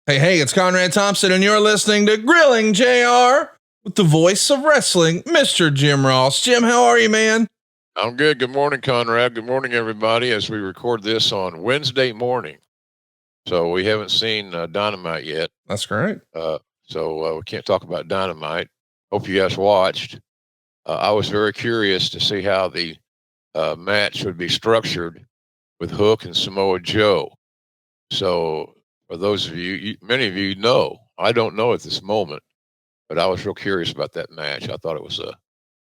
Hey, it's Conrad Thompson, and you're listening to Grilling JR with the voice of wrestling, Mr. Jim Ross. Jim, how are you, man? I'm good. Good morning, Conrad. Good morning, everybody, as we record this on Wednesday morning. So we haven't seen Dynamite yet. That's great. So we can't talk about Dynamite. Hope you guys watched. I was very curious to see how the match would be structured with Hook and Samoa Joe. So for those of you, many of you know, I don't know at this moment, but I was real curious about that match. I thought it was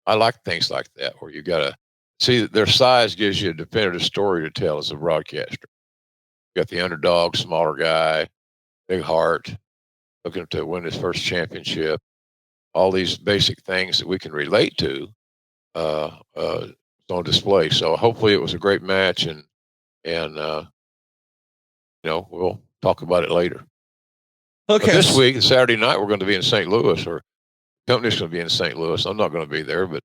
I like things like that where you got to see that their size gives you a definitive story to tell as a broadcaster. You got the underdog, smaller guy, big Hart, looking to win his first championship. All these basic things that we can relate to on display. So hopefully it was a great match, and we'll talk about it later. Okay. This week, Saturday night, we're going to be in St. Louis, or the company's going to be in St. Louis. I'm not going to be there, but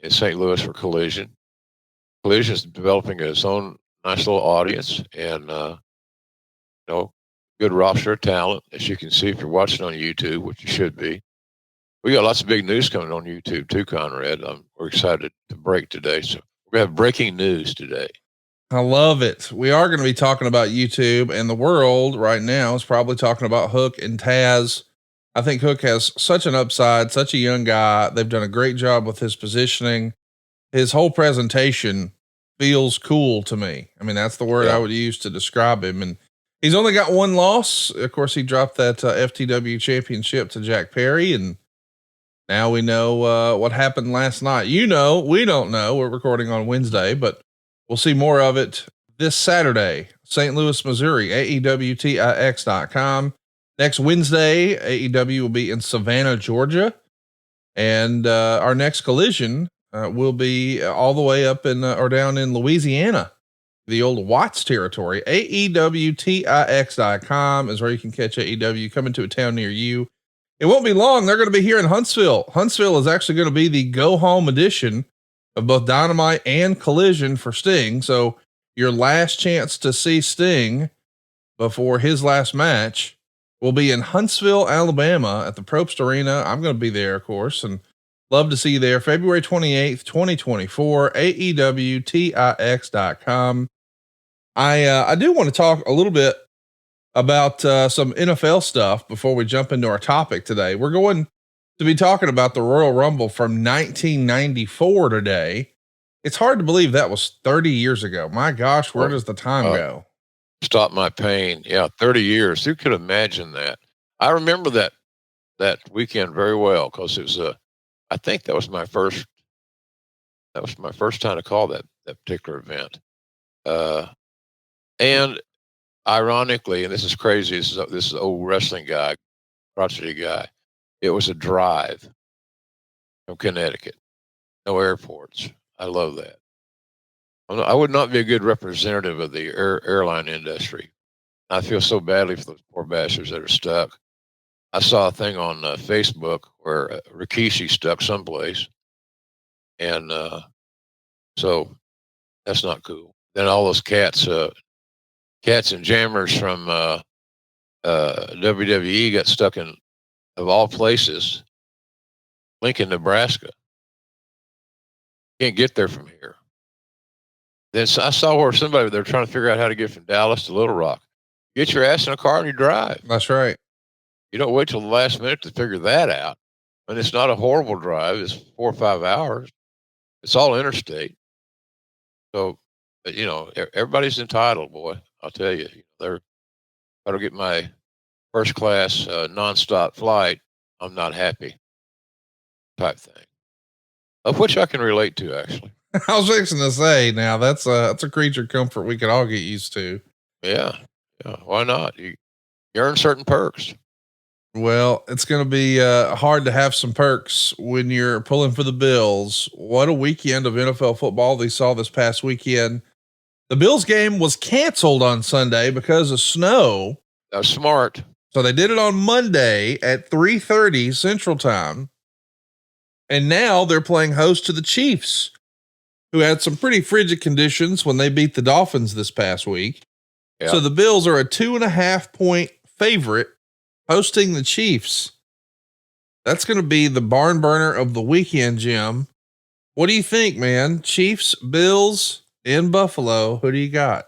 in St. Louis for Collision. Collision is developing its own nice little audience, and good roster of talent, as you can see if you're watching on YouTube, which you should be. We got lots of big news coming on YouTube too, Conrad. We're excited to break today, so we're gonna have breaking news today. I love it. We are going to be talking about YouTube, and the world right now is probably talking about Hook and Taz. I think Hook has such an upside, such a young guy. They've done a great job with his positioning. His whole presentation feels cool to me. I mean, that's the word I would use to describe him. And he's only got one loss. Of course, he dropped that FTW championship to Jack Perry. And now we know what happened last night. We don't know. We're recording on Wednesday, but we'll see more of it this Saturday, St. Louis, Missouri, AEWTIX.com. Next Wednesday, AEW will be in Savannah, Georgia. And our next Collision will be all the way up in or down in Louisiana, the old Watts territory. AEWTIX.com is where you can catch AEW coming to a town near you. It won't be long. They're going to be here in Huntsville. Huntsville is actually going to be the go home edition of both Dynamite and Collision for Sting. So your last chance to see Sting before his last match will be in Huntsville, Alabama at the Probst Arena. I'm going to be there, of course, and love to see you there. February 28th, 2024, AEWTIX.com. I do want to talk a little bit about some NFL stuff before we jump into our topic today. We're going to be talking about the Royal Rumble from 1994 today. It's hard to believe that was 30 years ago. My gosh, where does the time go? Stop my pain. Yeah. 30 years. Who could imagine that? I remember that weekend very well, because it was I think that was my first time to call that particular event. And ironically, and this is crazy, this is an old wrestling guy, crotchety guy. It was a drive from Connecticut. No airports. I love that. I would not be a good representative of the airline industry. I feel so badly for those poor bastards that are stuck. I saw a thing on Facebook where Rikishi stuck someplace. And so that's not cool. Then all those cats and jammers from WWE got stuck in, of all places, Lincoln, Nebraska. Can't get there from here. Then I saw where they're trying to figure out how to get from Dallas to Little Rock. Get your ass in a car and you drive. That's right. You don't wait till the last minute to figure that out. And it's not a horrible drive. It's 4 or 5 hours. It's all interstate. So, everybody's entitled, boy. I'll tell you, if I don't get my first class nonstop flight, I'm not happy type thing, of which I can relate to, actually. I was fixing to say, now that's a creature comfort we could all get used to. Yeah. Why not? You earn certain perks. Well, it's going to be hard to have some perks when you're pulling for the Bills. What a weekend of NFL football they saw this past weekend. The Bills game was canceled on Sunday because of snow. That's smart. So they did it on Monday at 3:30 Central Time. And now they're playing host to the Chiefs, who had some pretty frigid conditions when they beat the Dolphins this past week. So the Bills are a 2.5 point favorite hosting the Chiefs. That's going to be the barn burner of the weekend, Jim. What do you think, man? Chiefs, Bills in Buffalo. Who do you got?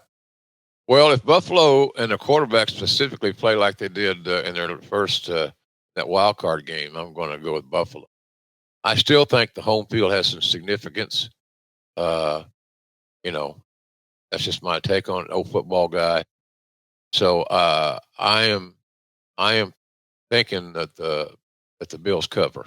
Well, if Buffalo and the quarterback specifically play like they did in their first that wild card game, I'm going to go with Buffalo. I still think the home field has some significance. You know, that's just my take on it, old football guy. So I am thinking that the Bills cover.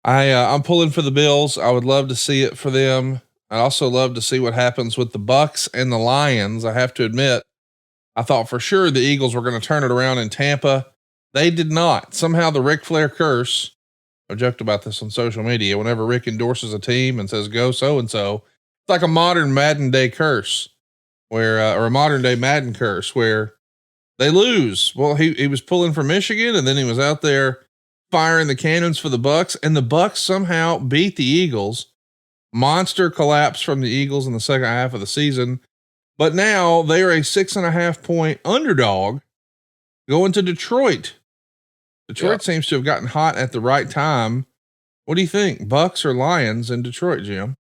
I'm pulling for the Bills. I would love to see it for them. I also love to see what happens with the Bucks and the Lions. I have to admit, I thought for sure the Eagles were going to turn it around in Tampa. They did not. Somehow the Ric Flair curse. I've joked about this on social media. Whenever Rick endorses a team and says go so and so, it's like a modern Madden Day curse, where or a modern day Madden curse where they lose. Well, he was pulling for Michigan, and then he was out there firing the cannons for the Bucks, and the Bucks somehow beat the Eagles. Monster collapse from the Eagles in the second half of the season. But now they are a 6.5 point underdog going to Detroit. Detroit seems to have gotten hot at the right time. What do you think? Bucks or Lions in Detroit, Jim?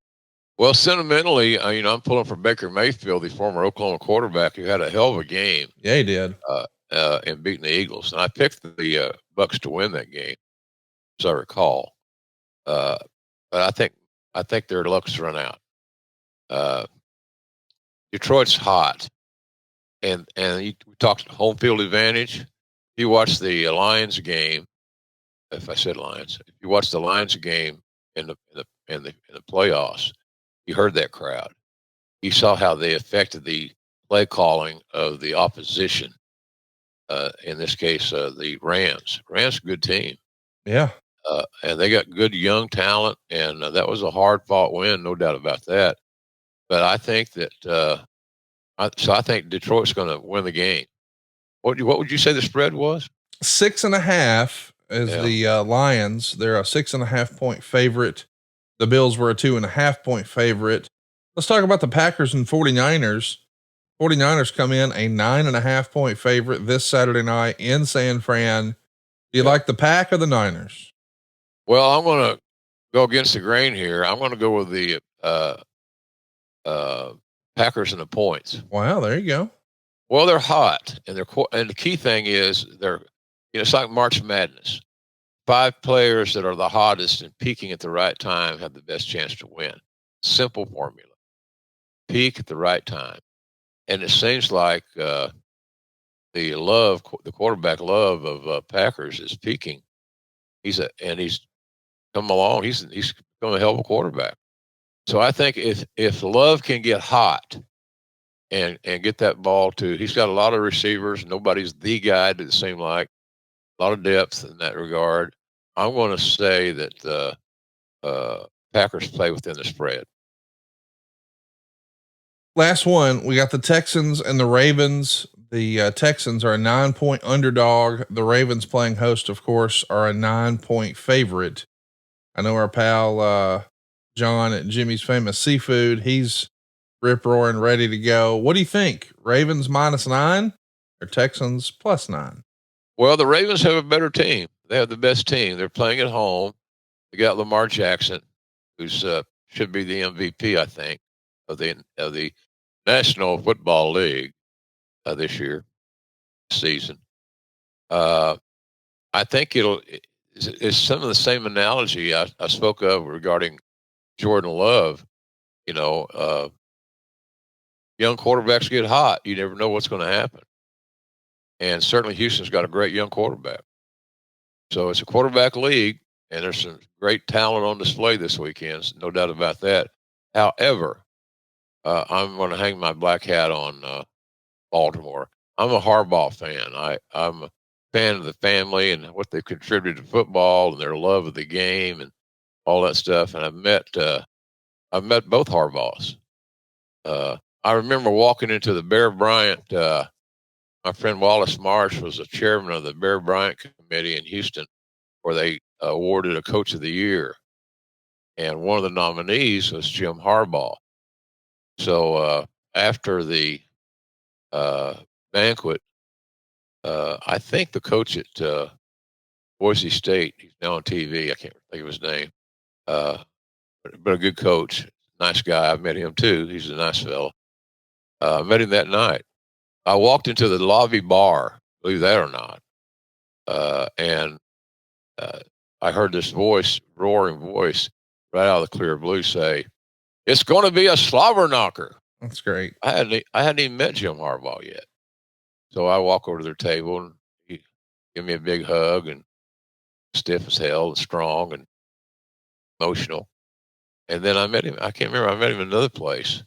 Well, sentimentally, I'm pulling for Baker Mayfield, the former Oklahoma quarterback who had a hell of a game. Yeah, he did. In beating the Eagles. And I picked the Bucks to win that game, as I recall. But I think their luck's run out. Detroit's hot. And we talked home field advantage. If you watch the Lions game, if I said Lions, if you watch the Lions game in the playoffs, you heard that crowd. You saw how they affected the play calling of the opposition. In this case, the Rams. Rams, a good team. Yeah. And they got good young talent, and that was a hard-fought win, no doubt about that. But I think that I think Detroit's going to win the game. What would you say the spread was? 6.5 is the Lions. They're a 6.5 point favorite. The Bills were a 2.5 point favorite. Let's talk about the Packers and 49ers. 49ers come in a 9.5 point favorite this Saturday night in San Fran. Do you like the Pack or the Niners? Well, I'm going to go against the grain here. I'm going to go with the Packers and the points. Wow, there you go. Well, they're hot, and the key thing is it's like March Madness. 5 players that are the hottest and peaking at the right time have the best chance to win. Simple formula. Peak at the right time. And it seems like the quarterback Love of Packers is peaking. He's come along. He's become a hell of a quarterback. So I think if Love can get hot and get that ball he's got a lot of receivers. Nobody's the guy that it seemed like. A lot of depth in that regard. I'm going to say that the Packers play within the spread. Last one, we got the Texans and the Ravens. The Texans are a 9 point underdog. The Ravens, playing host, of course, are a 9 point favorite. I know our pal John at Jimmy's Famous Seafood. He's rip roaring, ready to go. What do you think? Ravens -9 or Texans +9? Well, the Ravens have a better team. They have the best team. They're playing at home. They got Lamar Jackson, who's should be the MVP, I think, of the National Football League this season. I think it's some of the same analogy I spoke of regarding Jordan Love. Young quarterbacks get hot. You never know what's going to happen. And certainly Houston's got a great young quarterback. So it's a quarterback league, and there's some great talent on display this weekend. No doubt about that. However, I'm going to hang my black hat on Baltimore. I'm a Harbaugh fan. I'm a fan of the family and what they've contributed to football and their love of the game and all that stuff. And I've met both Harbaughs. I remember walking into the Bear Bryant. My friend Wallace Marsh was the chairman of the Bear Bryant Committee in Houston, where they awarded a Coach of the Year, and one of the nominees was Jim Harbaugh. So after the banquet. I think the coach at Boise State, he's now on TV. I can't think of his name, uh, but a good coach, nice guy. I've met him too. He's a nice fellow. Met him that night. I walked into the lobby bar, believe that or not, and uh, I heard this voice, roaring voice, right out of the clear blue say, "It's going to be a slobber knocker." That's great. I hadn't even met Jim Harbaugh yet, so I walk over to their table and he give me a big hug and stiff as hell and strong and emotional. And then I met him. I can't remember. I met him in another place,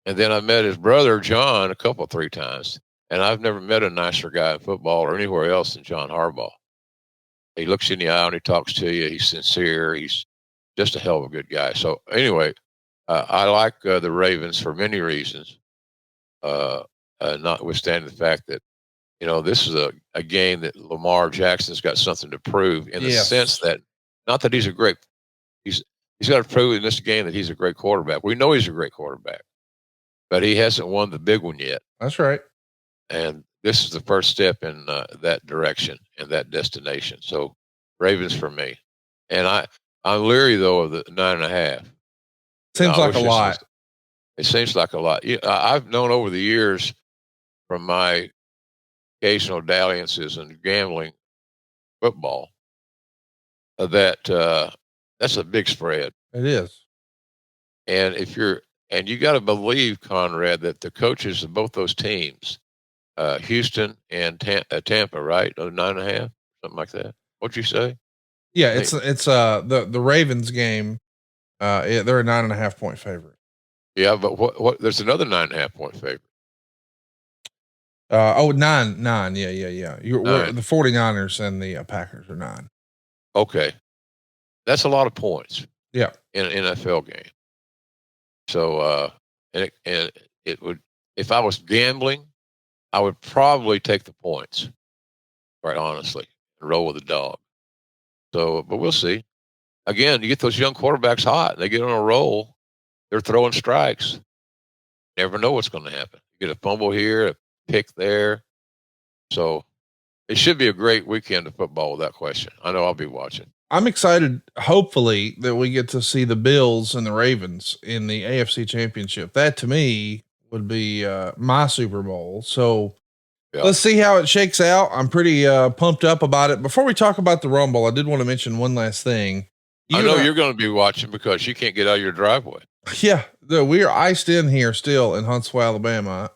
and then I met his brother John three times. And I've never met a nicer guy in football or anywhere else than John Harbaugh. He looks you in the eye and he talks to you. He's sincere. He's just a hell of a good guy. So anyway, I like the Ravens for many reasons, notwithstanding the fact that, this is a game that Lamar Jackson's got something to prove in the sense that, not that he's he's got to prove in this game that he's a great quarterback. We know he's a great quarterback, but he hasn't won the big one yet. That's right. And this is the first step in that direction and that destination. So Ravens for me. And I'm leery though of the 9.5. Seems like a lot. It seems like a lot. I've known over the years from my occasional dalliances in gambling football that that's a big spread. It is. And you got to believe, Conrad, that the coaches of both those teams, Houston and Tampa, right? 9.5, something like that. What'd you say? Yeah, it's the Ravens game. They're a 9.5 point favorite. Yeah, but what? There's another 9.5 point favorite. 9. Yeah. The 49ers and the Packers are 9. Okay, that's a lot of points. Yeah, in an NFL game. So, and it would, if I was gambling, I would probably take the points, quite honestly, and roll with the dog. So, but we'll see. Again, you get those young quarterbacks hot. They get on a roll. They're throwing strikes. Never know what's going to happen. You get a fumble here, a pick there. So it should be a great weekend of football without question. I know I'll be watching. I'm excited, hopefully, that we get to see the Bills and the Ravens in the AFC Championship. That, to me, would be my Super Bowl. So let's see how it shakes out. I'm pretty pumped up about it. Before we talk about the Rumble, I did want to mention one last thing. I know you're going to be watching because you can't get out of your driveway. Yeah, we are iced in here still in Huntsville, Alabama.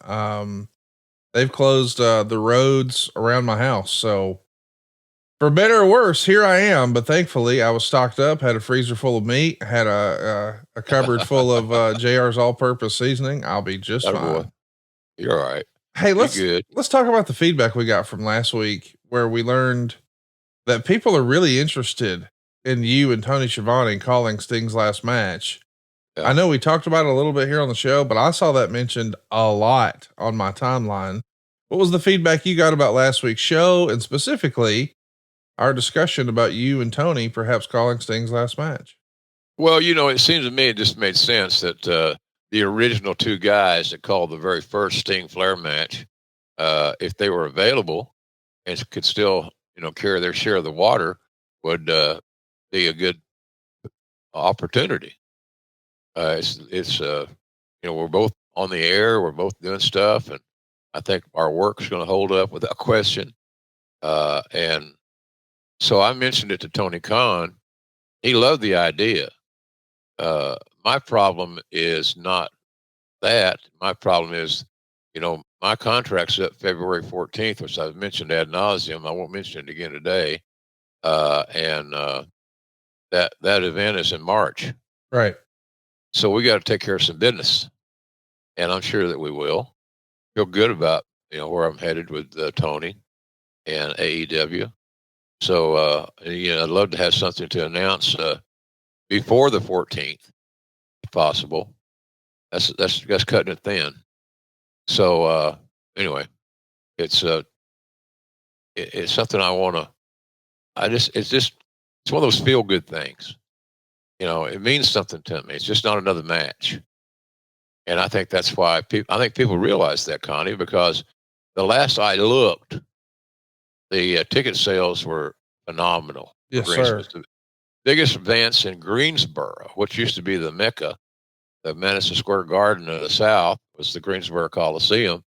They've closed the roads around my house. So for better or worse, here I am. But thankfully, I was stocked up, had a freezer full of meat, had a cupboard full of JR's all-purpose seasoning. I'll be just fine. Boy. You're all right. Hey, let's talk about the feedback we got from last week, where we learned that people are really interested in you and Tony Schiavone calling Sting's last match. Yeah. I know we talked about it a little bit here on the show, but I saw that mentioned a lot on my timeline. What was the feedback you got about last week's show, and specifically our discussion about you and Tony perhaps calling Sting's last match? Well, it seems to me it just made sense that the original two guys that called the very first Sting Flair match, if they were available and could still, carry their share of the water, would be a good opportunity. We're both on the air, we're both doing stuff, and I think our work's going to hold up without question. And so I mentioned it to Tony Khan. He loved the idea. My problem is not that. My problem is, my contract's up February 14th, which I've mentioned ad nauseum. I won't mention it again today. And that event is in March. Right. So we got to take care of some business, and I'm sure that we will. Feel good about, where I'm headed with Tony and AEW. So, I'd love to have something to announce before the 14th, if possible. That's cutting it thin. So, anyway, it's something I want to. It's one of those feel good things. It means something to me. It's just not another match. And I think that's why people realize that, Connie, because the last I looked, the ticket sales were phenomenal. Yes, sir. The biggest events in Greensboro, which used to be the Mecca, the Madison Square Garden of the South, was the Greensboro Coliseum.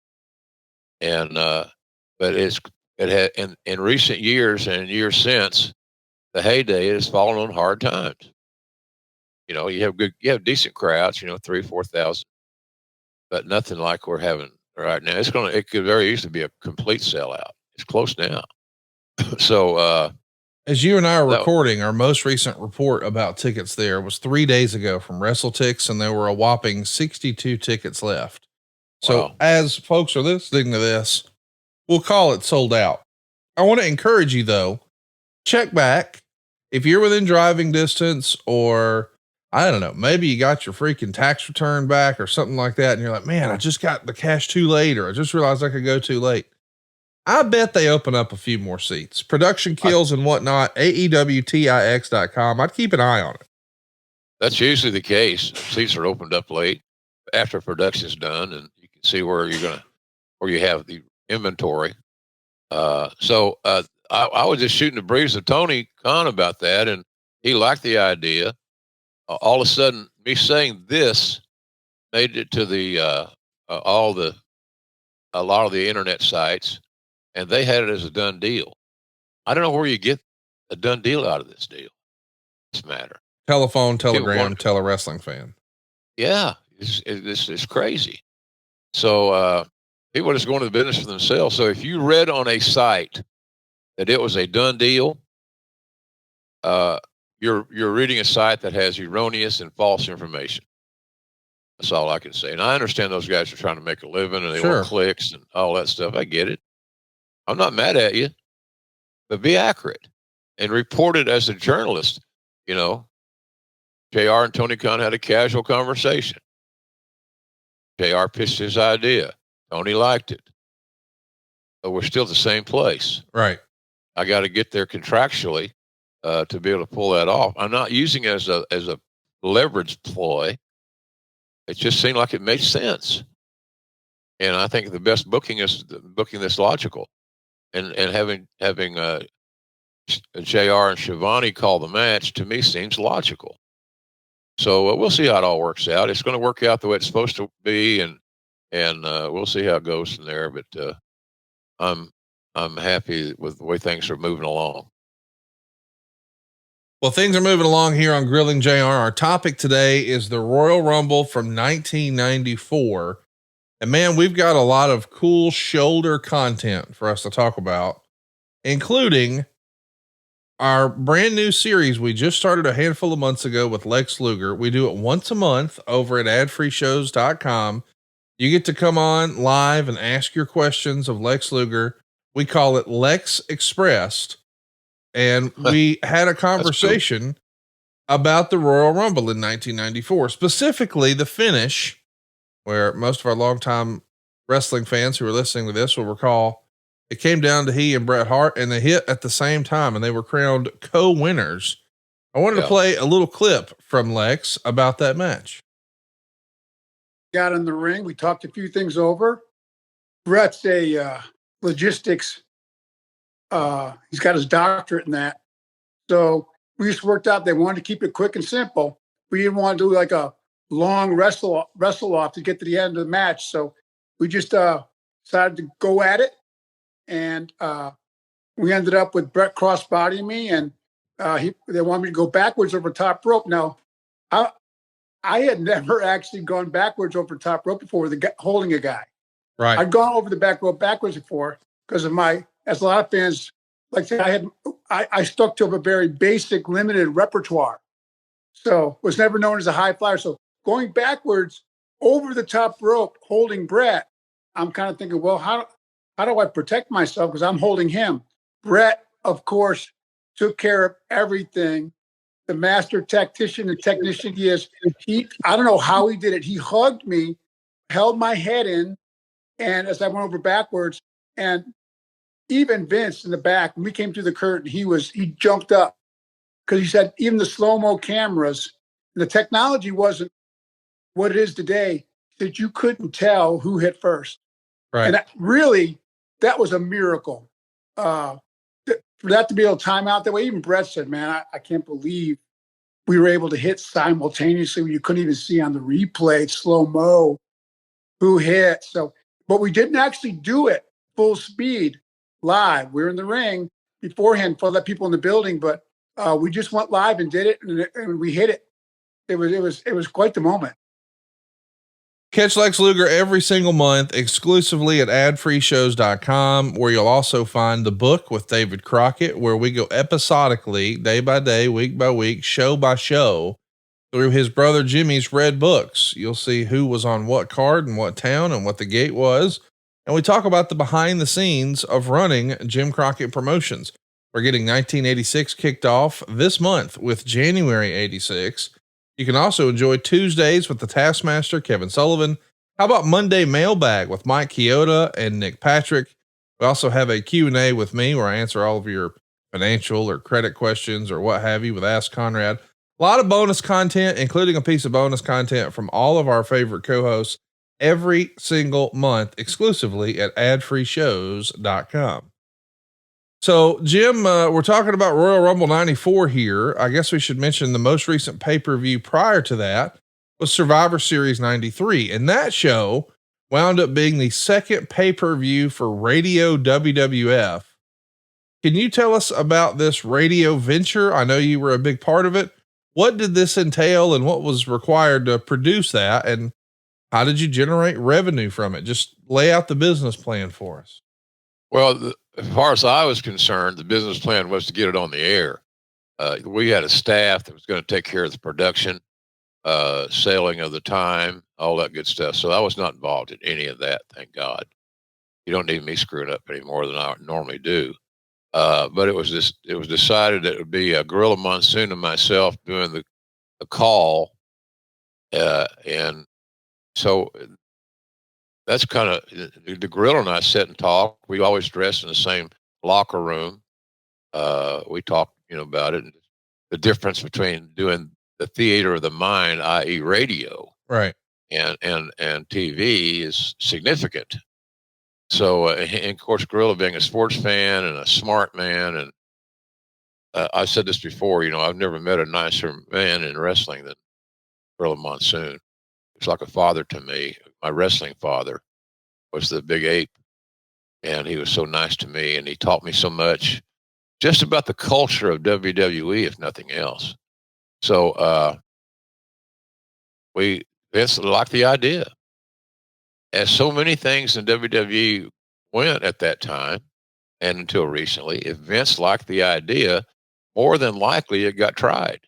And but it had in recent years and years since, the heyday has fallen on hard times. You have decent crowds, 3,000-4,000, but nothing like we're having right now. It could very easily be a complete sellout. It's close now. So as you and I are recording, our most recent report about tickets there was 3 days ago from WrestleTix, and there were a whopping 62 tickets left. So wow. As folks are listening to this, we'll call it sold out. I want to encourage you though, check back if you're within driving distance, or I don't know, maybe you got your freaking tax return back or something like that. And you're like, man, I just got the cash too late, or I just realized I could go too late. I bet they open up a few more seats, production kills and whatnot, AEWTIX.com. I'd keep an eye on it. That's usually the case. Seats are opened up late after production's done, and you can see where you have the inventory. I was just shooting the breeze with Tony Khan about that, and he liked the idea. All of a sudden, me saying this made it to a lot of the internet sites, and they had it as a done deal. I don't know where you get a done deal out of this deal. This matter. Telephone, telegram, tell a wrestling fan. Yeah, it's crazy. So people are just going to the business for themselves. So if you read on a site that it was a done deal, you're reading a site that has erroneous and false information. That's all I can say. And I understand those guys are trying to make a living and they want clicks and all that stuff. I get it. I'm not mad at you, but be accurate and report it as a journalist. JR and Tony Khan had a casual conversation. JR pitched his idea. Tony liked it. But we're still at the same place. Right. I got to get there contractually to be able to pull that off. I'm not using it as a leverage ploy. It just seemed like it made sense. And I think the best booking is booking this logical. And having JR and Shivani call the match, to me, seems logical. So we'll see how it all works out. It's going to work out the way it's supposed to be, and we'll see how it goes from there. But I'm happy with the way things are moving along. Well, things are moving along here on Grilling JR. Our topic today is the Royal Rumble from 1994. And man, we've got a lot of cool shoulder content for us to talk about, including our brand new series we just started a handful of months ago with Lex Luger. We do it once a month over at adfreeshows.com. You get to come on live and ask your questions of Lex Luger. We call it Lex Expressed. And we had a conversation about the Royal Rumble in 1994, specifically the finish, where most of our longtime wrestling fans who are listening to this will recall it came down to he and Bret Hart, and they hit at the same time, and they were crowned co-winners. I wanted to play a little clip from Lex about that match. Got in the ring. We talked a few things over. Bret's a logistics. He's got his doctorate in that. So we just worked out. They wanted to keep it quick and simple. We didn't want to do like a long wrestle off to get to the end of the match. So we just decided to go at it. And we ended up with Bret crossbodying me, and they wanted me to go backwards over top rope. Now, I had never actually gone backwards over top rope before with holding a guy. Right. I'd gone over the back rope backwards before because of as a lot of fans like I said, I stuck to a very basic, limited repertoire. So was never known as a high flyer. So going backwards over the top rope, holding Bret, I'm kind of thinking, well, how do I protect myself? Because I'm holding him. Bret, of course, took care of everything. The master tactician and technician he is. I don't know how he did it. He hugged me, held my head in, and as I went over backwards, and even Vince in the back, when we came through the curtain, he jumped up because he said even the slow-mo cameras, the technology wasn't what it is today. that you couldn't tell who hit first. Right. And that was a miracle. For that to be able to time out that way, even Bret said, man, I can't believe we were able to hit simultaneously when you couldn't even see on the replay, slow-mo, who hit. So, but we didn't actually do it full speed live. We were in the ring beforehand for the people in the building, but we just went live and did it, and we hit it. It was quite the moment. Catch Lex Luger every single month exclusively at adfreeshows.com, where you'll also find the book with David Crockett, where we go episodically, day by day, week by week, show by show through his brother Jimmy's red books. You'll see who was on what card and what town and what the gate was. And we talk about the behind the scenes of running Jim Crockett Promotions. We're getting 1986 kicked off this month with January 86. You can also enjoy Tuesdays with the Taskmaster, Kevin Sullivan. How about Monday Mailbag with Mike Chioda and Nick Patrick? We also have a Q&A with me where I answer all of your financial or credit questions or what have you with Ask Conrad. A lot of bonus content, including a piece of bonus content from all of our favorite co-hosts every single month exclusively at adfreeshows.com. So Jim, we're talking about Royal Rumble 94 here. I guess we should mention the most recent pay-per-view prior to that was Survivor Series 93. And that show wound up being the second pay-per-view for Radio WWF. Can you tell us about this radio venture? I know you were a big part of it. What did this entail and what was required to produce that? And how did you generate revenue from it? Just lay out the business plan for us. Well, as far as I was concerned, the business plan was to get it on the air. We had a staff that was going to take care of the production, sailing of the time, all that good stuff. So I was not involved in any of that. Thank God. You don't need me screwing up any more than I normally do. But it was decided that it would be Gorilla Monsoon and myself doing the call. And so that's kind of the Gorilla and I sit and talk. We always dress in the same locker room. We talk, about it. And the difference between doing the theater of the mind, i.e. radio, right, and TV is significant. So, and of course, Gorilla being a sports fan and a smart man. And I've said this before, I've never met a nicer man in wrestling than Gorilla Monsoon. It's like a father to me. My wrestling father was the Big Ape, and he was so nice to me, and he taught me so much just about the culture of WWE, if nothing else. So Vince liked the idea. As so many things in WWE went at that time, and until recently, if Vince liked the idea, more than likely it got tried.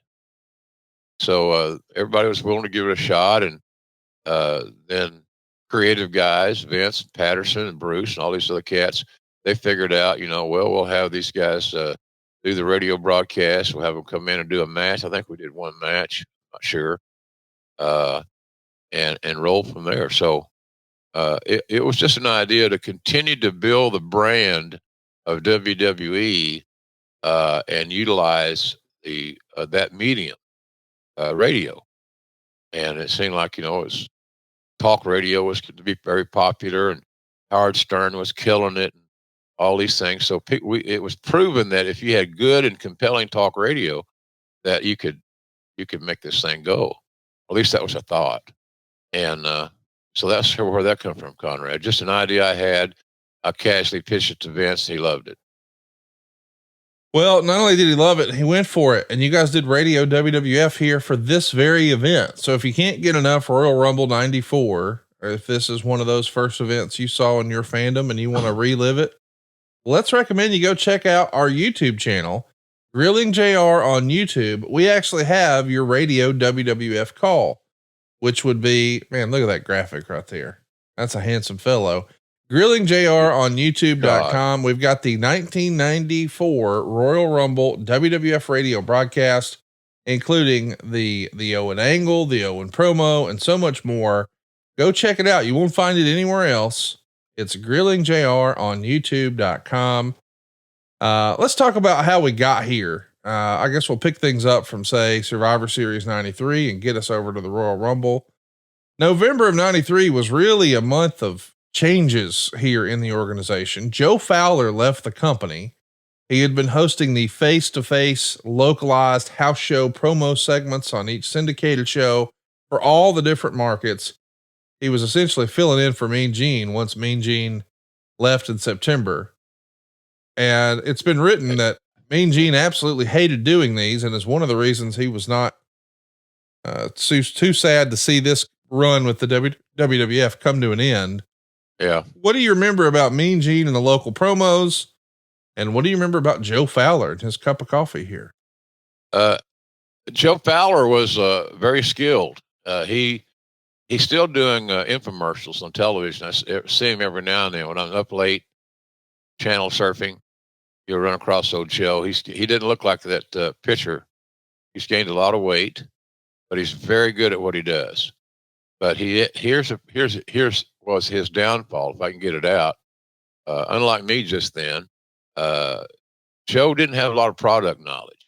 So everybody was willing to give it a shot, and then creative guys, Vince, Patterson, and Bruce, and all these other cats, they figured out, we'll have these guys do the radio broadcast. We'll have them come in and do a match. I think we did one match, not sure, and roll from there. So it was just an idea to continue to build the brand of WWE and utilize that medium, radio. And it seemed like, it was talk radio was going to be very popular, and Howard Stern was killing it, and all these things. So it was proven that if you had good and compelling talk radio, that you could make this thing go. At least that was a thought. And so that's where that come from, Conrad. Just an idea I had. I casually pitched it to Vince, and he loved it. Well, not only did he love it, he went for it. And you guys did Radio WWF here for this very event. So if you can't get enough Royal Rumble 94, or if this is one of those first events you saw in your fandom and you want to relive it, let's recommend you go check out our YouTube channel, Grilling JR on YouTube. We actually have your Radio WWF call, which would be, man, look at that graphic right there. That's a handsome fellow. Grilling JR on YouTube.com. We've got the 1994 Royal Rumble WWF radio broadcast, including the Owen angle, the Owen promo, and so much more. Go check it out. You won't find it anywhere else. It's Grilling JR on YouTube.com. Let's talk about how we got here. I guess we'll pick things up from, say, Survivor Series 93 and get us over to the Royal Rumble. November of 93 was really a month of changes here in the organization. Joe Fowler left the company. He had been hosting the face-to-face localized house show promo segments on each syndicated show for all the different markets. He was essentially filling in for Mean Gene once Mean Gene left in September. And it's been written that Mean Gene absolutely hated doing these, and is one of the reasons he was not too sad to see this run with the WWF come to an end. Yeah. What do you remember about Mean Gene and the local promos? And what do you remember about Joe Fowler and his cup of coffee here? Joe Fowler was very skilled. He's still doing infomercials on television. I see him every now and then when I'm up late, channel surfing. You'll run across old Joe. He didn't look like that pitcher. He's gained a lot of weight, but he's very good at what he does. But here's was his downfall, if I can get it out. Unlike me just then, Joe didn't have a lot of product knowledge.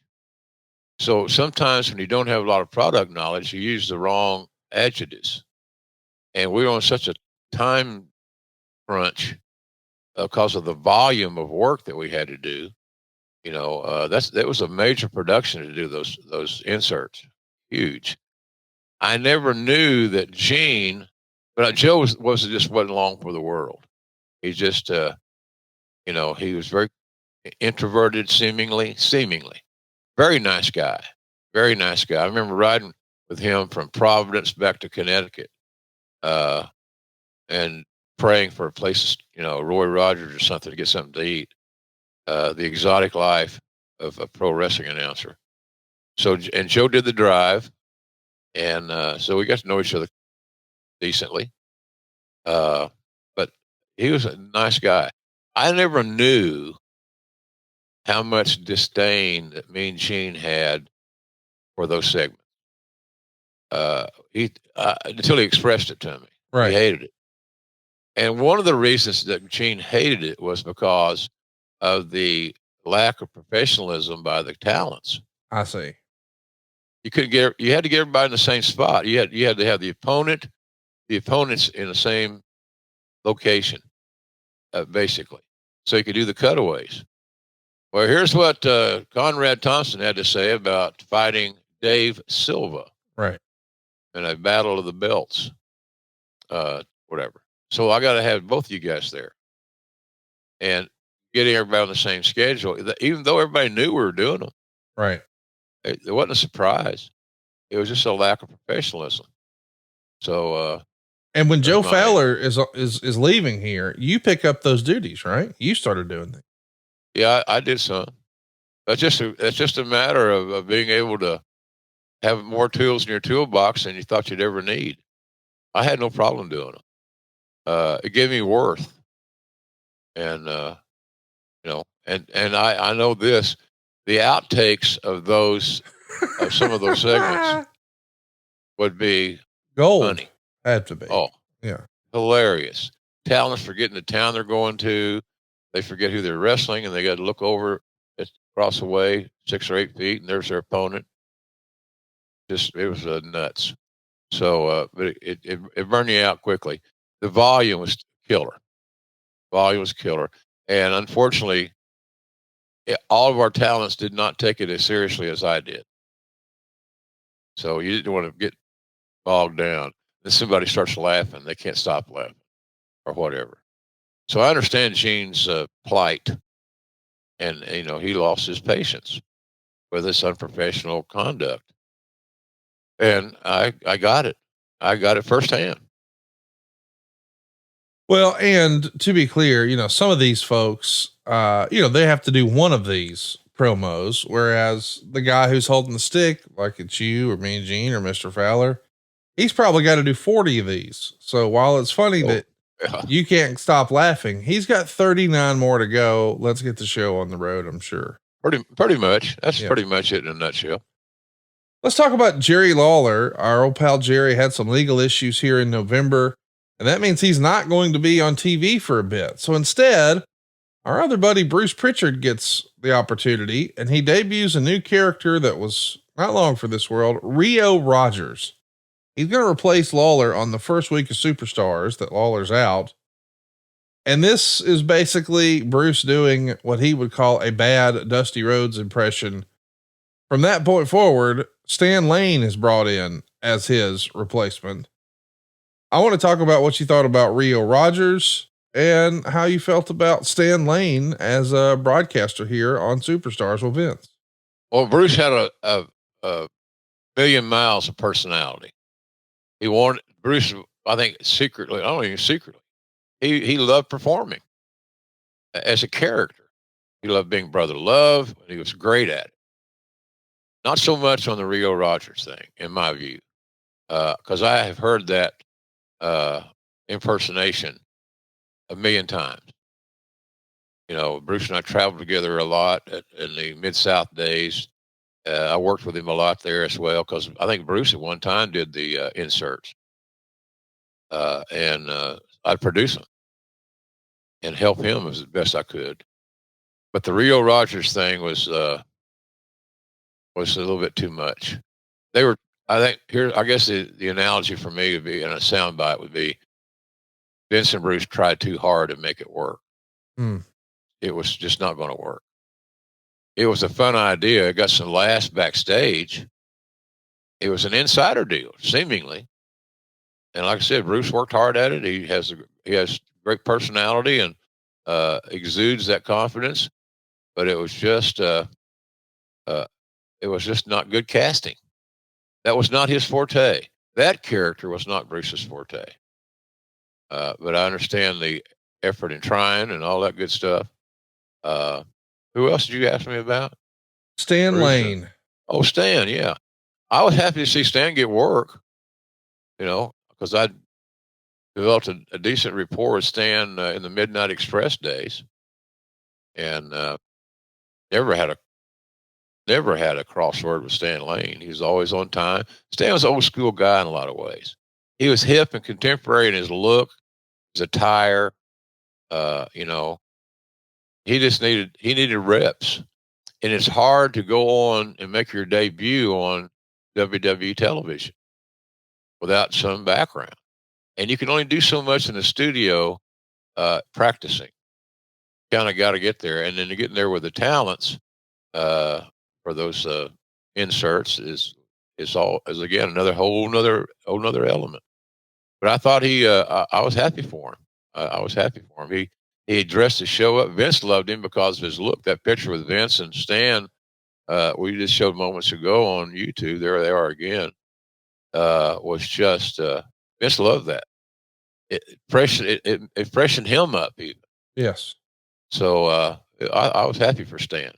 So sometimes when you don't have a lot of product knowledge, you use the wrong adjectives. And we were on such a time crunch because of the volume of work that we had to do. You know, that was a major production to do those inserts. Huge. I never knew that Gene, but Joe wasn't long for the world. He just, you know, he was very introverted, seemingly. Very nice guy. Very nice guy. I remember riding with him from Providence back to Connecticut, and praying for places, you know, Roy Rogers or something to get something to eat. The exotic life of a pro wrestling announcer. So, and Joe did the drive, and so we got to know each other decently. But he was a nice guy. I never knew how much disdain that Mean Gene had for those segments. Until he expressed it to me. Right. He hated it. And one of the reasons that Gene hated it was because of the lack of professionalism by the talents. I see. You had to get everybody in the same spot. You had to have the opponents in the same location, basically, so you could do the cutaways. Well, here's what Conrad Thompson had to say about fighting Dave Silva. Right. In a battle of the belts, whatever. So I got to have both of you guys there, and getting everybody on the same schedule, even though everybody knew we were doing them. Right. It wasn't a surprise. It was just a lack of professionalism. So, and when Joe Fowler is leaving here, you pick up those duties, right? You started doing things. Yeah, I did some. That's just a matter of being able to have more tools in your toolbox than you thought you'd ever need. I had no problem doing them. It gave me worth. And, you know, and I know this, the outtakes of some of those segments would be gold. Funny. Had to be. Oh, yeah. Hilarious. Talents forgetting the town they're going to. They forget who they're wrestling, and they got to look over across the way 6 or 8 feet, and there's their opponent. It was nuts. So, but it burned you out quickly. The volume was killer. And unfortunately, all of our talents did not take it as seriously as I did. So you didn't want to get bogged down. Then somebody starts laughing. They can't stop laughing or whatever. So I understand Gene's plight. And, you know, he lost his patience with this unprofessional conduct. And I got it. I got it firsthand. Well, and to be clear, you know, some of these folks, you know, they have to do one of these promos, whereas the guy who's holding the stick, like it's you or Mean Gene or Mr. Fowler, he's probably got to do 40 of these. So while it's funny that you can't stop laughing, he's got 39 more to go. Let's get the show on the road, I'm sure. Pretty much. That's pretty much it in a nutshell. Let's talk about Jerry Lawler. Our old pal Jerry had some legal issues here in November, and that means he's not going to be on TV for a bit. So instead, our other buddy Bruce Pritchard gets the opportunity, and he debuts a new character that was not long for this world, Rio Rogers. He's going to replace Lawler on the first week of Superstars that Lawler's out. And this is basically Bruce doing what he would call a bad Dusty Rhodes impression. From that point forward, Stan Lane is brought in as his replacement. I want to talk about what you thought about Rio Rogers and how you felt about Stan Lane as a broadcaster here on Superstars with Vince. Well, Bruce had a million miles of personality. He wanted Bruce, I think secretly, I don't even secretly, he loved performing as a character. He loved being Brother Love, and he was great at it. Not so much on the Rio Rogers thing, in my view, because I have heard that impersonation a million times. You know, Bruce and I traveled together a lot in the Mid-South days. I worked with him a lot there as well, because I think Bruce at one time did the inserts. And I'd produce them and help him as best I could. But the Rio Rogers thing was a little bit too much. They were, I think, here, I guess the analogy for me would be, and a soundbite would be, Vince and Bruce tried too hard to make it work. It was just not going to work. It was a fun idea. It got some laughs backstage. It was an insider deal, seemingly. And like I said, Bruce worked hard at it. He has great personality and exudes that confidence. But it was just not good casting. That was not his forte. That character was not Bruce's forte. But I understand the effort in trying and all that good stuff. Who else did you ask me about? Stan Lane. Oh, Stan, yeah. I was happy to see Stan get work, you know, because I developed a decent rapport with Stan in the Midnight Express days, and never had a crossword with Stan Lane. He was always on time. Stan was an old school guy in a lot of ways. He was hip and contemporary in his look, his attire. You know, he needed reps, and it's hard to go on and make your debut on WWE television without some background. And you can only do so much in the studio practicing. Kind of got to get there, and then to get in there with the talents for those inserts is again another whole nother element. But I thought I was happy for him. I was happy for him. He dressed the show up. Vince loved him because of his look. That picture with Vince and Stan, we just showed moments ago on YouTube. There they are again. Was just Vince loved that. It freshened him up even. Yes. So I was happy for Stan.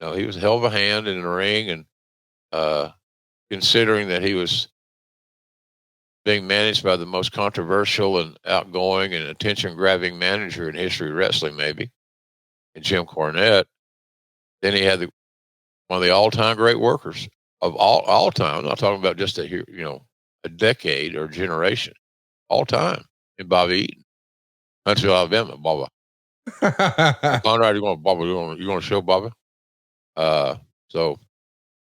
You know, he was a hell of a hand in the ring, and considering that he was being managed by the most controversial and outgoing and attention-grabbing manager in history of wrestling, maybe, and Jim Cornette, then he had one of the all-time great workers of all time. I'm not talking about just a decade or generation, all time, in Bobby Eaton, Huntsville, Alabama, Bobby. Conrad, you going to show Bobby? So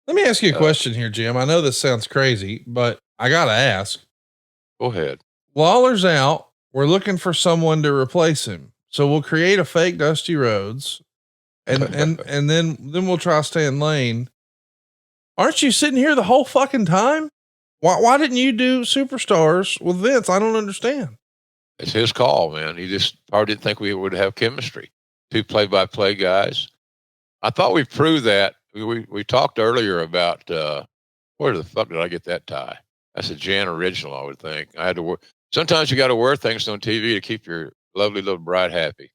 let me ask you a question here, Jim. I know this sounds crazy, but I got to ask. Go ahead. Lawler's out. We're looking for someone to replace him. So we'll create a fake Dusty Rhodes and then we'll try Stan Lane. Aren't you sitting here the whole fucking time? Why didn't you do Superstars with Vince? I don't understand. It's his call, man. He just probably didn't think we would have chemistry. Two play-by-play guys. I thought we proved that. We talked earlier about where the fuck did I get that tie? That's a Jan original, I would think. I had to wear. Sometimes you got to wear things on TV to keep your lovely little bride happy.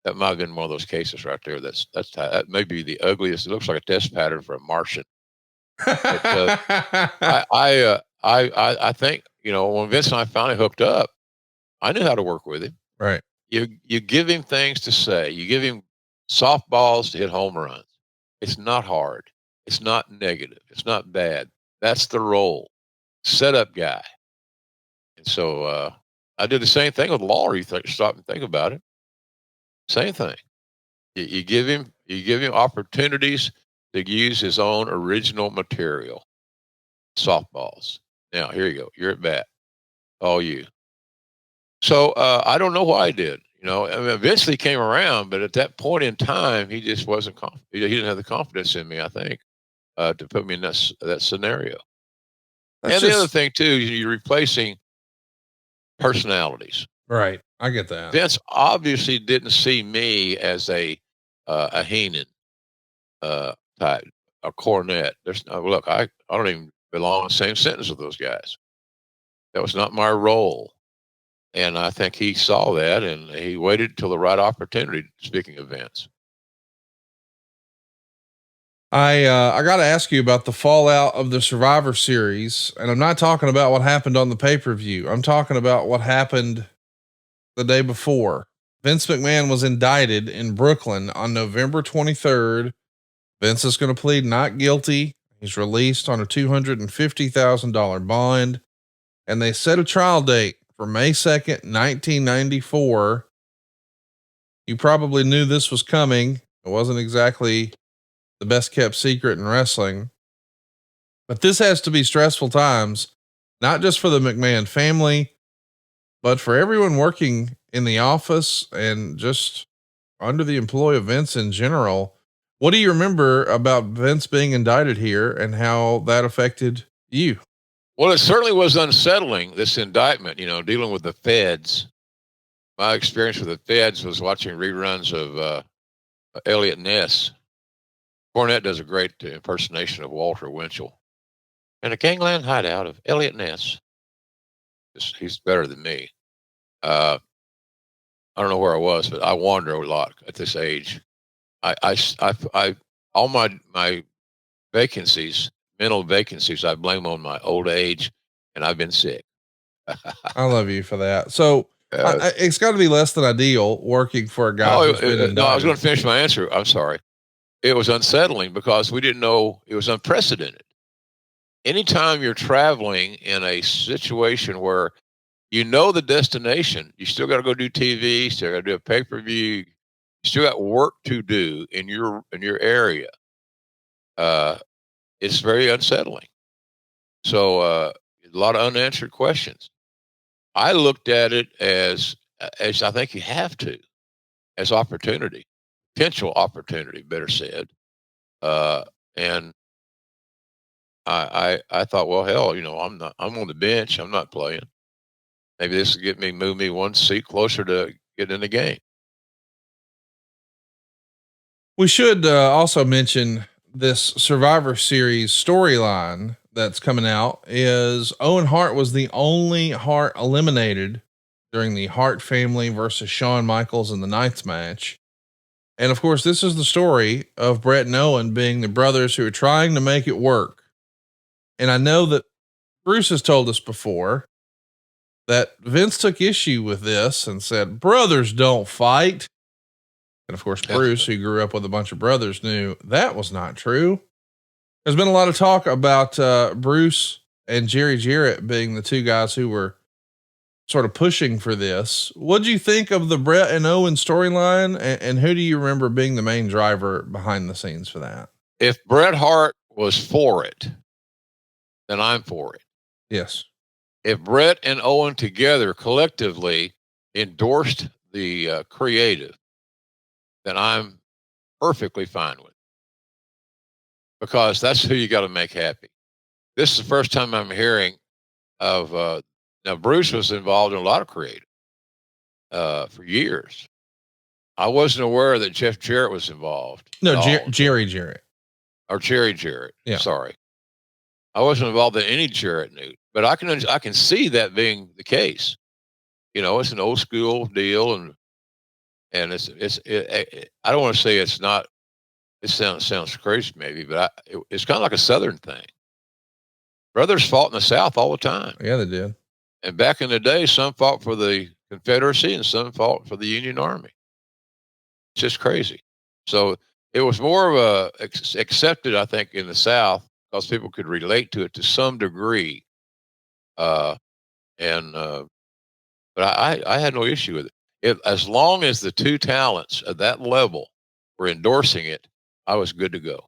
That might have been one of those cases right there. That may be the ugliest. It looks like a test pattern for a Martian. But, I think, you know, when Vince and I finally hooked up, I knew how to work with him. Right. You give him things to say. You give him softballs to hit home runs. It's not hard. It's not negative. It's not bad. That's the role. Setup guy. And so I did the same thing with Lawler. You stop and think about it. Same thing. You give him opportunities to use his own original material. Softballs. Now, here you go. You're at bat. All you. So I don't know why I did. I mean, eventually he came around, but at that point in time, he just wasn't confident. He didn't have the confidence in me, I think, to put me in that scenario. That's And the other thing, too, you're replacing personalities. Right. I get that. Vince obviously didn't see me as a Heenan type, a Cornette. Look, I don't even belong in the same sentence with those guys. That was not my role. And I think he saw that, and he waited till the right opportunity, speaking of Vince. I got to ask you about the fallout of the Survivor Series, and I'm not talking about what happened on the pay-per-view. I'm talking about what happened the day before. Vince McMahon was indicted in Brooklyn on November 23rd. Vince is going to plead not guilty. He's released on a $250,000 bond, and they set a trial date for May 2nd, 1994. You probably knew this was coming. It wasn't exactly the best kept secret in wrestling, but this has to be stressful times, not just for the McMahon family, but for everyone working in the office and just under the employ of Vince in general. What do you remember about Vince being indicted here and how that affected you? Well, it certainly was unsettling, this indictment, dealing with the feds. My experience with the feds was watching reruns of Elliot Ness. Cornette does a great impersonation of Walter Winchell. In a gangland hideout of Elliot Ness. He's better than me. I don't know where I was, but I wander a lot at this age. All my vacancies, mental vacancies, I blame on my old age, and I've been sick. I love you for that. So it's got to be less than ideal working for a guy who's been indicted. No, I was going to finish my answer. I'm sorry. It was unsettling because we didn't know. It was unprecedented. Anytime you're traveling in a situation where the destination, you still got to go do TV, you still got to do a pay-per-view, you still got work to do in your area. It's very unsettling. So a lot of unanswered questions. I looked at it as I think you have to, as opportunity, potential opportunity, better said. And I thought, well, hell, I'm on the bench. I'm not playing. Maybe this will move me one seat closer to getting in the game. We should also mention this Survivor Series storyline that's coming out is Owen Hart was the only Hart eliminated during the Hart family versus Shawn Michaels in the ninth match. And of course, this is the story of Bret and Owen being the brothers who are trying to make it work. And I know that Bruce has told us before that Vince took issue with this and said, brothers don't fight. And of course, Bruce, who grew up with a bunch of brothers, knew that was not true. There's been a lot of talk about Bruce and Jerry Jarrett being the two guys who were sort of pushing for this. What do you think of the Bret and Owen storyline? And who do you remember being the main driver behind the scenes for that? If Bret Hart was for it, then I'm for it. Yes. If Bret and Owen together collectively endorsed the creative, then I'm perfectly fine with it. Because that's who you got to make happy. This is the first time I'm hearing of, now Bruce was involved in a lot of creative for years. I wasn't aware that Jeff Jarrett was involved. No, Jerry Jarrett. Or Jerry Jarrett. Yeah. Sorry. I wasn't involved in any Jarrett Newt, but I can see that being the case. It's an old school deal, and I don't want to say it's not. It sounds crazy maybe, but it's kind of like a Southern thing. Brothers fought in the South all the time. Yeah, they did. And back in the day, some fought for the Confederacy and some fought for the Union Army. It's just crazy. So it was more of a accepted, I think, in the South because people could relate to it to some degree. But I had no issue with it. As long as the two talents at that level were endorsing it, I was good to go.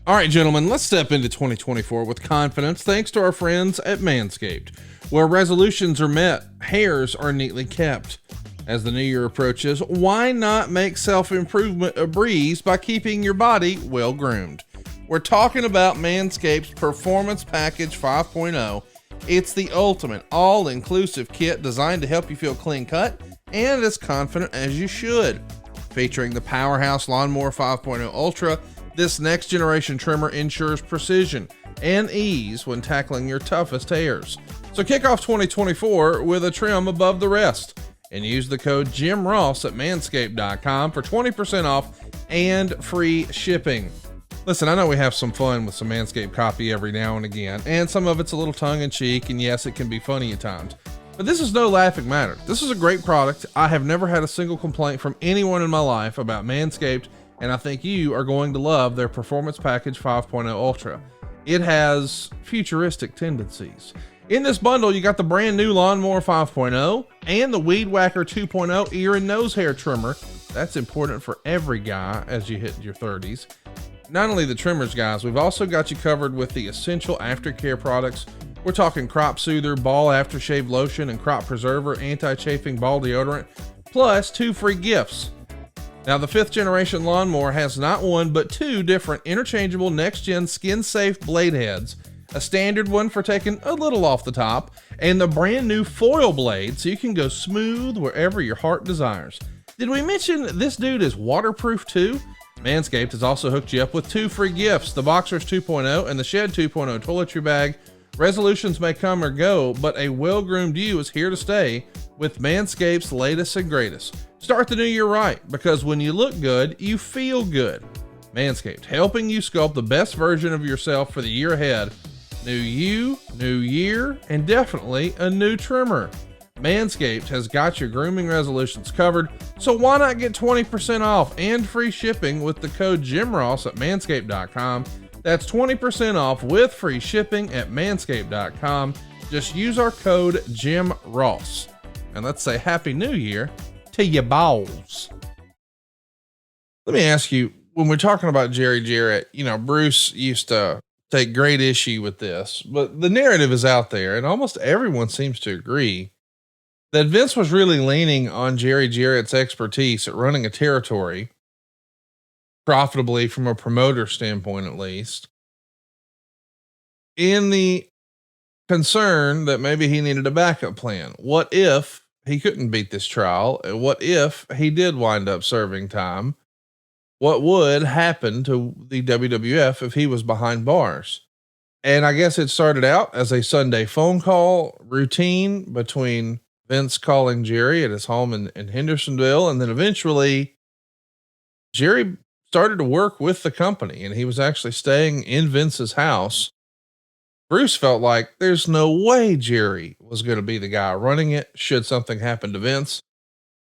All right, gentlemen, let's step into 2024 with confidence thanks to our friends at Manscaped, where resolutions are met, hairs are neatly kept. As the new year approaches, why not make self-improvement a breeze by keeping your body well groomed? We're talking about Manscaped's Performance Package 5.0. It's the ultimate all-inclusive kit designed to help you feel clean cut and as confident as you should. Featuring the Powerhouse Lawnmower 5.0 Ultra, this next generation trimmer ensures precision and ease when tackling your toughest hairs. So kick off 2024 with a trim above the rest and use the code JimRoss at manscaped.com for 20% off and free shipping. Listen, I know we have some fun with some Manscaped copy every now and again, and some of it's a little tongue in cheek, and yes, it can be funny at times. But this is no laughing matter. This is a great product. I have never had a single complaint from anyone in my life about Manscaped, and I think you are going to love their Performance Package 5.0 Ultra. It has futuristic tendencies. In this bundle, you got the brand new Lawnmower 5.0 and the Weed Whacker 2.0 ear and nose hair trimmer. That's important for every guy as you hit your 30s. Not only the trimmers, guys, we've also got you covered with the essential aftercare products. We're talking crop soother, ball aftershave lotion, and crop preserver, anti-chafing ball deodorant, plus 2 free gifts. Now, the 5th generation lawnmower has not one, but 2 different interchangeable next-gen skin-safe blade heads, a standard one for taking a little off the top, and the brand new foil blade so you can go smooth wherever your heart desires. Did we mention this dude is waterproof too? Manscaped has also hooked you up with 2 free gifts, the Boxers 2.0 and the Shed 2.0 toiletry bag. Resolutions may come or go, but a well-groomed you is here to stay with Manscaped's latest and greatest. Start the new year right, because when you look good, you feel good. Manscaped, helping you sculpt the best version of yourself for the year ahead. New you, new year, and definitely a new trimmer. Manscaped has got your grooming resolutions covered, so why not get 20% off and free shipping with the code JimRoss at manscaped.com. That's 20% off with free shipping at manscaped.com. Just use our code JimRoss. And let's say Happy New Year to your balls. Let me ask you, when we're talking about Jerry Jarrett, Bruce used to take great issue with this, but the narrative is out there and almost everyone seems to agree that Vince was really leaning on Jerry Jarrett's expertise at running a territory profitably from a promoter standpoint, at least, in the concern that maybe he needed a backup plan. What if he couldn't beat this trial? And what if he did wind up serving time? What would happen to the WWF if he was behind bars? And I guess it started out as a Sunday phone call routine between Vince calling Jerry at his home in Hendersonville. And then eventually Jerry started to work with the company and he was actually staying in Vince's house. Bruce felt like there's no way Jerry was going to be the guy running it should something happen to Vince.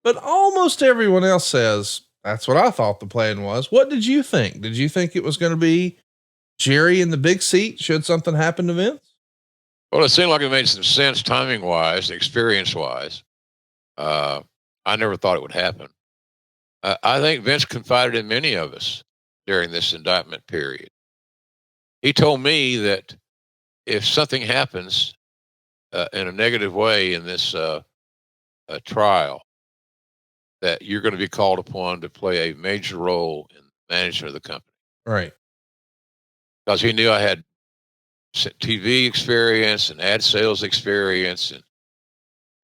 But almost everyone else says, that's what I thought the plan was. What did you think? Did you think it was going to be Jerry in the big seat should something happen to Vince? Well, it seemed like it made some sense timing wise, experience wise. I never thought it would happen. I think Vince confided in many of us during this indictment period. He told me that if something happens in a negative way in this trial, that you're going to be called upon to play a major role in the management of the company. Right. Because he knew I had TV experience and ad sales experience and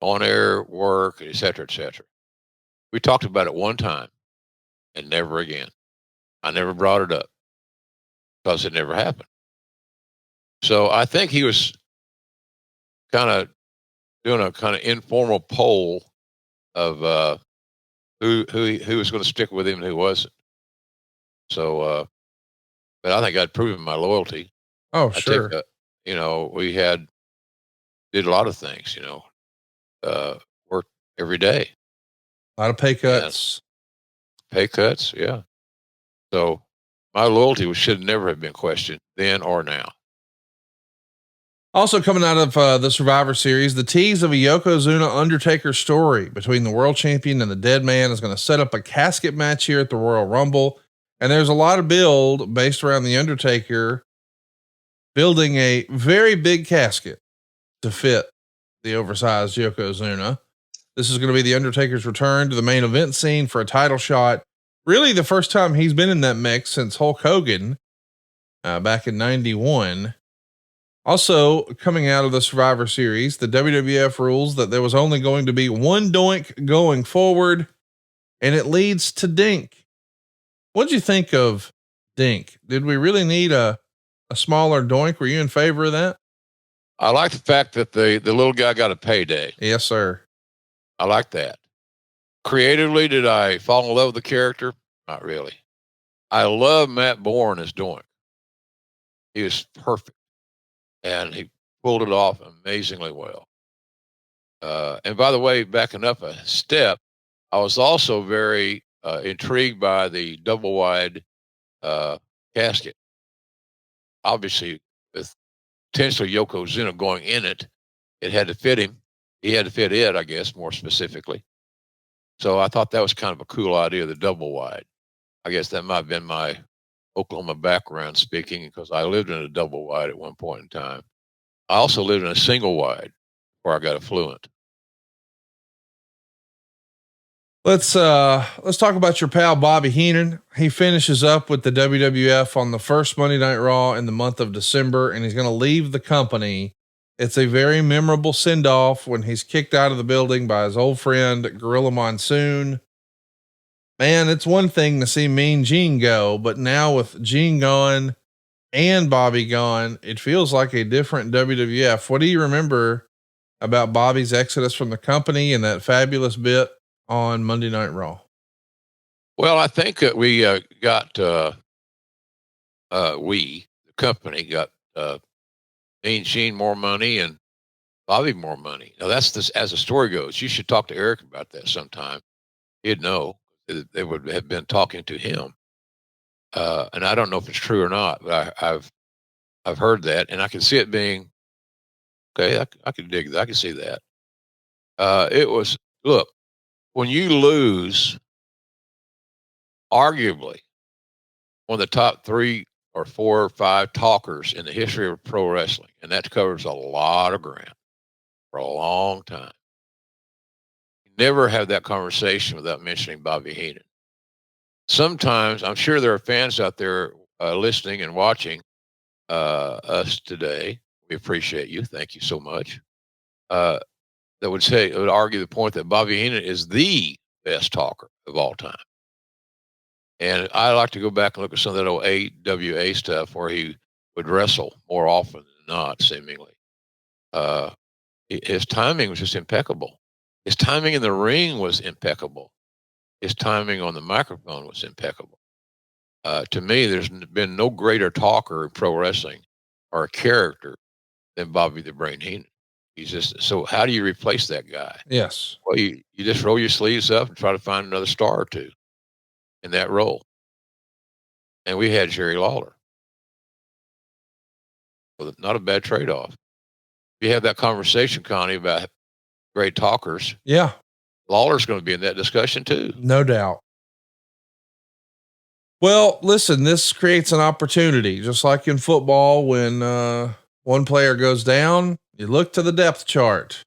on-air work, et cetera, et cetera. We talked about it one time and never again. I never brought it up because it never happened. So I think he was kind of doing a kind of informal poll of who was going to stick with him and who wasn't. So, but I think I'd proven my loyalty. Oh, sure. We did a lot of things, worked every day. A lot of pay cuts. Pay cuts. Yeah. So my loyalty should never have been questioned then or now. Also coming out of the Survivor Series, the tease of a Yokozuna Undertaker story between the world champion and the dead man is going to set up a casket match here at the Royal Rumble. And there's a lot of build based around the Undertaker building a very big casket to fit the oversized Yokozuna. This is going to be the Undertaker's return to the main event scene for a title shot. Really the first time he's been in that mix since Hulk Hogan back in 91. Also coming out of the Survivor Series, the WWF rules that there was only going to be one doink going forward, and it leads to Dink. What'd you think of Dink? Did we really need a smaller doink? Were you in favor of that? I like the fact that the little guy got a payday. Yes, sir. I like that. Creatively, did I fall in love with the character? Not really. I love Matt Bourne as Doink. He was perfect, and he pulled it off amazingly well. And by the way, backing up a step, I was also very intrigued by the double wide casket. Obviously, with potentially Yokozuna going in it, it had to fit him. He had to fit it, I guess, more specifically. So I thought that was kind of a cool idea, the double wide. I guess that might have been my Oklahoma background speaking, because I lived in a double wide at one point in time. I also lived in a single wide before I got affluent. Let's talk about your pal Bobby Heenan. He finishes up with the WWF on the first Monday Night Raw in the month of December, and he's going to leave the company. It's a very memorable send off when he's kicked out of the building by his old friend Gorilla Monsoon. Man, it's one thing to see Mean Gene go, but now with Gene gone and Bobby gone, it feels like a different WWF. What do you remember about Bobby's exodus from the company and that fabulous bit on Monday Night Raw? Well, I think that we the company got Mean Gene more money and Bobby more money. Now that's this, as the story goes. You should talk to Eric about that sometime. He'd know. They would have been talking to him. And I don't know if it's true or not, but I've heard that, and I can see it being okay. I can dig that. I can see that. It was, look, when you lose, arguably one of the top 3 or 4 or 5 talkers in the history of pro wrestling, and that covers a lot of ground for a long time. You never have that conversation without mentioning Bobby Heenan. Sometimes I'm sure there are fans out there listening and watching us today. We appreciate you. Thank you so much. That would argue the point that Bobby Heenan is the best talker of all time. And I like to go back and look at some of that old AWA stuff where he would wrestle more often than not, seemingly. His timing was just impeccable. His timing in the ring was impeccable. His timing on the microphone was impeccable. To me, there's been no greater talker in pro wrestling or a character than Bobby the Brain Heenan. He's just, so how do you replace that guy? Yes. Well, you just roll your sleeves up and try to find another star or two in that role. And we had Jerry Lawler. Well, not a bad trade-off. You have that conversation, Connie, about great talkers. Yeah. Lawler's going to be in that discussion too. No doubt. Well, listen, this creates an opportunity, just like in football, when one player goes down, you look to the depth chart,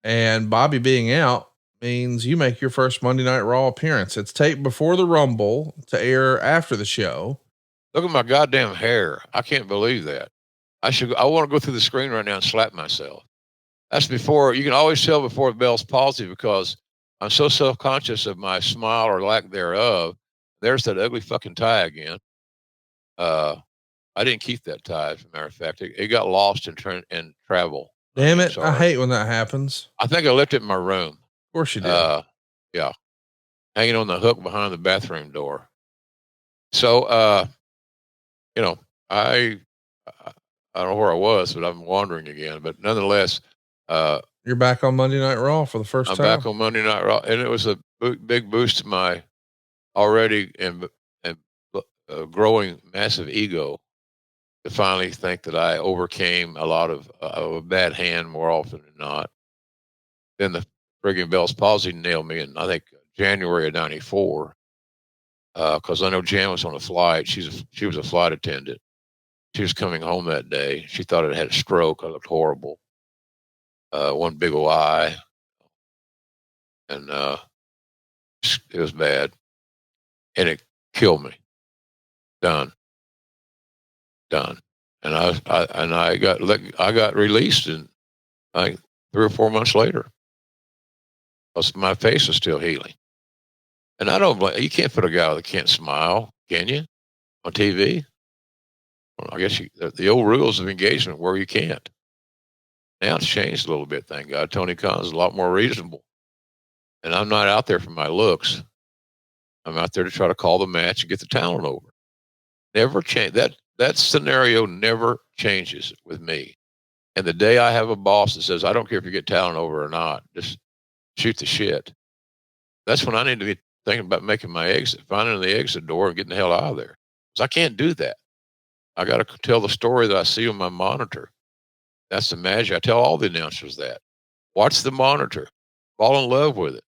and Bobby being out means you make your first Monday Night Raw appearance. It's taped before the Rumble to air after the show. Look at my goddamn hair. I can't believe that. I want to go through the screen right now and slap myself. That's before, you can always tell before Bell's palsy, because I'm so self-conscious of my smile or lack thereof. There's that ugly fucking tie again. I didn't keep that tie, as a matter of fact. It got lost in travel. Damn it. I hate when that happens. I think I left it in my room. Of course you did. Yeah. Hanging on the hook behind the bathroom door. So, I don't know where I was, but I'm wandering again. But nonetheless, you're back on Monday Night Raw for the first time. I'm back on Monday Night Raw, and it was a big boost to my already and growing massive ego to finally think that I overcame a lot of a bad hand more often than not. Then the friggin' Bell's palsy nailed me in, I think, January of '94. because I know Jan was on a flight. She was a flight attendant. She was coming home that day. She thought it had a stroke. I looked horrible. One big old eye, and it was bad, and it killed me. Done. And I got released in like 3 or 4 months later, because my face was still healing. And I don't blame you. Can't put a guy that can't smile, can you, on TV? Well, I guess the old rules of engagement where you can't. Now it's changed a little bit, thank God. Tony Khan's a lot more reasonable. And I'm not out there for my looks. I'm out there to try to call the match and get the talent over. Never change. That scenario never changes with me. And the day I have a boss that says, I don't care if you get talent over or not, just shoot the shit. That's when I need to be thinking about making my exit, finding the exit door and getting the hell out of there. Because I can't do that. I got to tell the story that I see on my monitor. That's the magic. I tell all the announcers that. Watch the monitor. Fall in love with it.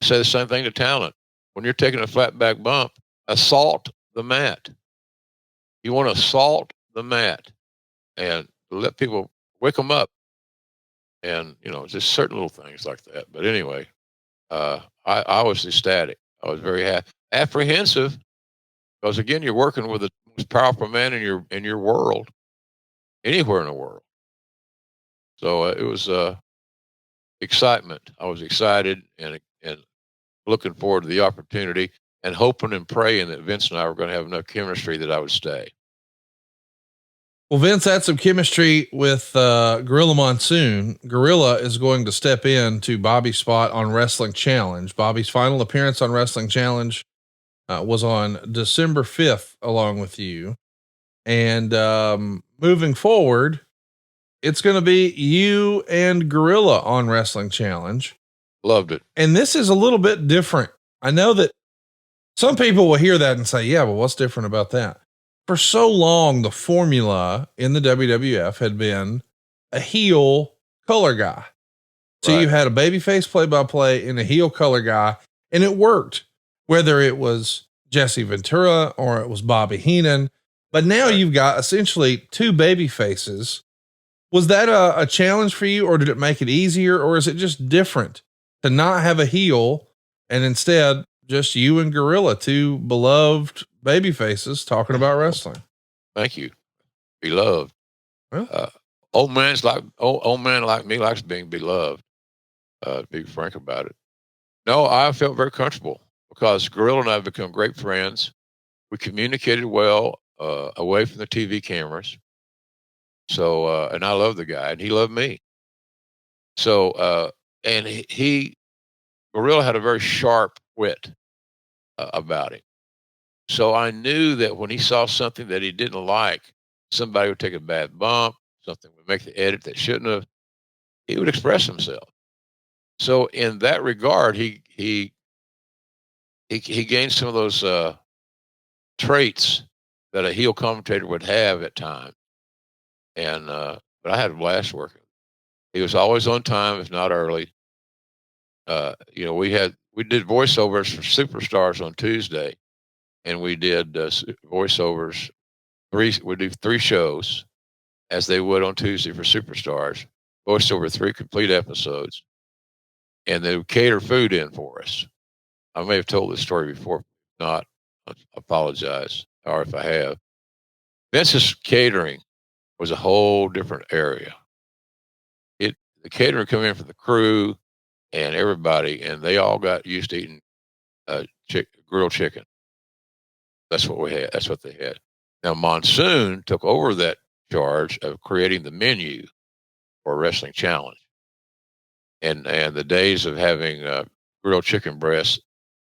Say the same thing to talent. When you're taking a flat back bump, assault the mat. You want to assault the mat and let people wake them up. And, just certain little things like that. But anyway, I was ecstatic. I was very happy. Apprehensive, because again, you're working with the most powerful man in your world, anywhere in the world. So it was excitement. I was excited and looking forward to the opportunity, and hoping and praying that Vince and I were going to have enough chemistry that I would stay. Well, Vince had some chemistry with Gorilla Monsoon. Gorilla is going to step in to Bobby's spot on Wrestling Challenge. Bobby's final appearance on Wrestling Challenge was on December 5th, along with you. And moving forward, it's going to be you and Gorilla on Wrestling Challenge. Loved it. And this is a little bit different. I know that some people will hear that and say, yeah, well, what's different about that? For so long, the formula in the WWF had been a heel color guy. So Right. You had a babyface play-by-play and a heel color guy, and it worked, whether it was Jesse Ventura or it was Bobby Heenan. But now Right. You've got essentially 2 baby faces. Was that a challenge for you, or did it make it easier, or is it just different to not have a heel and instead just you and Gorilla, 2 beloved baby faces talking about wrestling? Thank you. Beloved. Well, Old man like me likes being beloved. To be frank about it. No, I felt very comfortable because Gorilla and I have become great friends. We communicated well away from the TV cameras. So, and I love the guy, and he loved me. So, and Gorilla had a very sharp wit about him. So I knew that when he saw something that he didn't like, somebody would take a bad bump, something would make the edit that shouldn't have, he would express himself. So in that regard, he gained some of those traits that a heel commentator would have at times. And but I had a blast working. He was always on time, if not early. We did voiceovers for Superstars on Tuesday, and we did voiceovers. We do 3 shows, as they would on Tuesday for Superstars. Voiced over 3 complete episodes, and they would cater food in for us. I may have told this story before. If not, I apologize, or if I have. Vince's catering was a whole different area. The catering come in for the crew and everybody, and they all got used to eating grilled chicken. That's what we had. That's what they had. Now Monsoon took over that charge of creating the menu for Wrestling Challenge, and the days of having grilled chicken breasts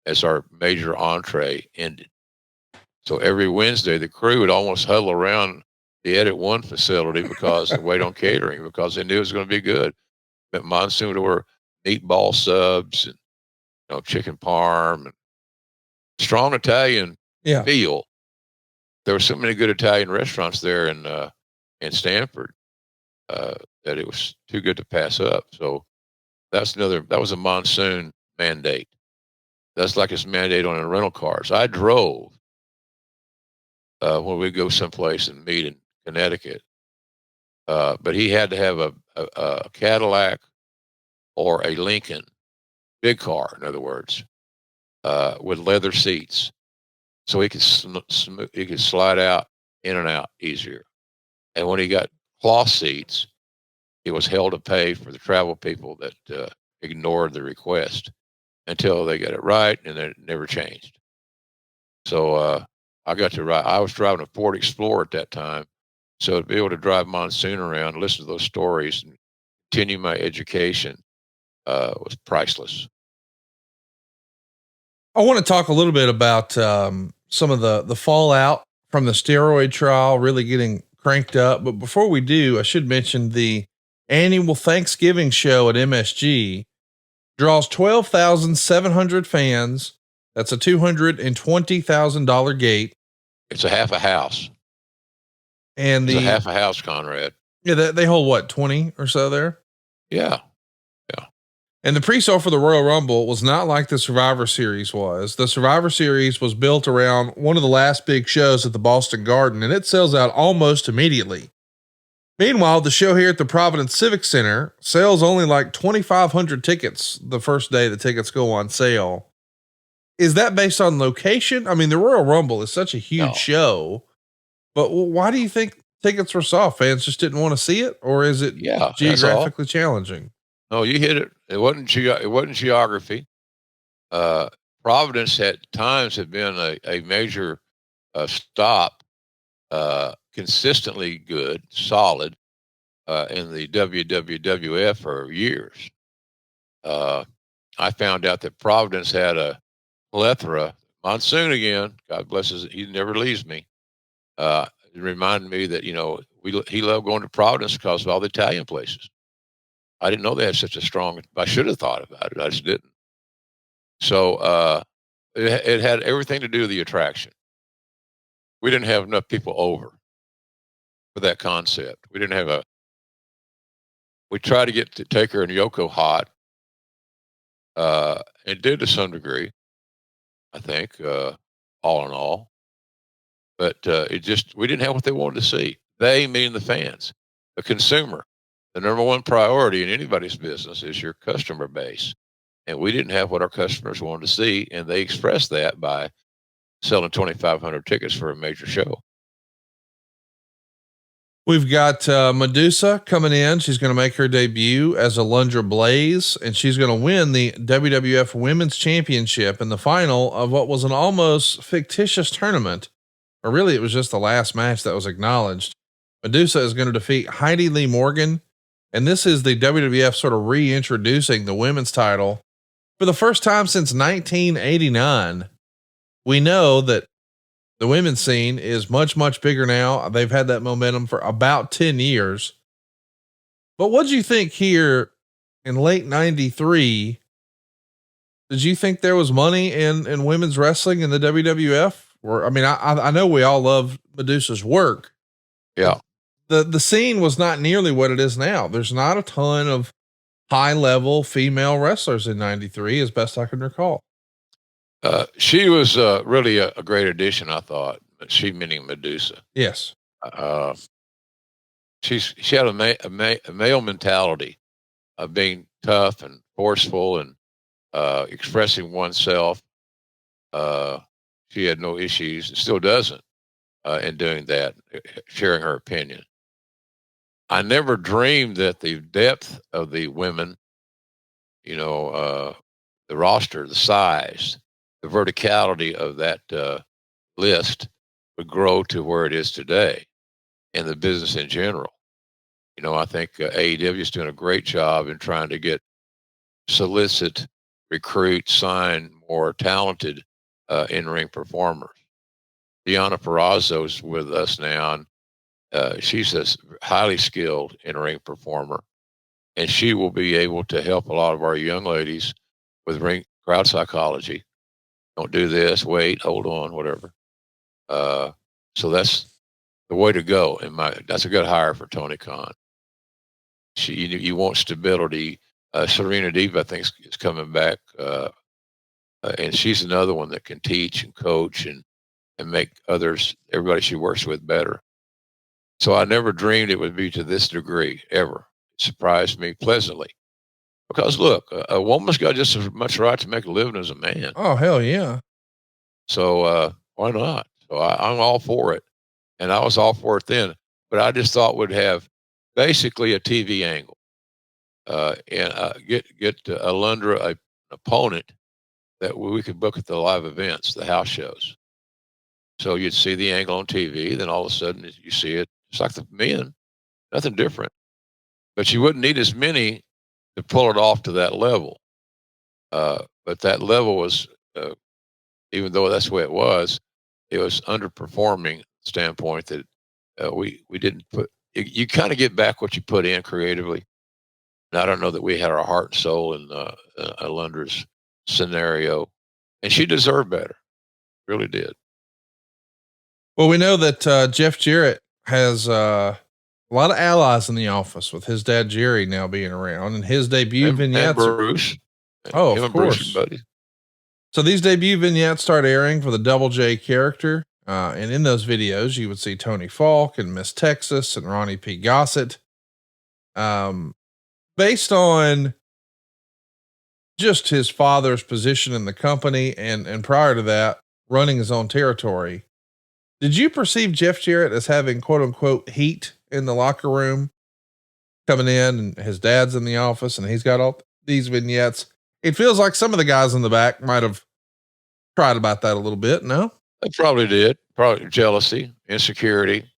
as our major entree ended. So every Wednesday, the crew would almost huddle around the Edit One facility because they wait on catering, because they knew it was going to be good. But Monsoon would order meatball subs and chicken parm and strong Italian feel. There were so many good Italian restaurants there in Stanford that it was too good to pass up. So that was a Monsoon mandate. That's like it's mandated on the rental cars. I drove when we go someplace and meet in Connecticut, but he had to have a Cadillac or a Lincoln, big car, in other words, with leather seats, so he could he could slide out in and out easier. And when he got cloth seats, he was held to pay for the travel people that ignored the request until they got it right, and then it never changed. So I got to ride. I was driving a Ford Explorer at that time, so to be able to drive Monsoon around, listen to those stories, and continue my education was priceless. I want to talk a little bit about some of the fallout from the steroid trial really getting cranked up. But before we do, I should mention the annual Thanksgiving show at MSG draws 12,700 fans. That's a $220,000 gate. It's a half a house. And it's a half a house, Conrad. Yeah, they hold what, 20 or so there? Yeah. And the pre-sale for the Royal Rumble was not like the Survivor Series was. The Survivor Series was built around one of the last big shows at the Boston Garden, and it sells out almost immediately. Meanwhile, the show here at the Providence Civic Center sells only like 2,500 tickets the first day the tickets go on sale. Is that based on location? I mean, the Royal Rumble is such a huge show, but why do you think tickets were soft? Fans just didn't want to see it, or is it geographically challenging? No, you hit it. It wasn't geography. Providence at times had been a major stop, consistently good, solid in the WWF for years. I found out that Providence had a plethora. Monsoon again, God bless his, he never leaves me. It reminded me that, he loved going to Providence because of all the Italian places. I didn't know they had such a strong, I should have thought about it. I just didn't. So it had everything to do with the attraction. We didn't have enough people over for that concept. We tried to get Taker and Yoko hot. It did to some degree, I think, all in all. But we didn't have what they wanted to see. They, meaning the fans, the consumer. The number one priority in anybody's business is your customer base. And we didn't have what our customers wanted to see. And they expressed that by selling 2,500 tickets for a major show. We've got Medusa coming in. She's going to make her debut as Alundra Blaze, and she's going to win the WWF Women's Championship in the final of what was an almost fictitious tournament. Or really, it was just the last match that was acknowledged. Medusa is going to defeat Heidi Lee Morgan. And this is the WWF sort of reintroducing the women's title for the first time since 1989. We know that the women's scene is much, much bigger now. They've had that momentum for about 10 years. But what did you think here in late 93? Did you think there was money in women's wrestling in the WWF? Or, I mean, I know we all love Medusa's work. Yeah. The scene was not nearly what it is now. There's not a ton of high level female wrestlers in 93 as best I can recall. She was really a great addition, I thought. She meaning Medusa. Yes. She had a male mentality of being tough and forceful and expressing oneself. She had no issues, and still doesn't, in doing that, sharing her opinion. I never dreamed that the depth of the women, the roster, the size, the verticality of that list would grow to where it is today in the business in general. I think AEW is doing a great job in trying to solicit, recruit, sign more talented in-ring performers. Deonna Purrazzo's with us now, and she's a highly skilled in-ring performer, and she will be able to help a lot of our young ladies with ring crowd psychology. Don't do this, wait, hold on, whatever. So that's the way to go. That's a good hire for Tony Khan. You want stability. Serena Deeb, I think, is coming back And she's another one that can teach and coach and make everybody she works with, better. So I never dreamed it would be to this degree ever. It surprised me pleasantly. Because look, a woman's got just as much right to make a living as a man. Oh, hell yeah. So why not? So I'm all for it. And I was all for it then. But I just thought we'd have basically a TV angle. And get Alundra an opponent that we could book at the live events, the house shows. So you'd see the angle on TV, then all of a sudden you see it. It's like the men, nothing different. But you wouldn't need as many to pull it off to that level. But that level was, even though that's the way it was underperforming standpoint that we didn't put. You kind of get back what you put in creatively. And I don't know that we had our heart and soul in Alundra's scenario, and she deserved better, really did. Well, we know that Jeff Jarrett has a lot of allies in the office, with his dad Jerry now being around, and his debut vignettes. And Bruce. Oh, Him of course. Bruce, buddy. So these debut vignettes start airing for the Double J character. And in those videos, you would see Tony Falk and Miss Texas and Ronnie P. Gossett. Based on just his father's position in the company and prior to that, running his own territory, did you perceive Jeff Jarrett as having quote unquote heat in the locker room, coming in and his dad's in the office and he's got all these vignettes? It feels like some of the guys in the back might have tried about that a little bit. No? They probably did. Probably jealousy, insecurity,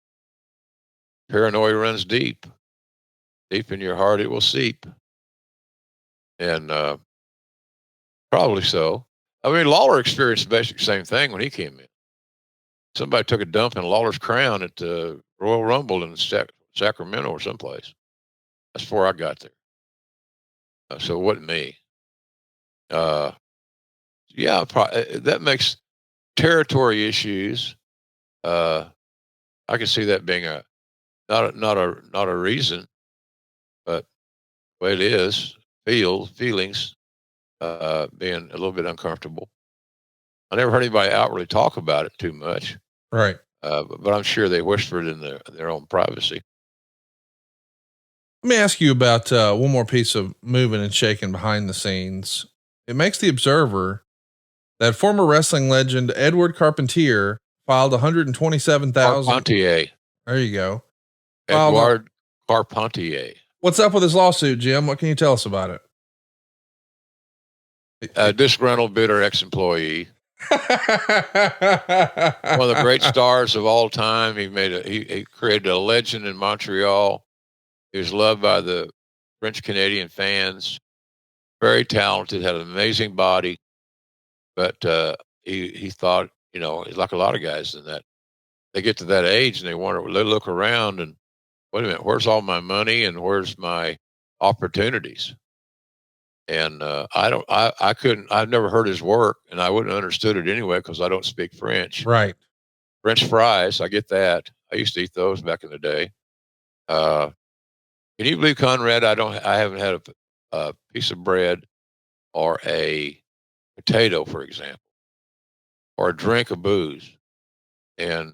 paranoia runs deep. Deep in your heart, it will seep. And probably so. I mean, Lawler experienced the basic same thing when he came in. Somebody took a dump in Lawler's crown at the Royal Rumble in Sacramento or someplace. That's before I got there. So it wasn't me. Yeah, that makes territory issues. I can see that being not a reason, but the way it is, feelings, being a little bit uncomfortable. I never heard anybody outwardly talk about it too much. Right. But I'm sure they whispered in their own privacy. Let me ask you about one more piece of moving and shaking behind the scenes. It makes the Observer that former wrestling legend Edward Carpentier filed $127,000. Carpentier. There you go. Edward Carpentier. What's up with his lawsuit, Jim? What can you tell us about it? A disgruntled, bitter ex-employee. One of the great stars of all time. He created a legend in Montreal. He was loved by the French Canadian fans. Very talented, had an amazing body, but he thought, he's like a lot of guys in that they get to that age and they look around and, wait a minute, where's all my money and where's my opportunities? And I've never heard his work, and I wouldn't have understood it anyway because I don't speak French. Right. French fries, I get that. I used to eat those back in the day. Can you believe, Conrad, I haven't had a piece of bread or a potato, for example, or a drink of booze, and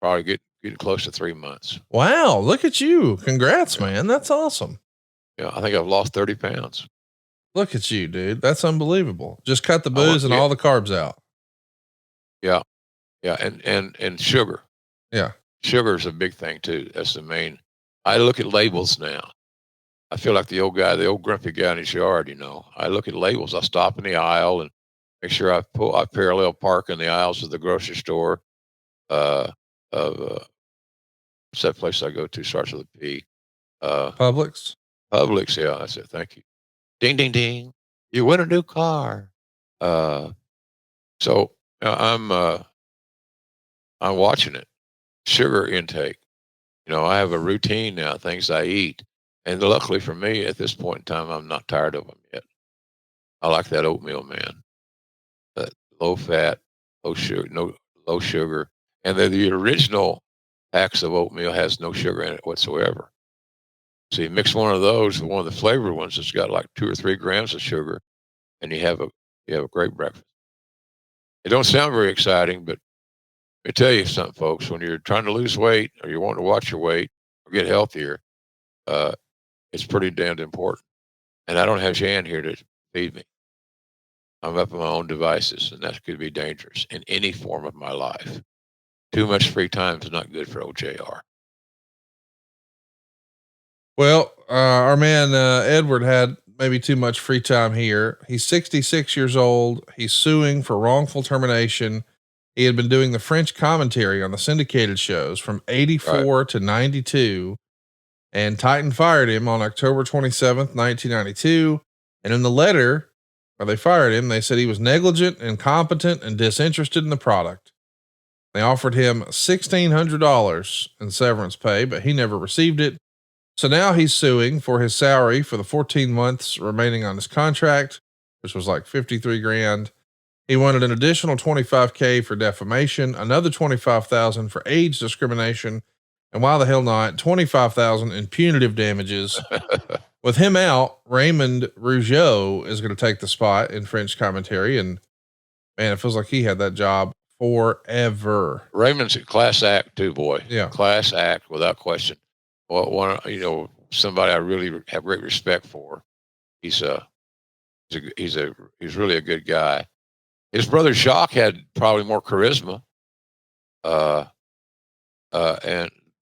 probably getting close to 3 months. Wow. Look at you. Congrats, man. That's awesome. Yeah. I think I've lost 30 pounds. Look at you, dude. That's unbelievable. Just cut the booze and all the carbs out. Yeah. Yeah. And sugar. Yeah. Sugar is a big thing too. That's the main. I look at labels now. I feel like the old grumpy guy in his yard, I look at labels. I stop in the aisle and make sure I parallel park in the aisles of the grocery store. What's that place I go to? Starts with a P. Publix. Publix, yeah, that's it. Thank you. Ding, ding, ding. You win a new car. So I'm watching it. Sugar intake. I have a routine now, things I eat. And luckily for me, at this point in time, I'm not tired of them yet. I like that oatmeal, man. That low fat, low sugar. And the original packs of oatmeal has no sugar in it whatsoever. So you mix one of those with one of the flavored ones that's got like 2 or 3 grams of sugar, and you have You have a great breakfast. It don't sound very exciting, but let me tell you something, folks. When you're trying to lose weight or you want to watch your weight or get healthier, uh, it's pretty damned important. And I don't have Jan here to feed me. I'm up on my own devices, and that could be dangerous in any form of my life. Too much free time is not good for old JR. Well, our man, Edward had maybe too much free time here. He's 66 years old. He's suing for wrongful termination. He had been doing the French commentary on the syndicated shows from 84 to 92, and Titan fired him on October 27th, 1992. And in the letter where they fired him, they said he was negligent, incompetent, and disinterested in the product. They offered him $1,600 in severance pay, but he never received it. So now he's suing for his salary for the 14 months remaining on his contract, which was like 53 grand. He wanted an additional 25K for defamation, another 25,000 for age discrimination, and why the hell not 25,000 in punitive damages. With him out, Raymond Rougeau is going to take the spot in French commentary, and man, it feels like he had that job forever. Raymond's a class act too, boy. Yeah, class act without question. Well, somebody I really have great respect for. He's really a good guy. His brother Jacques had probably more charisma. And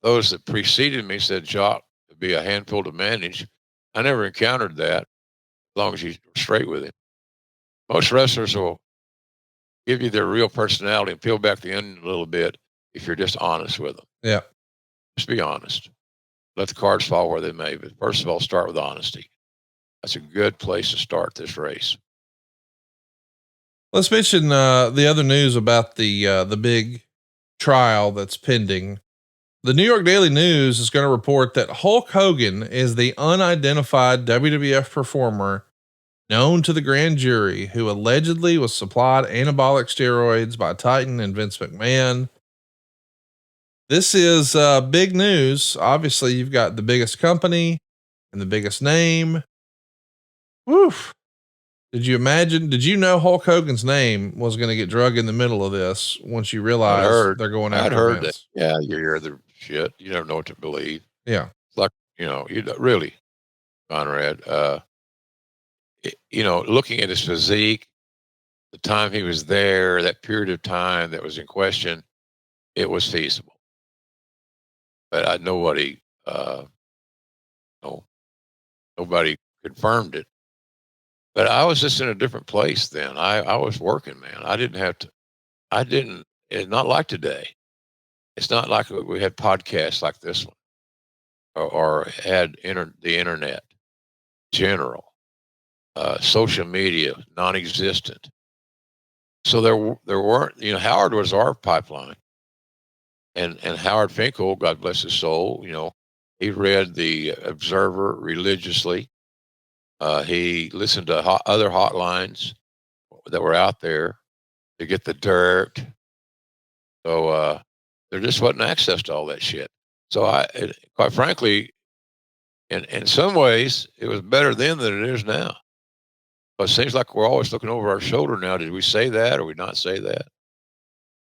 those that preceded me said Jacques would be a handful to manage. I never encountered that, as long as you're straight with him. Most wrestlers will give you their real personality and peel back the onion a little bit if you're just honest with them. Yeah. Just be honest. Let the cards fall where they may, but first of all, start with honesty. That's a good place to start this race. Let's mention the other news about the big trial that's pending. The New York Daily News is going to report that Hulk Hogan is the unidentified WWF performer known to the grand jury who allegedly was supplied anabolic steroids by Titan and Vince McMahon. This is big news. Obviously, you've got the biggest company and the biggest name. Woof. Did you know Hulk Hogan's name was going to get drug in the middle of this once you realize they're going after I'd heard Vince? that. Yeah, you hear the shit. You never know what to believe. Yeah. It's like, you really, Conrad, looking at his physique, the time he was there, that period of time that was in question, it was feasible. But nobody confirmed it. But I was just in a different place then. I was working, man. It's not like today. It's not like we had podcasts like this one or had the internet, general, social media, non-existent. So there weren't, Howard was our pipeline. And Howard Finkel, God bless his soul, he read the Observer religiously. He listened to other hotlines that were out there to get the dirt. So there just wasn't access to all that shit. So quite frankly, in some ways, it was better then than it is now. But it seems like we're always looking over our shoulder now. Did we say that or we not say that?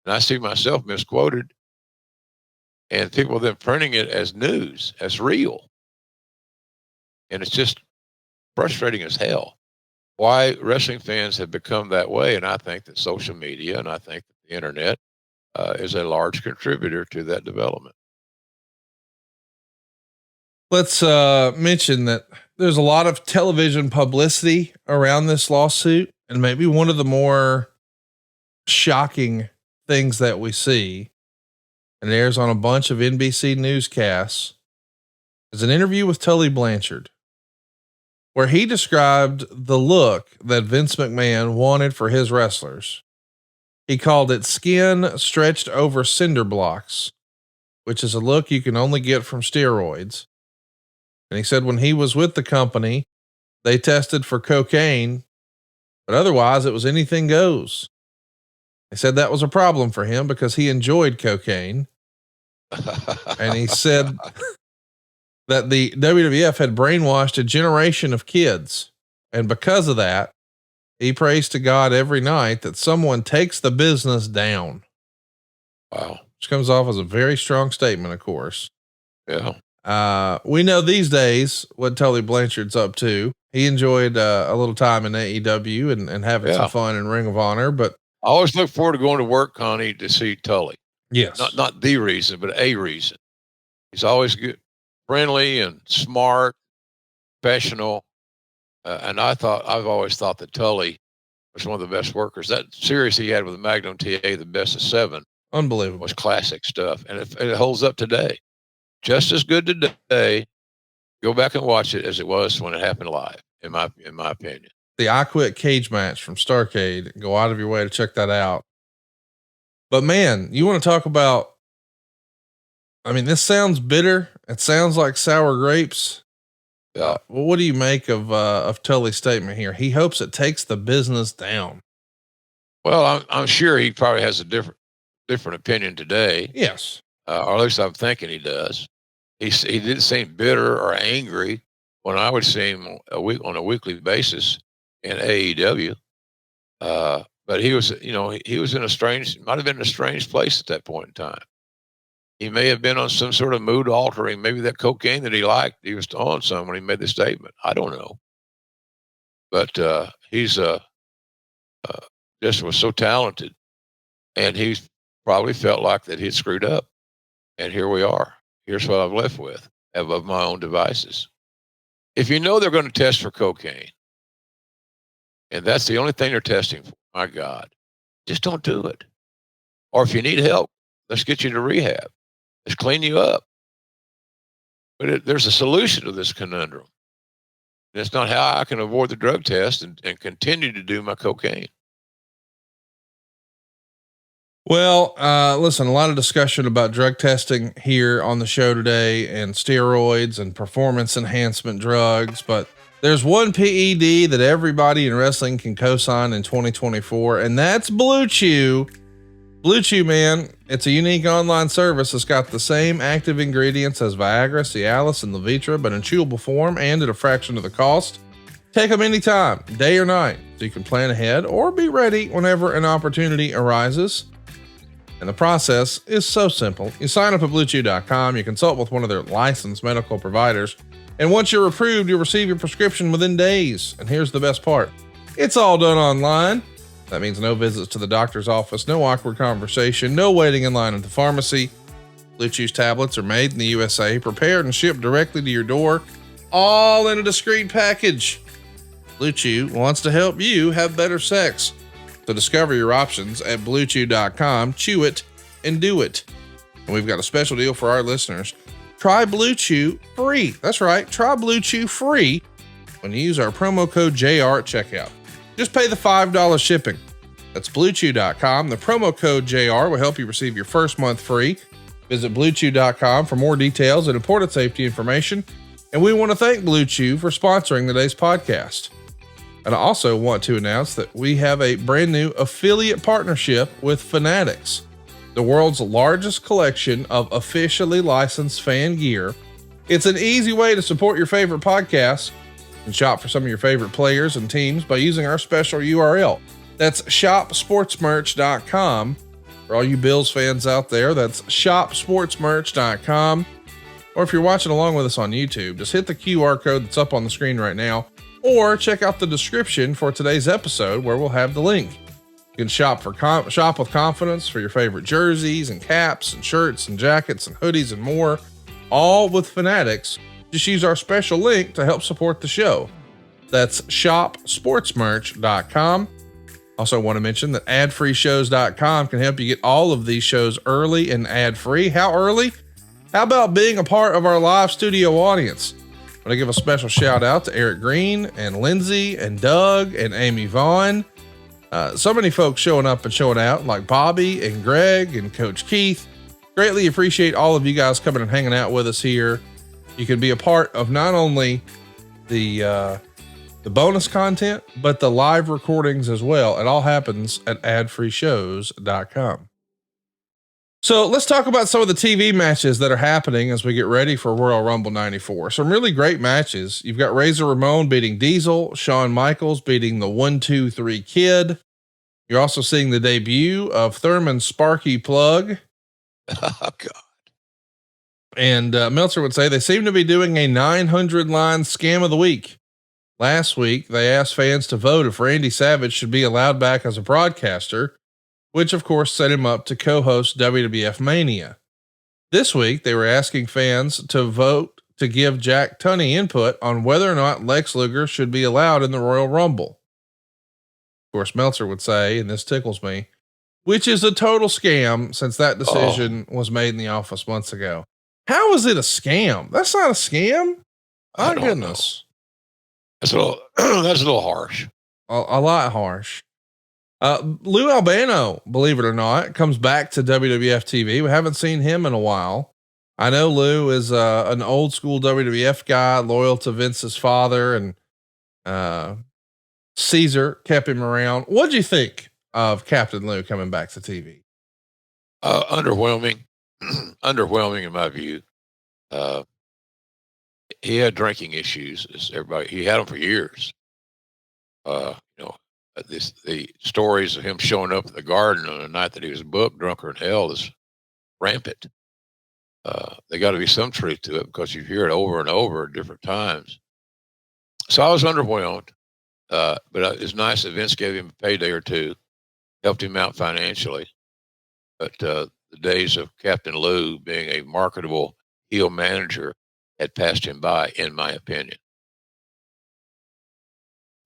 And I see myself misquoted. And people then printing it as news, as real. And it's just frustrating as hell. Why wrestling fans have become that way. And I think that social media and I think that the internet is a large contributor to that development. Let's mention that there's a lot of television publicity around this lawsuit. And maybe one of the more shocking things that we see, and it airs on a bunch of NBC newscasts, is an interview with Tully Blanchard, where he described the look that Vince McMahon wanted for his wrestlers. He called it skin stretched over cinder blocks, which is a look you can only get from steroids. And he said when he was with the company, they tested for cocaine, but otherwise it was anything goes. He said that was a problem for him because he enjoyed cocaine. And he said that the WWF had brainwashed a generation of kids. And because of that, He prays to God every night that someone takes the business down. Wow. Which comes off as a very strong statement, of course. Yeah. We know these days what Tully Blanchard's up to. He enjoyed a little time in AEW and having some fun in Ring of Honor, but I always look forward to going to work, Connie, to see Tully. Yes. Not the reason, but a reason. He's always good, friendly and smart, professional. And I've always thought that Tully was one of the best workers. That series he had with the Magnum TA, the best of 7, unbelievable, was classic stuff. And it holds up today. Just as good today. Go back and watch it as it was when it happened live, in my opinion. The I Quit cage match from Starrcade. Go out of your way to check that out. But man, you want to talk about, I mean, this sounds bitter. It sounds like sour grapes. Yeah. Well, what do you make of Tully's statement here? He hopes it takes the business down. Well, I'm sure he probably has a different opinion today. Yes. Or at least I'm thinking he does. He didn't seem bitter or angry when I would see him on a weekly basis in AEW. But he was, he was might have been in a strange place at that point in time. He may have been on some sort of mood altering, maybe that cocaine that he liked, he was on some when he made the statement. I don't know. But he's just was so talented, and he probably felt like that he'd screwed up. And here we are. Here's what I'm left with of my own devices. If you know they're going to test for cocaine, and that's the only thing they're testing for, my God, just don't do it. Or if you need help, let's get you to rehab. Let's clean you up. But there's a solution to this conundrum. And it's not how I can avoid the drug test and continue to do my cocaine. Well, listen, a lot of discussion about drug testing here on the show today and steroids and performance enhancement drugs, but there's one PED that everybody in wrestling can co-sign in 2024, and that's Blue Chew. Blue Chew, man, it's a unique online service that's got the same active ingredients as Viagra, Cialis, and Levitra, but in chewable form and at a fraction of the cost. Take them anytime, day or night, so you can plan ahead or be ready whenever an opportunity arises. And the process is so simple. You sign up at bluechew.com, you consult with one of their licensed medical providers, and once you're approved, you'll receive your prescription within days. And here's the best part. It's all done online. That means no visits to the doctor's office, no awkward conversation, no waiting in line at the pharmacy. Blue Chew's tablets are made in the USA, prepared and shipped directly to your door, all in a discreet package. Blue Chew wants to help you have better sex. So discover your options at bluechew.com, chew it and do it. And we've got a special deal for our listeners. Try Blue Chew free. That's right. Try Blue Chew free when you use our promo code JR at checkout. Just pay the $5 shipping. That's bluechew.com. The promo code JR will help you receive your first month free. Visit bluechew.com for more details and important safety information. And we want to thank Blue Chew for sponsoring today's podcast. And I also want to announce that we have a brand new affiliate partnership with Fanatics, the world's largest collection of officially licensed fan gear. It's an easy way to support your favorite podcasts and shop for some of your favorite players and teams by using our special URL. That's shopsportsmerch.com. For all you Bills fans out there, that's shopsportsmerch.com. Or if you're watching along with us on YouTube, just hit the QR code that's up on the screen right now, or check out the description for today's episode where we'll have the link. You can shop with confidence for your favorite jerseys and caps and shirts and jackets and hoodies and more, all with Fanatics. Just use our special link to help support the show. That's shopsportsmerch.com. Also want to mention that adfreeshows.com can help you get all of these shows early and ad-free. How early? How about being a part of our live studio audience? I want to give a special shout out to Eric Green and Lindsay and Doug and Amy Vaughn. So many folks showing up and showing out, like Bobby and Greg and Coach Keith. Greatly appreciate all of you guys coming and hanging out with us here. You can be a part of not only the bonus content, but the live recordings as well. It all happens at adfreeshows.com. So let's talk about some of the TV matches that are happening as we get ready for Royal Rumble 94. Some really great matches. You've got Razor Ramon beating Diesel, Shawn Michaels beating the 1-2-3 Kid. You're also seeing the debut of Thurman Sparky Plug. Oh, God. And Meltzer would say they seem to be doing a 900 line scam of the week. Last week, they asked fans to vote if Randy Savage should be allowed back as a broadcaster, which of course set him up to co-host WWF Mania. This week, they were asking fans to vote to give Jack Tunney input on whether or not Lex Luger should be allowed in the Royal Rumble. Of course, Meltzer would say, and this tickles me, which is a total scam since that decision was made in the office months ago. How is it a scam? That's not a scam. My goodness. That's a little harsh. A lot harsh. Lou Albano, believe it or not, comes back to WWF TV. We haven't seen him in a while. I know Lou is an old school WWF guy, loyal to Vince's father, and Caesar kept him around. What'd you think of Captain Lou coming back to TV? Underwhelming. Underwhelming in my view. He had drinking issues. He had them for years. The stories of him showing up at the Garden on the night that he was booked, drunker in hell, is rampant. There got to be some truth to it because you hear it over and over at different times. So I was underwhelmed, but it's nice that Vince gave him a payday or two, helped him out financially. But the days of Captain Lou being a marketable heel manager had passed him by, in my opinion.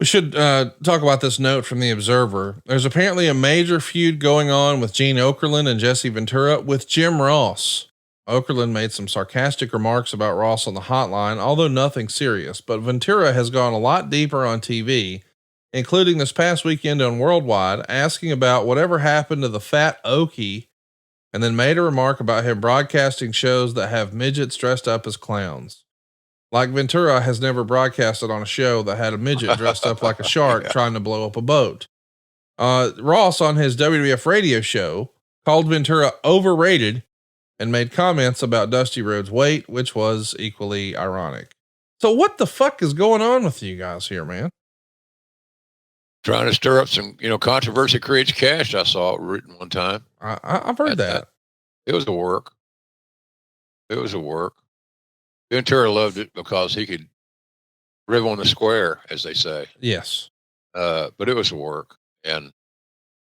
We should talk about this note from the Observer. There's apparently a major feud going on with Gene Okerland and Jesse Ventura with Jim Ross. Okerland made some sarcastic remarks about Ross on the hotline, although nothing serious, but Ventura has gone a lot deeper on TV, including this past weekend on Worldwide, asking about whatever happened to the fat Okie, and then made a remark about him broadcasting shows that have midgets dressed up as clowns. Like Ventura has never broadcasted on a show that had a midget dressed up like a shark trying to blow up a boat. Ross on his WWF radio show called Ventura overrated and made comments about Dusty Rhodes' weight, which was equally ironic. So what the fuck is going on with you guys here, man? Trying to stir up some, controversy creates cash. I saw it written one time. I've heard that. It was a work. Ventura loved it because he could rib on the square, as they say. Yes. But it was a work and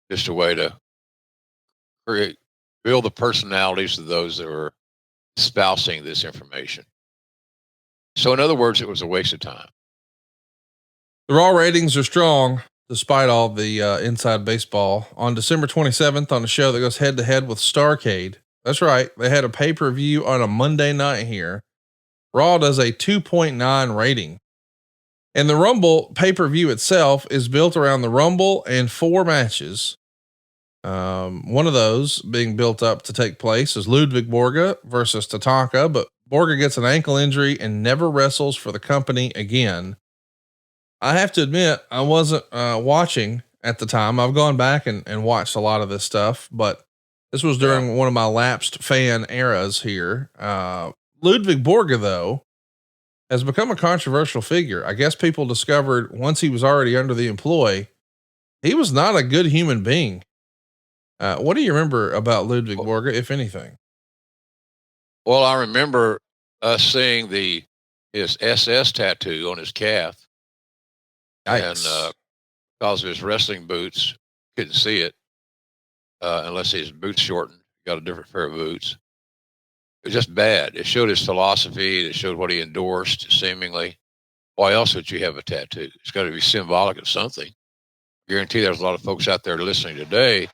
just a way to build the personalities of those that were espousing this information. So in other words, it was a waste of time. The Raw ratings are strong despite all the inside baseball. On December 27th, on a show that goes head to head with Starrcade. That's right. They had a pay-per-view on a Monday night here. Raw does a 2.9 rating. And the Rumble pay-per-view itself is built around the Rumble and 4 matches. One of those being built up to take place is Ludwig Borga versus Tatanka, but Borga gets an ankle injury and never wrestles for the company again. I have to admit, I wasn't watching at the time. I've gone back and watched a lot of this stuff, but this was during one of my lapsed fan eras here. Ludwig Borga, though, has become a controversial figure. I guess people discovered once he was already under the employ, he was not a good human being. What do you remember about Ludwig Borga, if anything? Well, I remember us seeing his SS tattoo on his calf. Yikes. And because of his wrestling boots, couldn't see it unless his boots shortened. Got a different pair of boots. It was just bad. It showed his philosophy. It showed what he endorsed, seemingly. Why else would you have a tattoo? It's got to be symbolic of something. I guarantee there's a lot of folks out there listening today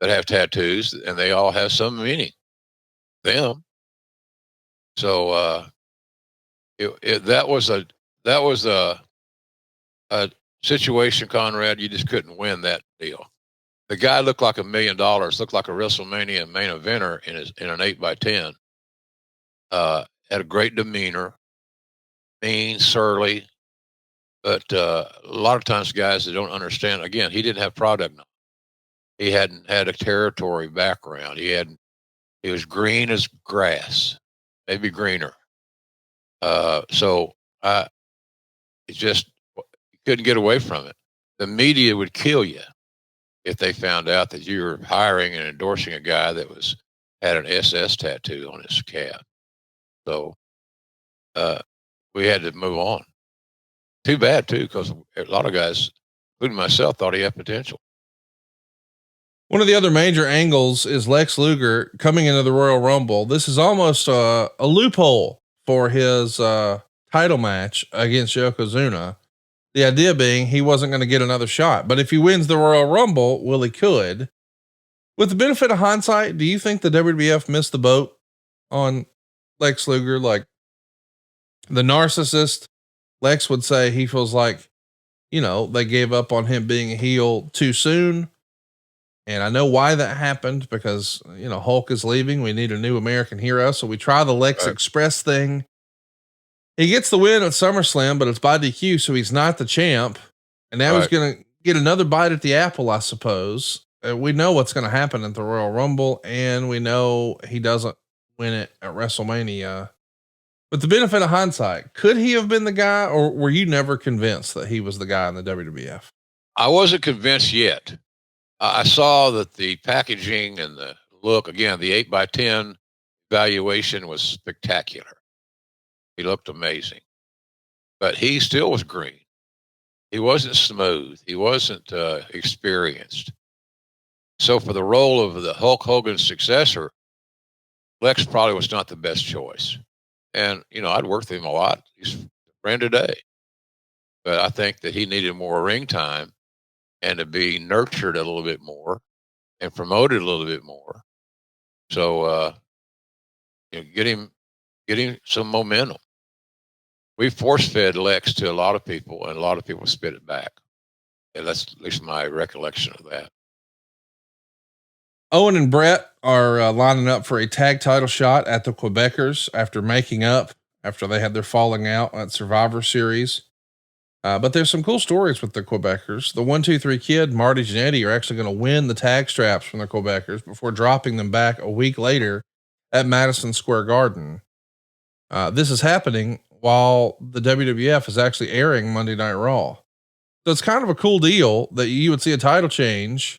that have tattoos, and they all have some meaning. Them. So that was a situation, Conrad. You just couldn't win that deal. The guy looked like $1 million. Looked like a WrestleMania main eventer in an 8x10. Had a great demeanor, mean, surly, but a lot of times guys that don't understand. Again, he didn't have product knowledge. He hadn't had a territory background. He hadn't He was green as grass, maybe greener. So it just, you couldn't get away from it. The media would kill you if they found out that you were hiring and endorsing a guy that had an SS tattoo on his calf. So we had to move on. Too bad too, because a lot of guys, including myself, thought he had potential. One of the other major angles is Lex Luger coming into the Royal Rumble. This is almost a loophole for his title match against Yokozuna. The idea being he wasn't going to get another shot, but if he wins the Royal Rumble, well, he could. With the benefit of hindsight, do you think the WWF missed the boat on Lex Luger? Like the narcissist Lex would say, he feels like, they gave up on him being a heel too soon. And I know why that happened, because, Hulk is leaving. We need a new American hero. So we try the Lex Express thing. He gets the win at SummerSlam, but it's by DQ. So he's not the champ. And now he's going to get another bite at the apple, I suppose. We know what's going to happen at the Royal Rumble, and we know he doesn't win it at WrestleMania. With the benefit of hindsight, could he have been the guy, or were you never convinced that he was the guy in the WWF? I wasn't convinced yet. I saw that the packaging and the look, again, the 8x10 valuation was spectacular. He looked amazing, but he still was green. He wasn't smooth. He wasn't experienced. So for the role of the Hulk Hogan's successor, Lex probably was not the best choice. And, I'd worked with him a lot. He's a friend today, but I think that he needed more ring time and to be nurtured a little bit more and promoted a little bit more. So, get him some momentum. We force fed Lex to a lot of people, and a lot of people spit it back. And that's at least my recollection of that. Owen and Bret are lining up for a tag title shot at the Quebecers after making up, after they had their falling out at Survivor Series. But there's some cool stories with the Quebecers. The 1, 2, 3 Kid, Marty Jannetty, are actually going to win the tag straps from the Quebecers before dropping them back a week later at Madison Square Garden. This is happening while the WWF is actually airing Monday Night Raw. So it's kind of a cool deal that you would see a title change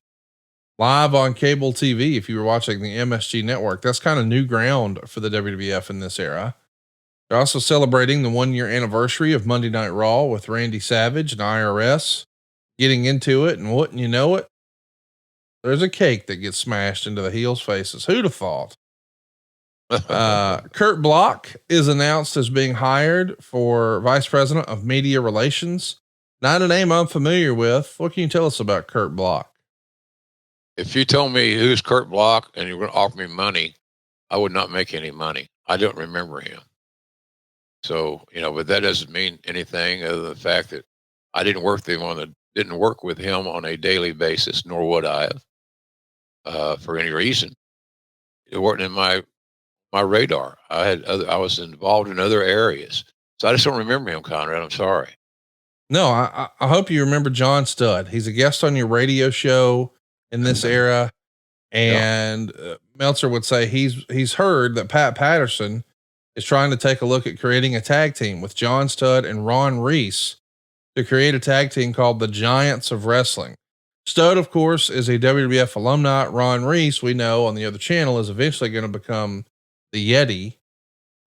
live on cable TV if you were watching the MSG network. That's kind of new ground for the WWF in this era. They're also celebrating the 1-year anniversary of Monday Night Raw with Randy Savage and IRS getting into it. And wouldn't you know it, there's a cake that gets smashed into the heels' faces. Who'd have thought? Kurt Block is announced as being hired for Vice President of Media Relations. Not a name I'm familiar with. What can you tell us about Kurt Block? If you told me who's Kurt Block and you were going to offer me money, I would not make any money. I don't remember him. So, but that doesn't mean anything other than the fact that I didn't work with him on a daily basis, nor would I have, for any reason. It wasn't in my radar. I was involved in other areas. So I just don't remember him, Conrad. I'm sorry. No, I hope you remember John Studd. He's a guest on your radio show in this era. And Meltzer would say he's heard that Pat Patterson is trying to take a look at creating a tag team with John Studd and Ron Reese to create a tag team called the Giants of Wrestling. Studd, of course, is a WWF alumni. Ron Reese, we know on the other channel, is eventually going to become the Yeti.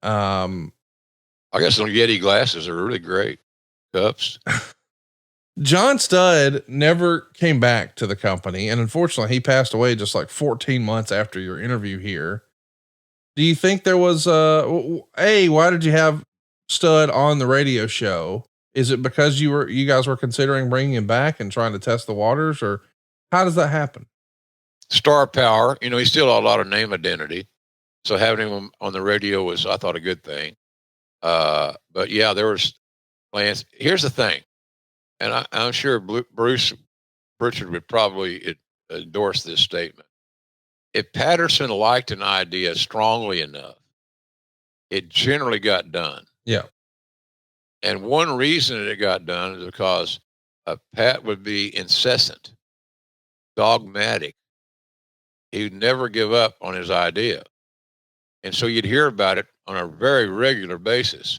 I guess those Yeti glasses are really great. Cups. John Studd never came back to the company, and unfortunately he passed away just like 14 months after your interview here. Do you think there was why did you have Studd on the radio show? Is it because you guys were considering bringing him back and trying to test the waters, or how does that happen? Star power, he still had a lot of name identity. So having him on the radio was, I thought, a good thing. But yeah, there was plans. Here's the thing. And I'm sure Bruce Pritchard would probably endorse this statement. If Patterson liked an idea strongly enough, it generally got done. Yeah. And one reason it got done is because Pat would be incessant, dogmatic. He'd never give up on his idea. And so you'd hear about it on a very regular basis.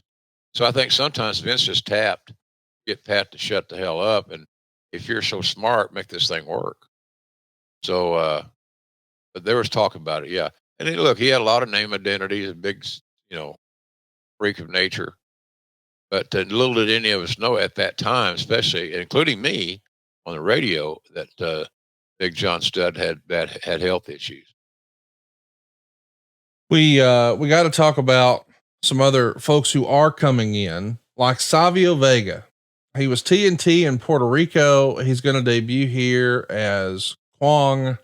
So I think sometimes Vince just get Pat to shut the hell up. And if you're so smart, make this thing work. So, but there was talk about it. Yeah. And look, he had a lot of name identities, a big, freak of nature. But little did any of us know at that time, especially including me on the radio, that Big John Studd had health issues. We got to talk about some other folks who are coming in, like Savio Vega. He was TNT in Puerto Rico. He's going to debut here as Kwang.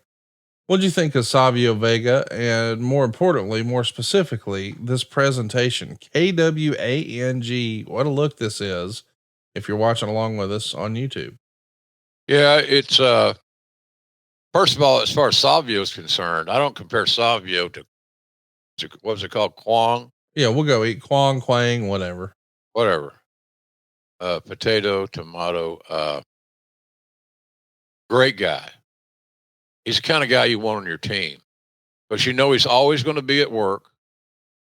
What do you think of Savio Vega? And more importantly, more specifically, this presentation, KWANG, what a look this is. If you're watching along with us on YouTube. Yeah, it's, first of all, as far as Savio is concerned, I don't compare Savio to what was it called? Kwang? Yeah, we'll go eat Kwang, Quang, whatever. Potato, tomato, great guy. He's the kind of guy you want on your team, but he's always going to be at work,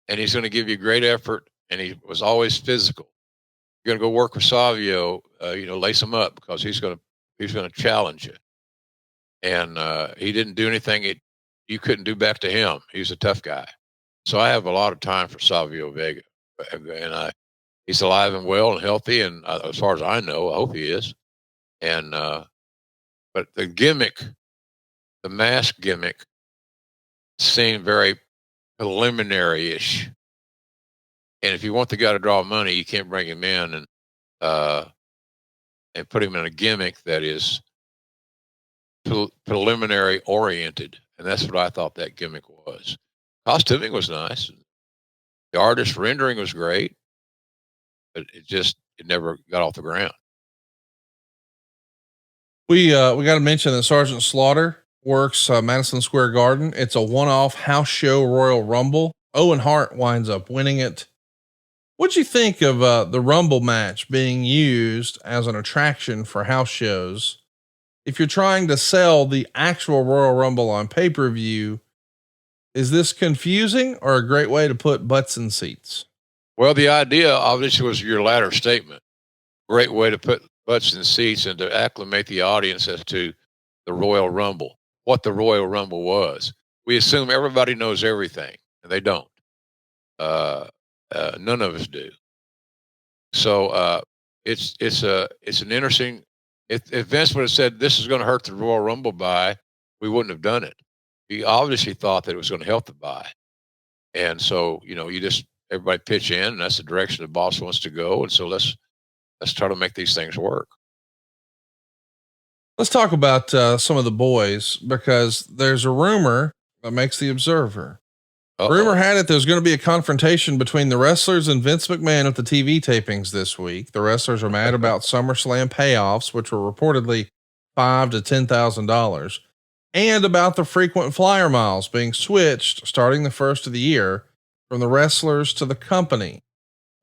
and he's going to give you great effort, and he was always physical. You're going to go work with Savio, lace him up, because he's going to challenge you. And he didn't do anything you couldn't do back to him. He's a tough guy. So I have a lot of time for Savio Vega, and he's alive and well and healthy. And as far as I know, I hope he is. And, but the gimmick, the mask gimmick, seemed very preliminary-ish. And if you want the guy to draw money, you can't bring him in and put him in a gimmick that is preliminary oriented. And that's what I thought that gimmick was. Costuming was nice. The artist rendering was great, but it never got off the ground. We got to mention that Sergeant Slaughter works Madison Square Garden. It's a one-off house show Royal Rumble. Owen Hart winds up winning it. What'd you think of the Rumble match being used as an attraction for house shows? If you're trying to sell the actual Royal Rumble on pay-per-view, is this confusing or a great way to put butts in seats? Well, the idea obviously was your latter statement. Great way to put butts in seats and to acclimate the audience as to the Royal Rumble, what the Royal Rumble was. We assume everybody knows everything, and they don't. None of us do. So it's an interesting. If Vince would have said this is going to hurt the Royal Rumble buy, we wouldn't have done it. He obviously thought that it was going to help the buy, and so everybody pitch in, and that's the direction the boss wants to go, and so let's try to make these things work. Let's talk about some of the boys, because there's a rumor that makes the Observer. Rumor had it there's going to be a confrontation between the wrestlers and Vince McMahon at the TV tapings this week. The wrestlers are mad about SummerSlam payoffs, which were reportedly $5,000 to $10,000, and about the frequent flyer miles being switched starting the first of the year from the wrestlers to the company,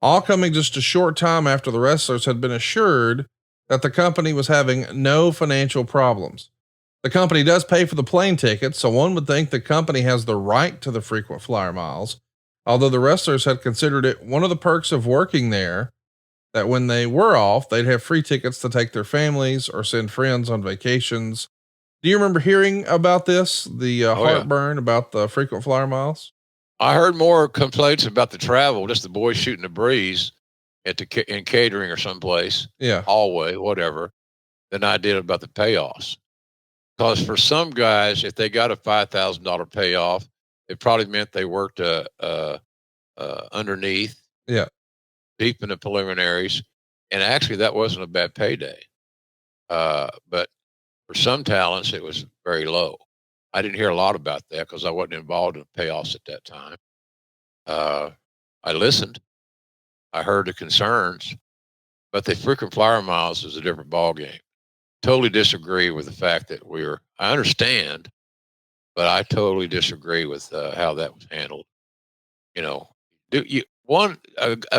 all coming just a short time after the wrestlers had been assured that the company was having no financial problems. The company does pay for the plane tickets, so one would think the company has the right to the frequent flyer miles, although the wrestlers had considered it one of the perks of working there that when they were off, they'd have free tickets to take their families or send friends on vacations. Do you remember hearing about this? The heartburn about the frequent flyer miles? I heard more complaints about the travel, just the boys shooting the breeze in catering or someplace. Yeah. Hallway, whatever, than I did about the payoffs. Because for some guys, if they got a $5,000 payoff, it probably meant they worked underneath, deep in the preliminaries, and actually that wasn't a bad payday. But for some talents, it was very low. I didn't hear a lot about that because I wasn't involved in payoffs at that time. I listened, I heard the concerns, but the frequent flyer miles is a different ballgame. Totally disagree with the fact that I understand, but I totally disagree with how that was handled. A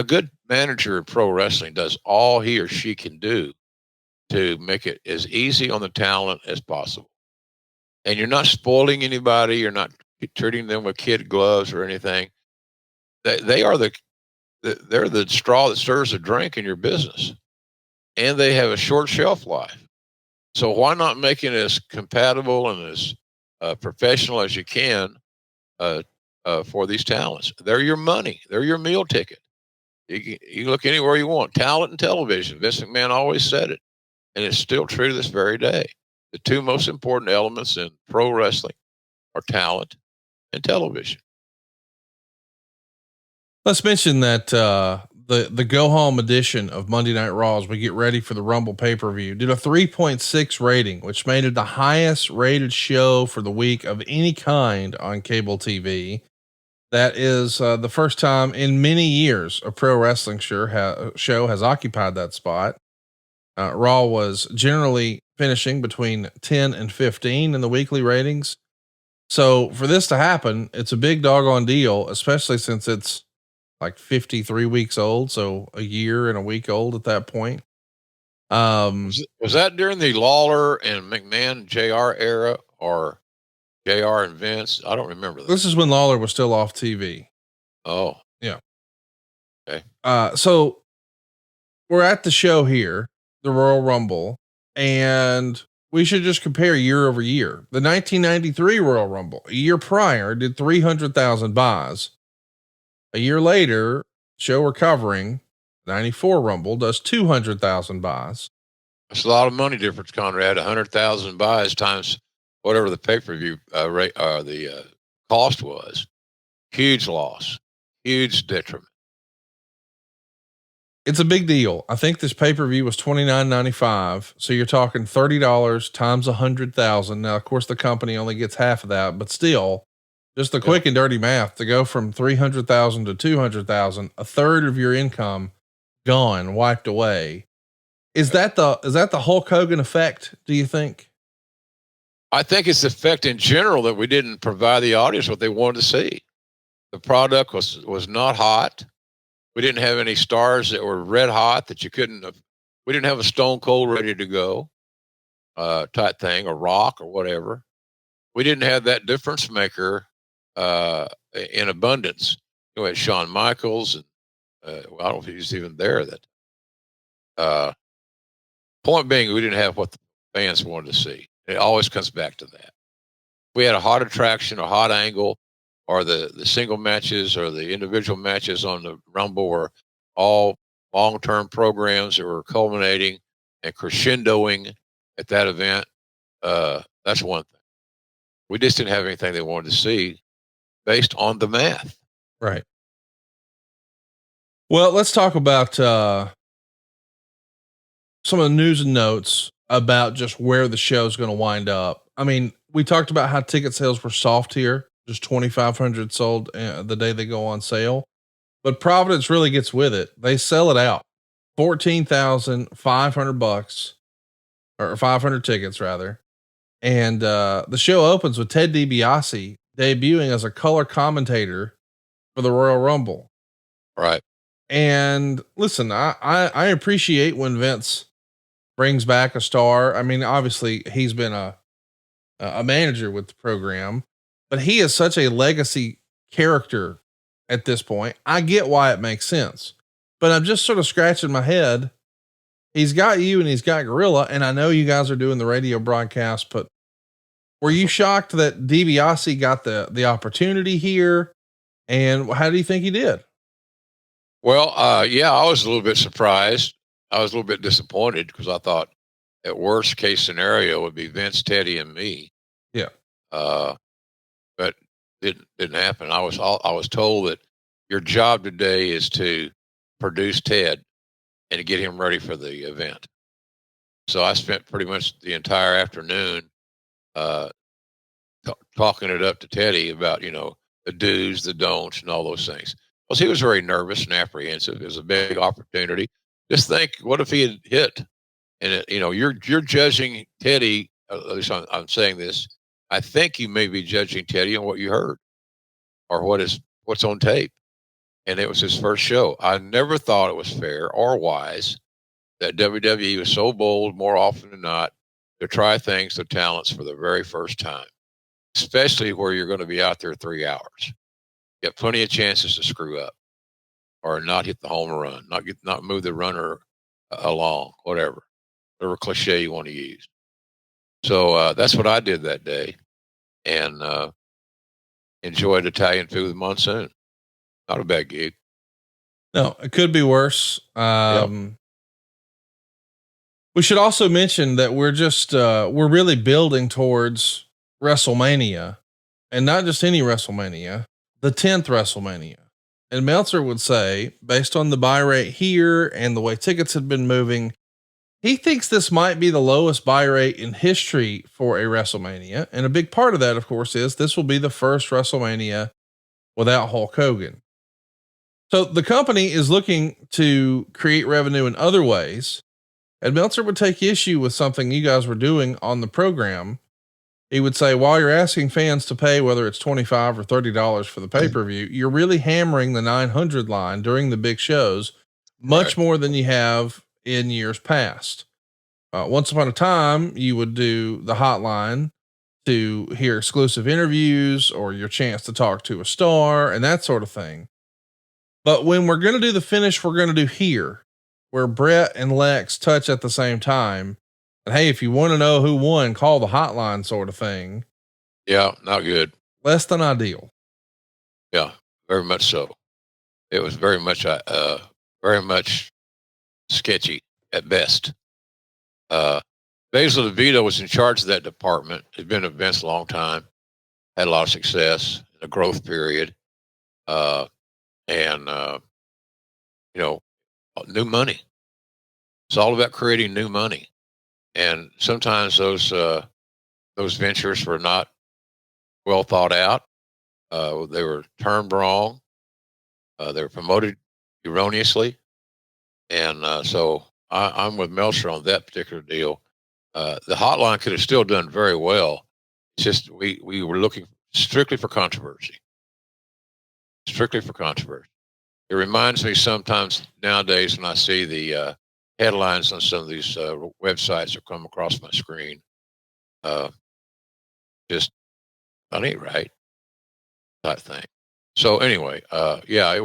good manager in pro wrestling does all he or she can do to make it as easy on the talent as possible. And you're not spoiling anybody. You're not treating them with kid gloves or anything. They're the straw that stirs the drink in your business, and they have a short shelf life. So why not make it as compatible and as professional as you can for these talents? They're your money. They're your meal ticket. You can look anywhere you want. Talent and television. Vince McMahon always said it, and it's still true to this very day. The two most important elements in pro wrestling are talent and television. Let's mention that the go home edition of Monday Night Raw, as we get ready for the Rumble pay-per-view, did a 3.6 rating, which made it the highest rated show for the week of any kind on cable TV. That is the first time in many years a pro wrestling show has occupied that spot. Raw was generally finishing between 10 and 15 in the weekly ratings. So for this to happen, it's a big doggone deal, especially since it's like 53 weeks old. So a year and a week old at that point. Was that during the Lawler and McMahon JR era, or JR and Vince? I don't remember that. This is when Lawler was still off TV. Oh, yeah. Okay. So we're at the show here, the Royal Rumble, and we should just compare year over year. The 1993 Royal Rumble, a year prior, did 300,000 buys. A year later, show we're covering, 94 Rumble, does 200,000 buys. That's a lot of money difference, Conrad. 100,000 buys times whatever the pay-per-view rate, the cost was. Huge loss, huge detriment. It's a big deal. I think this pay-per-view was $29.95. So you're talking $30 times 100,000. Now, of course, the company only gets half of that, but still, just the quick and dirty math to go from 300,000 to 200,000, a third of your income gone, wiped away. Is that the Hulk Hogan effect? Do you think? I think it's the effect in general that we didn't provide the audience what they wanted to see. The product was not hot. We didn't have any stars that were red hot that you couldn't have. We didn't have a Stone Cold ready to go type thing, or Rock or whatever. We didn't have that difference maker in abundance. You had Shawn Michaels, and I don't know if he's even there. That point being, we didn't have what the fans wanted to see. It always comes back to that. We had a hot attraction, a hot angle, or the single matches or the individual matches on the Rumble were all long-term programs that were culminating and crescendoing at that event. That's one thing. We just didn't have anything they wanted to see based on the math. Right. Well, let's talk about some of the news and notes about just where the show is going to wind up. I mean, we talked about how ticket sales were soft here, just 2,500 sold the day they go on sale, but Providence really gets with it. They sell it out, $14,500 or 500 tickets rather. And the show opens with Ted DiBiase debuting as a color commentator for the Royal Rumble. Right. And listen, I appreciate when Vince brings back a star. I mean, obviously he's been a manager with the program, but he is such a legacy character at this point. I get why it makes sense, but I'm just sort of scratching my head. He's got you and he's got Gorilla. And I know you guys are doing the radio broadcast, but were you shocked that DiBiase got the opportunity here? And how do you think he did? Well, yeah, I was a little bit surprised. I was a little bit disappointed because I thought at worst case scenario would be Vince, Teddy, and me. Yeah. But didn't happen. I was told that your job today is to produce Ted and to get him ready for the event. So I spent pretty much the entire afternoon talking it up to Teddy about, the do's, the don'ts, and all those things. Because he was very nervous and apprehensive. It was a big opportunity. Just think, what if he had hit? And you're judging Teddy. At least I'm saying this. I think you may be judging Teddy on what you heard, or what's on tape. And it was his first show. I never thought it was fair or wise that WWE was so bold, more often than not, to try things to talents for the very first time. especially where you're going to be out there 3 hours. You have plenty of chances to screw up or not hit the home run, not move the runner along, whatever cliche you want to use. So that's what I did that day, and enjoyed Italian food with Monsoon. Not a bad gig. No, it could be worse. We should also mention that we're really building towards WrestleMania, and not just any WrestleMania, the 10th WrestleMania. And Meltzer would say, based on the buy rate here and the way tickets had been moving, he thinks this might be the lowest buy rate in history for a WrestleMania. And a big part of that, of course, is this will be the first WrestleMania without Hulk Hogan. So the company is looking to create revenue in other ways. And Meltzer would take issue with something you guys were doing on the program. He would say, while you're asking fans to pay, whether it's $25 or $30 for the pay-per-view, you're really hammering the 900 line during the big shows, much more than you have in years past. Once upon a time, you would do the hotline to hear exclusive interviews or your chance to talk to a star and that sort of thing. But when we're going to do the finish, we're going to do here, where Bret and Lex touch at the same time. And hey, if you want to know who won, call the hotline sort of thing. Yeah. Not good. Less than ideal. Yeah, very much so. It was very much sketchy at best. Basil DeVito was in charge of that department. He'd been in Vince a long time, had a lot of success in a growth period. New money. It's all about creating new money. And sometimes those ventures were not well thought out. They were termed wrong. They were promoted erroneously. And so I'm with Meltzer on that particular deal. The hotline could have still done very well. It's just we were looking strictly for controversy. Strictly for controversy. It reminds me sometimes nowadays when I see the headlines on some of these websites that come across my screen. Just that ain't right type thing. So anyway, it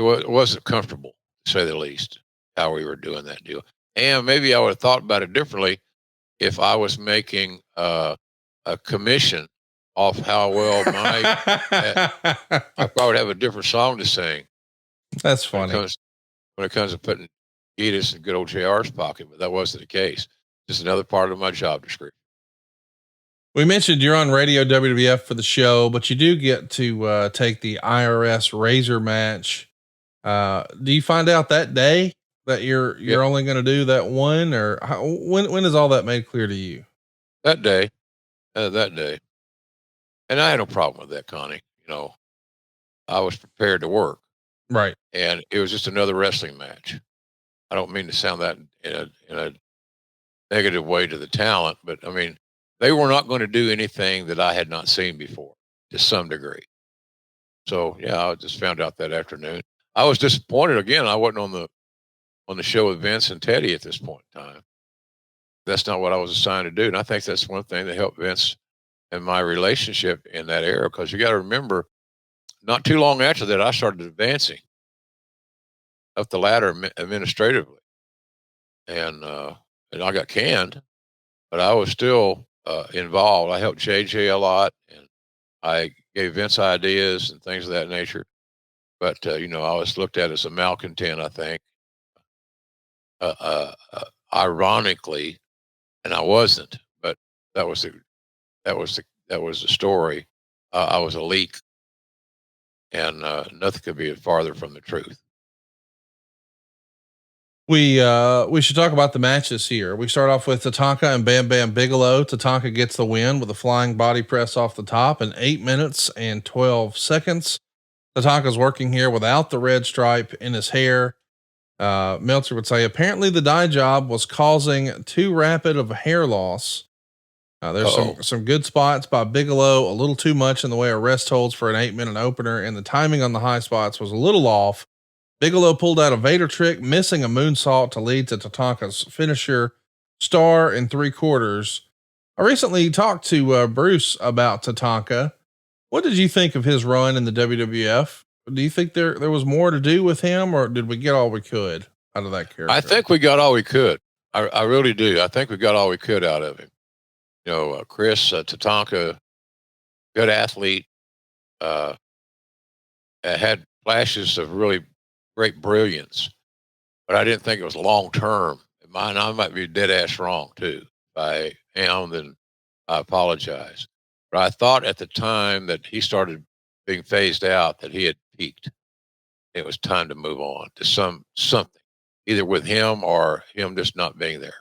wasn't comfortable to say the least how we were doing that deal. And maybe I would have thought about it differently if I was making a commission off how well I probably have a different song to sing. That's funny. When it comes to putting Edith's in good old JR's pocket, but that wasn't the case. Just another part of my job description. We mentioned you're on Radio WWF for the show, but you do get to take the IRS Razor match. Do you find out that day that you're only going to do that one, or when is all that made clear to you? That day. And I had no problem with that, Connie. I was prepared to work. Right. And it was just another wrestling match. I don't mean to sound that in a negative way to the talent, but I mean, they were not going to do anything that I had not seen before to some degree. So I just found out that afternoon. I was disappointed again. I wasn't on the show with Vince and Teddy at this point in time. That's not what I was assigned to do. And I think that's one thing that helped Vince and my relationship in that era. Cause you got to remember, not too long after that, I started advancing up the ladder administratively, and I got canned, but I was still involved. I helped JJ a lot, and I gave Vince ideas and things of that nature. But I was looked at as a malcontent, I think, ironically, and I wasn't. But that was the story. I was a leak, and nothing could be farther from the truth. We should talk about the matches here. We start off with Tatanka and Bam Bam Bigelow. Tatanka gets the win with a flying body press off the top in 8 minutes and 12 seconds. Tatanka's working here without the red stripe in his hair. Meltzer would say, apparently the dye job was causing too rapid of a hair loss. There's some good spots by Bigelow, a little too much in the way of rest holds for an 8-minute opener, and the timing on the high spots was a little off. Bigelow pulled out a Vader trick, missing a moonsault to lead to Tatanka's finisher, star in 3/4. I recently talked to Bruce about Tatanka. What did you think of his run in the WWF? Do you think there was more to do with him, or did we get all we could out of that character? I think we got all we could. I really do. I think we got all we could out of him. Chris Tatanka, good athlete, had flashes of really great brilliance, but I didn't think it was long term. I might be dead ass wrong too. If I am, then I apologize. But I thought at the time that he started being phased out that he had peaked. It was time to move on to something, either with him or him just not being there.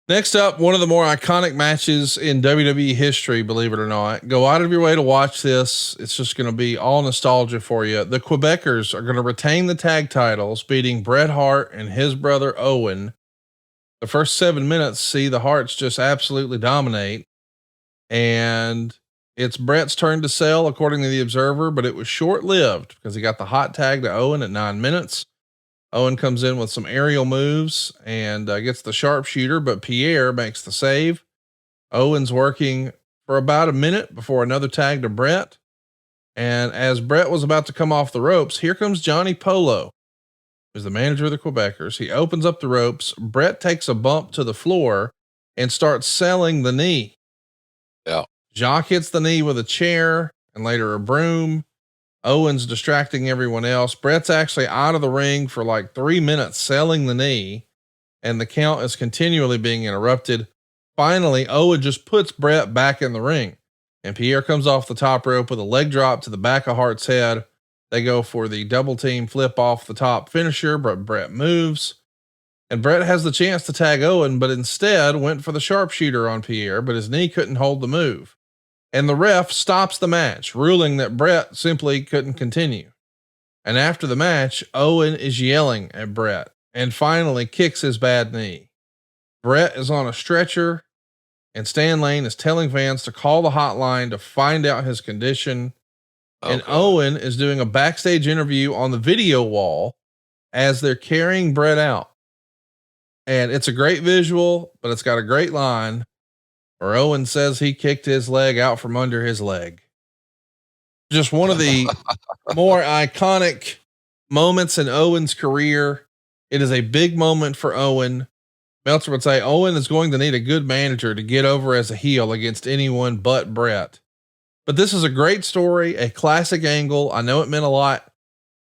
Next up, one of the more iconic matches in WWE history, believe it or not. Go out of your way to watch this. It's just going to be all nostalgia for you. The Quebecers are going to retain the tag titles, beating Bret Hart and his brother Owen. The first 7 minutes see the Harts just absolutely dominate. And it's Bret's turn to sell, according to the Observer, but it was short-lived because he got the hot tag to Owen at 9 minutes. Owen comes in with some aerial moves and gets the sharpshooter, but Pierre makes the save. Owen's working for about a minute before another tag to Bret. And as Bret was about to come off the ropes, here comes Johnny Polo, who's the manager of the Quebecers. He opens up the ropes. Bret takes a bump to the floor and starts selling the knee. Yeah. Jacques hits the knee with a chair and later a broom. Owen's distracting everyone else. Bret's actually out of the ring for like 3 minutes selling the knee, and the count is continually being interrupted. Finally, Owen just puts Bret back in the ring, and Pierre comes off the top rope with a leg drop to the back of Hart's head. They go for the double team flip off the top finisher, but Bret moves, and Bret has the chance to tag Owen, but instead went for the sharpshooter on Pierre, but his knee couldn't hold the move. And the ref stops the match, ruling that Bret simply couldn't continue. And after the match, Owen is yelling at Bret and finally kicks his bad knee. Bret is on a stretcher, and Stan Lane is telling fans to call the hotline to find out his condition. Okay. And Owen is doing a backstage interview on the video wall as they're carrying Bret out. And it's a great visual, but it's got a great line where Owen says he kicked his leg out from under his leg. Just one of the more iconic moments in Owen's career. It is a big moment for Owen. Meltzer would say Owen is going to need a good manager to get over as a heel against anyone but Bret. But this is a great story, a classic angle. I know it meant a lot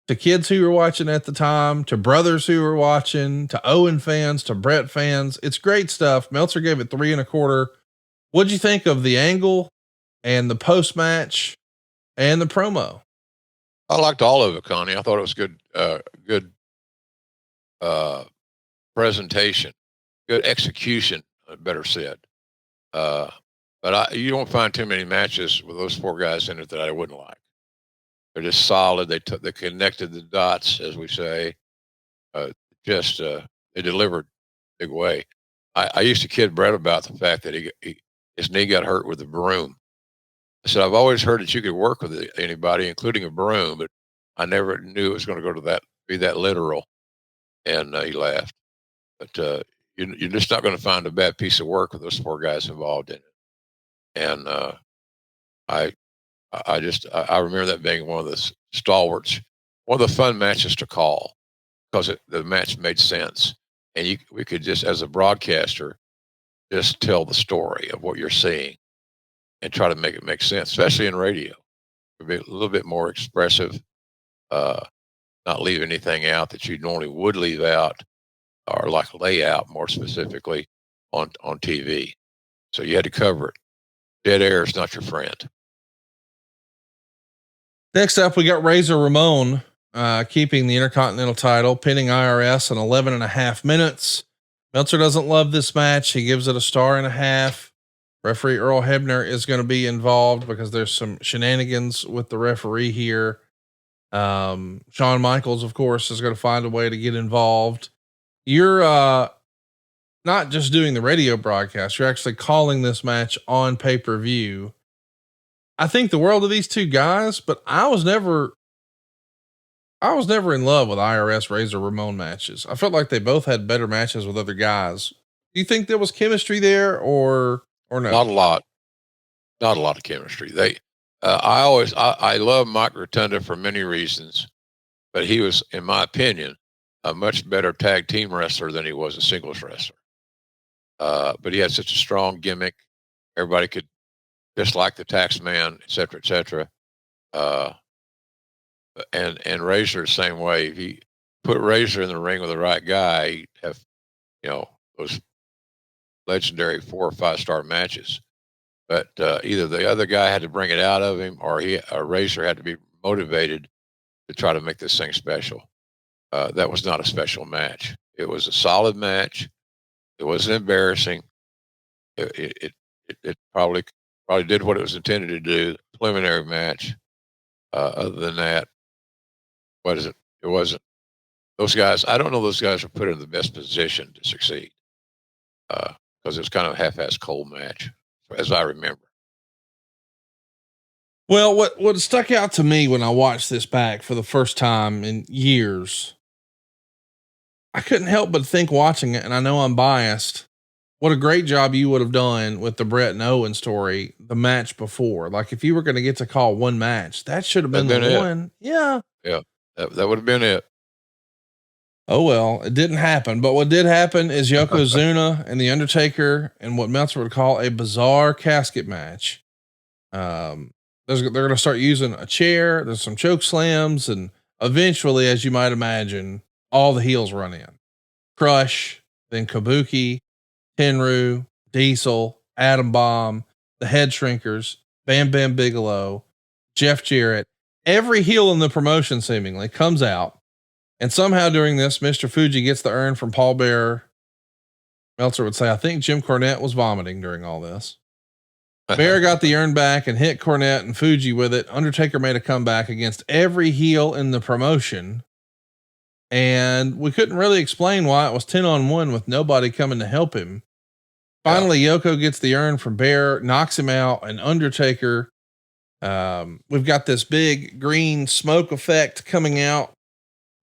to kids who were watching at the time, to brothers who were watching, to Owen fans, to Bret fans. It's great stuff. Meltzer gave it 3 1/4. What'd you think of the angle and the post match and the promo? I liked all of it, Connie. I thought it was good presentation, good execution, better said. But you don't find too many matches with those 4 guys in it that I wouldn't like. They're just solid. They connected the dots, as we say. They delivered big way. I used to kid Bret about the fact that his knee got hurt with a broom. I said, I've always heard that you could work with anybody, including a broom, but I never knew it was going to go to be that literal. And he laughed. But you're just not going to find a bad piece of work with those 4 guys involved in it. And I remember that being one of the stalwarts, one of the fun matches to call because the match made sense. And we could just, as a broadcaster, just tell the story of what you're seeing and try to make it make sense, especially in radio. Be a little bit more expressive, not leave anything out that you normally would leave out, or like lay out more specifically on TV. So you had to cover it. Dead air is not your friend. Next up, we got Razor Ramon keeping the Intercontinental title, pinning IRS in 11.5 minutes. Meltzer doesn't love this match. He gives it a 1.5 stars. Referee Earl Hebner is going to be involved because there's some shenanigans with the referee here. Shawn Michaels, of course, is going to find a way to get involved. You're not just doing the radio broadcast. You're actually calling this match on pay-per-view. I think the world of these 2 guys, but I was never in love with IRS Razor Ramon matches. I felt like they both had better matches with other guys Do you think there was chemistry there or no? Not a lot. Not a lot of chemistry. I love Mike Rotunda for many reasons, but he was, in my opinion, a much better tag team wrestler than he was a singles wrestler. But he had such a strong gimmick. Everybody could dislike the tax man, et cetera, et cetera. And Razor the same way. If he put Razor in the ring with the right guy, he'd have, those legendary 4 or 5 star matches. But either the other guy had to bring it out of him, or Razor had to be motivated to try to make this thing special. That was not a special match. It was a solid match. It wasn't embarrassing. It probably did what it was intended to do. Preliminary match. Other than that, what is it? It wasn't. Those guys, I don't know. Those guys were put in the best position to succeed because it was kind of a half-assed cold match, as I remember. Well, what stuck out to me when I watched this back for the first time in years, I couldn't help but think watching it, and I know I'm biased, what a great job you would have done with the Bret and Owen story, the match before. Like if you were going to get to call one match, that should have been the one. Yeah. Yeah. That would have been it. Oh, well, it didn't happen. But what did happen is Yokozuna and the Undertaker and what Meltzer would call a bizarre casket match. They're going to start using a chair. There's some choke slams. And eventually, as you might imagine, all the heels run in. Crush, then Kabuki, Tenryu, Diesel, Atom Bomb, the Head Shrinkers, Bam Bam Bigelow, Jeff Jarrett. Every heel in the promotion seemingly comes out. And somehow during this, Mr. Fuji gets the urn from Paul Bearer. Meltzer would say, I think Jim Cornette was vomiting during all this. Bear got the urn back and hit Cornette and Fuji with it. Undertaker made a comeback against every heel in the promotion. And we couldn't really explain why it was 10-on-1 with nobody coming to help him. Finally, Yoko gets the urn from Bear, knocks him out, and Undertaker. We've got this big green smoke effect coming out.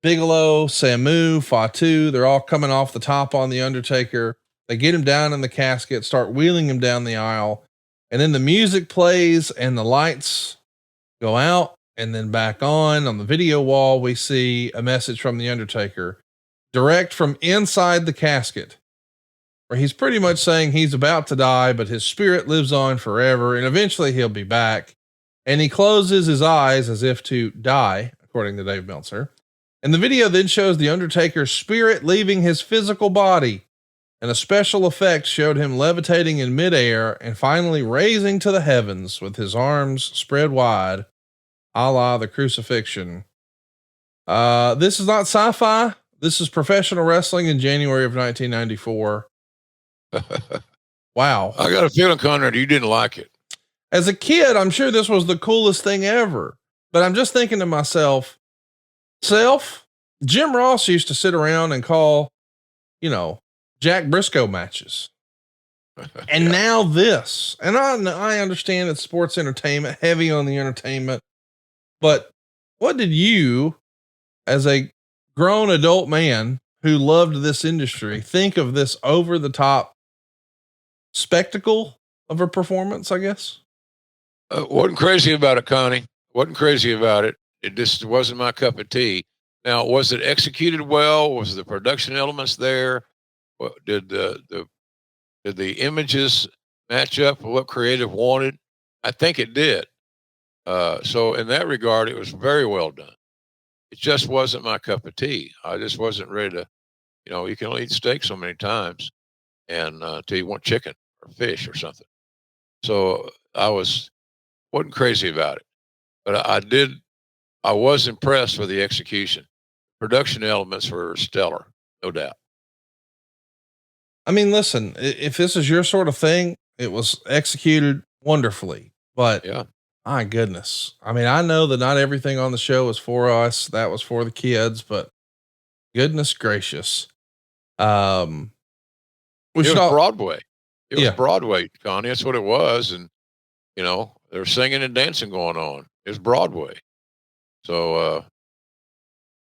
Bigelow, Samu, Fatu, they're all coming off the top on the Undertaker. They get him down in the casket, start wheeling him down the aisle. And then the music plays and the lights go out and then back on. On the video wall, we see a message from the Undertaker direct from inside the casket, where he's pretty much saying he's about to die, but his spirit lives on forever. And eventually he'll be back. And he closes his eyes as if to die, according to Dave Meltzer. And the video then shows the Undertaker's spirit leaving his physical body, and a special effect showed him levitating in midair and finally raising to the heavens with his arms spread wide, a la the crucifixion. This is not sci-fi. This is professional wrestling in January of 1994. Wow. I got a feeling, Conrad, you didn't like it. As a kid, I'm sure this was the coolest thing ever, but I'm just thinking to myself, Jim Ross used to sit around and call, Jack Briscoe matches. And now this, and I understand it's sports entertainment, heavy on the entertainment, but what did you, as a grown adult man who loved this industry, think of this over the top spectacle of a performance, I guess? Wasn't crazy about it, Connie. Wasn't crazy about it. It just wasn't my cup of tea. Now, was it executed well? Was the production elements there? Did the images match up with what creative wanted? I think it did. So in that regard, it was very well done. It just wasn't my cup of tea. I just wasn't ready to, you can only eat steak so many times and till you want chicken or fish or something. So I wasn't crazy about it, but I was impressed with the execution. Production elements were stellar, no doubt. I mean, listen, if this is your sort of thing, it was executed wonderfully, but yeah, my goodness. I mean, I know that not everything on the show is for us. That was for the kids, but goodness gracious. It was Broadway. It was Broadway, Connie. That's what it was. And, there was singing and dancing going on. It was Broadway. So,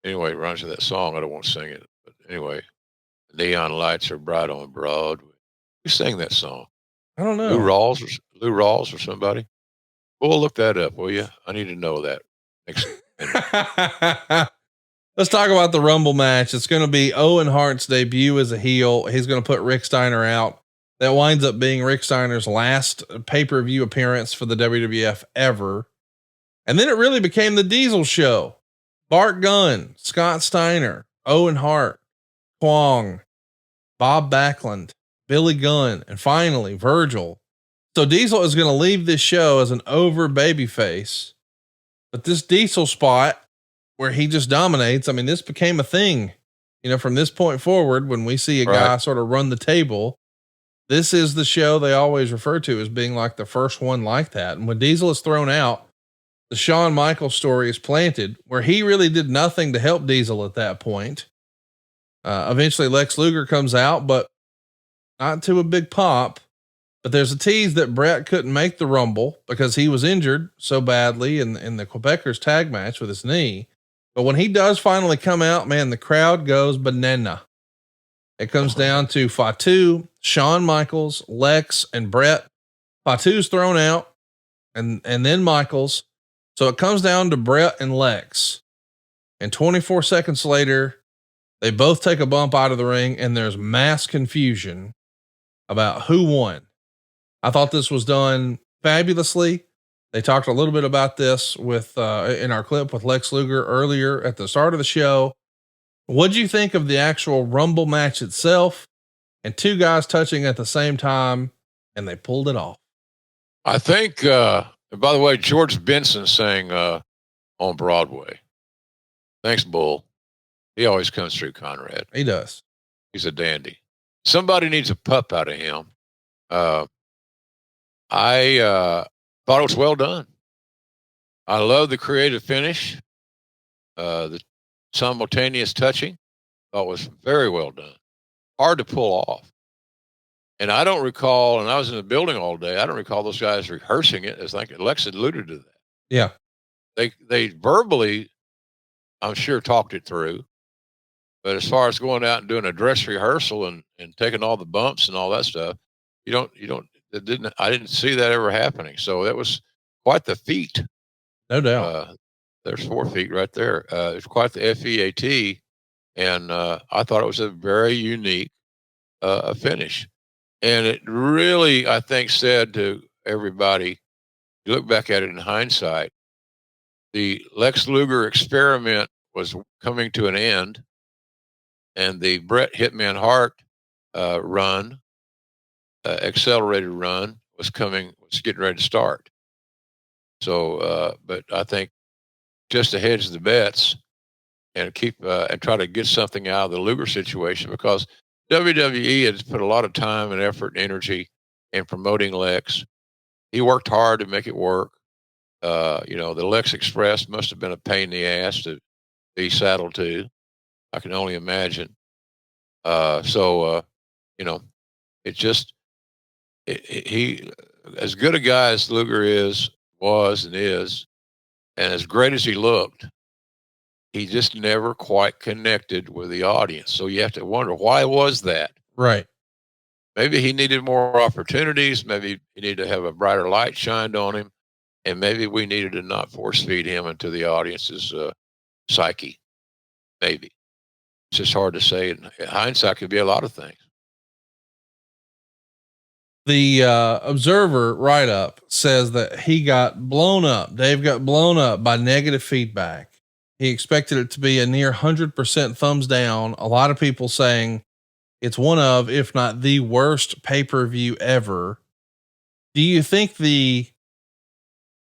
anyway, it runs to that song. I don't want to sing it, but anyway, Neon lights are bright on Broadway. Who sang that song? I don't Lou know. Rawls or somebody? Well, look that up, will you? I need to know that. Next minute. Let's talk about the Rumble match. It's going to be Owen Hart's debut as a heel. He's going to put Rick Steiner out. That winds up being Rick Steiner's last pay-per-view appearance for the WWF ever. And then it really became the Diesel show. Bart Gunn, Scott Steiner, Owen Hart, Kwong, Bob Backlund, Billy Gunn, and finally Virgil. So Diesel is going to leave this show as an over babyface, but this Diesel spot where he just dominates. I mean, this became a thing, from this point forward, when we see a guy sort of run the table, this is the show they always refer to as being like the first one like that. And when Diesel is thrown out, the Shawn Michaels story is planted where he really did nothing to help Diesel at that point. Eventually Lex Luger comes out, but not to a big pop. But there's a tease that Bret couldn't make the Rumble because he was injured so badly in the Quebecers tag match with his knee. But when he does finally come out, man, the crowd goes banana. It comes down to Fatu, Shawn Michaels, Lex, and Bret. Fatu's thrown out and then Michaels. So it comes down to Bret and Lex. And 24 seconds later, they both take a bump out of the ring and there's mass confusion about who won. I thought this was done fabulously. They talked a little bit about this with, in our clip with Lex Luger earlier at the start of the show. What'd you think of the actual Rumble match itself and two guys touching at the same time and they pulled it off? I think, and by the way, George Benson sang, on Broadway. Thanks, Bull. He always comes through, Conrad. He does. He's a dandy. Somebody needs a pup out of him. I thought it was well done. I love the creative finish. The simultaneous touching, thought was very well done. Hard to pull off. And I don't recall, and I was in the building all day, I don't recall those guys rehearsing it. As like Lex alluded to that. Yeah. They verbally, I'm sure, talked it through. But as far as going out and doing a dress rehearsal and taking all the bumps and all that stuff, I didn't see that ever happening. So that was quite the feat. No doubt. There's 4 feet right there. It's quite the FEAT. And I thought it was a very unique finish. And it really, I think, said to everybody, you look back at it in hindsight, the Lex Luger experiment was coming to an end. And the Bret Hitman Hart run, accelerated run, was getting ready to start. So, but I think just to hedge the bets and keep and try to get something out of the Luger situation, because WWE has put a lot of time and effort and energy in promoting Lex. He worked hard to make it work. The Lex Express must have been a pain in the ass to be saddled to. I can only imagine. He, as good a guy as Luger was, and as great as he looked, he just never quite connected with the audience. So you have to wonder, why was that? Right. Maybe he needed more opportunities. Maybe he needed to have a brighter light shined on him. And maybe we needed to not force feed him into the audience's psyche. Maybe. It's just hard to say. In hindsight, could be a lot of things. The Observer write-up says that he got blown up. Dave got blown up by negative feedback. He expected it to be a near 100% thumbs down. A lot of people saying it's one of, if not the worst pay-per-view ever. Do you think the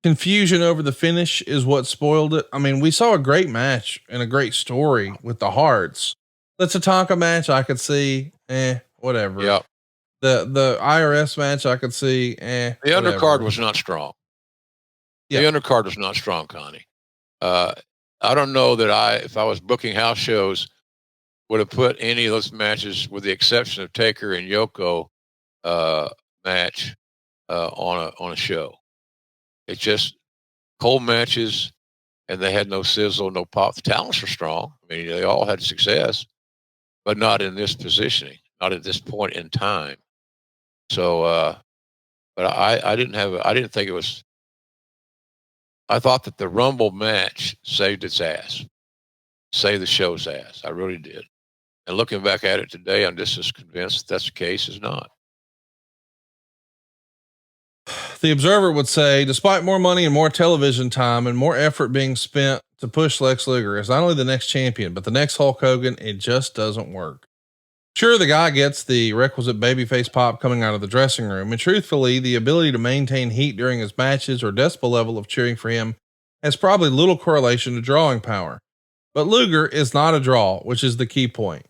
confusion over the finish is what spoiled it? I mean, we saw a great match and a great story with the Harts. The Tatanka match, I could see, whatever. Yeah. The IRS match, I could see, The undercard was not strong. The undercard was not strong, Connie. I don't know that if I was booking house shows, would have put any of those matches, with the exception of Taker and Yoko match, on a show. It's just cold matches, and they had no sizzle, no pop. The talents were strong. I mean, they all had success, but not in this positioning, not at this point in time. So, but I didn't think it was. I thought that the Rumble match saved its ass, saved the show's ass. I really did. And looking back at it today, I'm just as convinced that's the case as not. The Observer would say, despite more money and more television time and more effort being spent to push Lex Luger as not only the next champion, but the next Hulk Hogan, it just doesn't work. Sure, the guy gets the requisite babyface pop coming out of the dressing room, and truthfully, the ability to maintain heat during his matches or decibel level of cheering for him has probably little correlation to drawing power. But Luger is not a draw, which is the key point.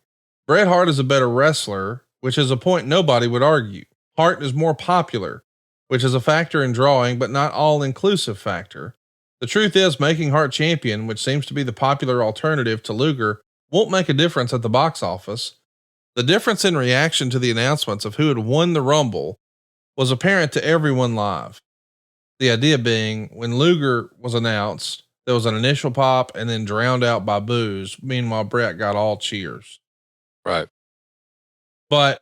Bret Hart is a better wrestler, which is a point nobody would argue. Hart is more popular, which is a factor in drawing, but not all-inclusive factor. The truth is, making Hart champion, which seems to be the popular alternative to Luger, won't make a difference at the box office. The difference in reaction to the announcements of who had won the Rumble was apparent to everyone live. The idea being, when Luger was announced, there was an initial pop and then drowned out by boos. Meanwhile, Bret got all cheers. Right. But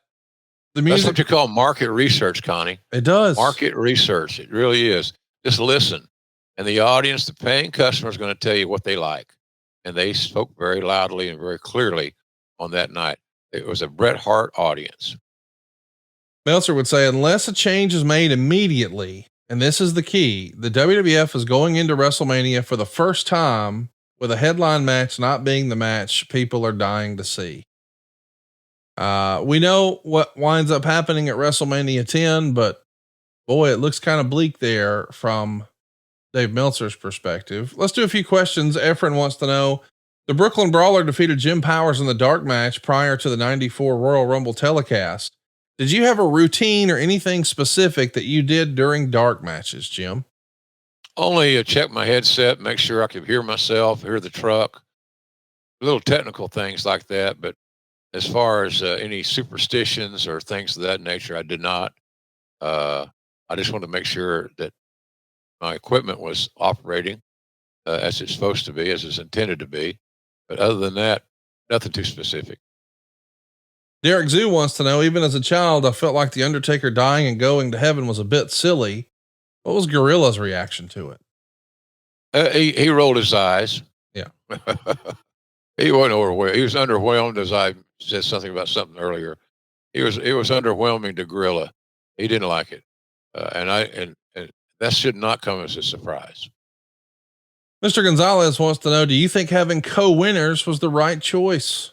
the music, that's what you call market research, Connie. It does. Market research. It really is. Just listen. And the audience, the paying customer, is going to tell you what they like. And they spoke very loudly and very clearly on that night. It was a Bret Hart audience. Meltzer would say, unless a change is made immediately, and this is the key, the WWF is going into WrestleMania for the first time with a headline match not being the match people are dying to see. We know what winds up happening at WrestleMania 10, but boy, it looks kind of bleak there from Dave Meltzer's perspective. Let's do a few questions. Efren wants to know, the Brooklyn Brawler defeated Jim Powers in the dark match prior to the 94 Royal Rumble telecast. Did you have a routine or anything specific that you did during dark matches, Jim? Only check my headset, make sure I could hear myself, hear the truck, little technical things like that. But as far as any superstitions or things of that nature, I did not. I just wanted to make sure that my equipment was operating as it's supposed to be, as it's intended to be. But other than that, nothing too specific. Derek Zoo wants to know, even as a child, I felt like the Undertaker dying and going to heaven was a bit silly. What was Gorilla's reaction to it? He rolled his eyes. Yeah. He wasn't overwhelmed. He was underwhelmed, as I said something about something earlier. It was underwhelming to Gorilla. He didn't like it. And that should not come as a surprise. Mr. Gonzalez wants to know, do you think having co-winners was the right choice?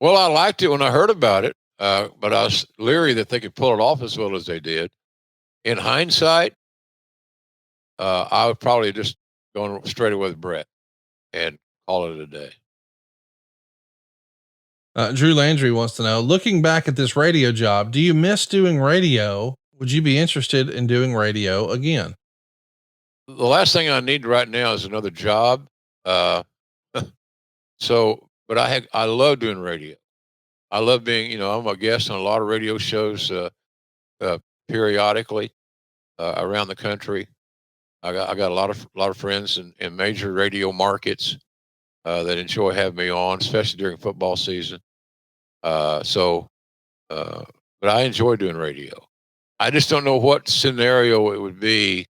Well, I liked it when I heard about it, but I was leery that they could pull it off as well as they did. In hindsight, I would probably just go straight away with Bret and call it a day. Drew Landry wants to know, looking back at this radio job, do you miss doing radio? Would you be interested in doing radio again? The last thing I need right now is another job. But I love doing radio. I love being, I'm a guest on a lot of radio shows, periodically, around the country. I got a lot of friends in major radio markets, that enjoy having me on, especially during football season. But I enjoy doing radio. I just don't know what scenario it would be.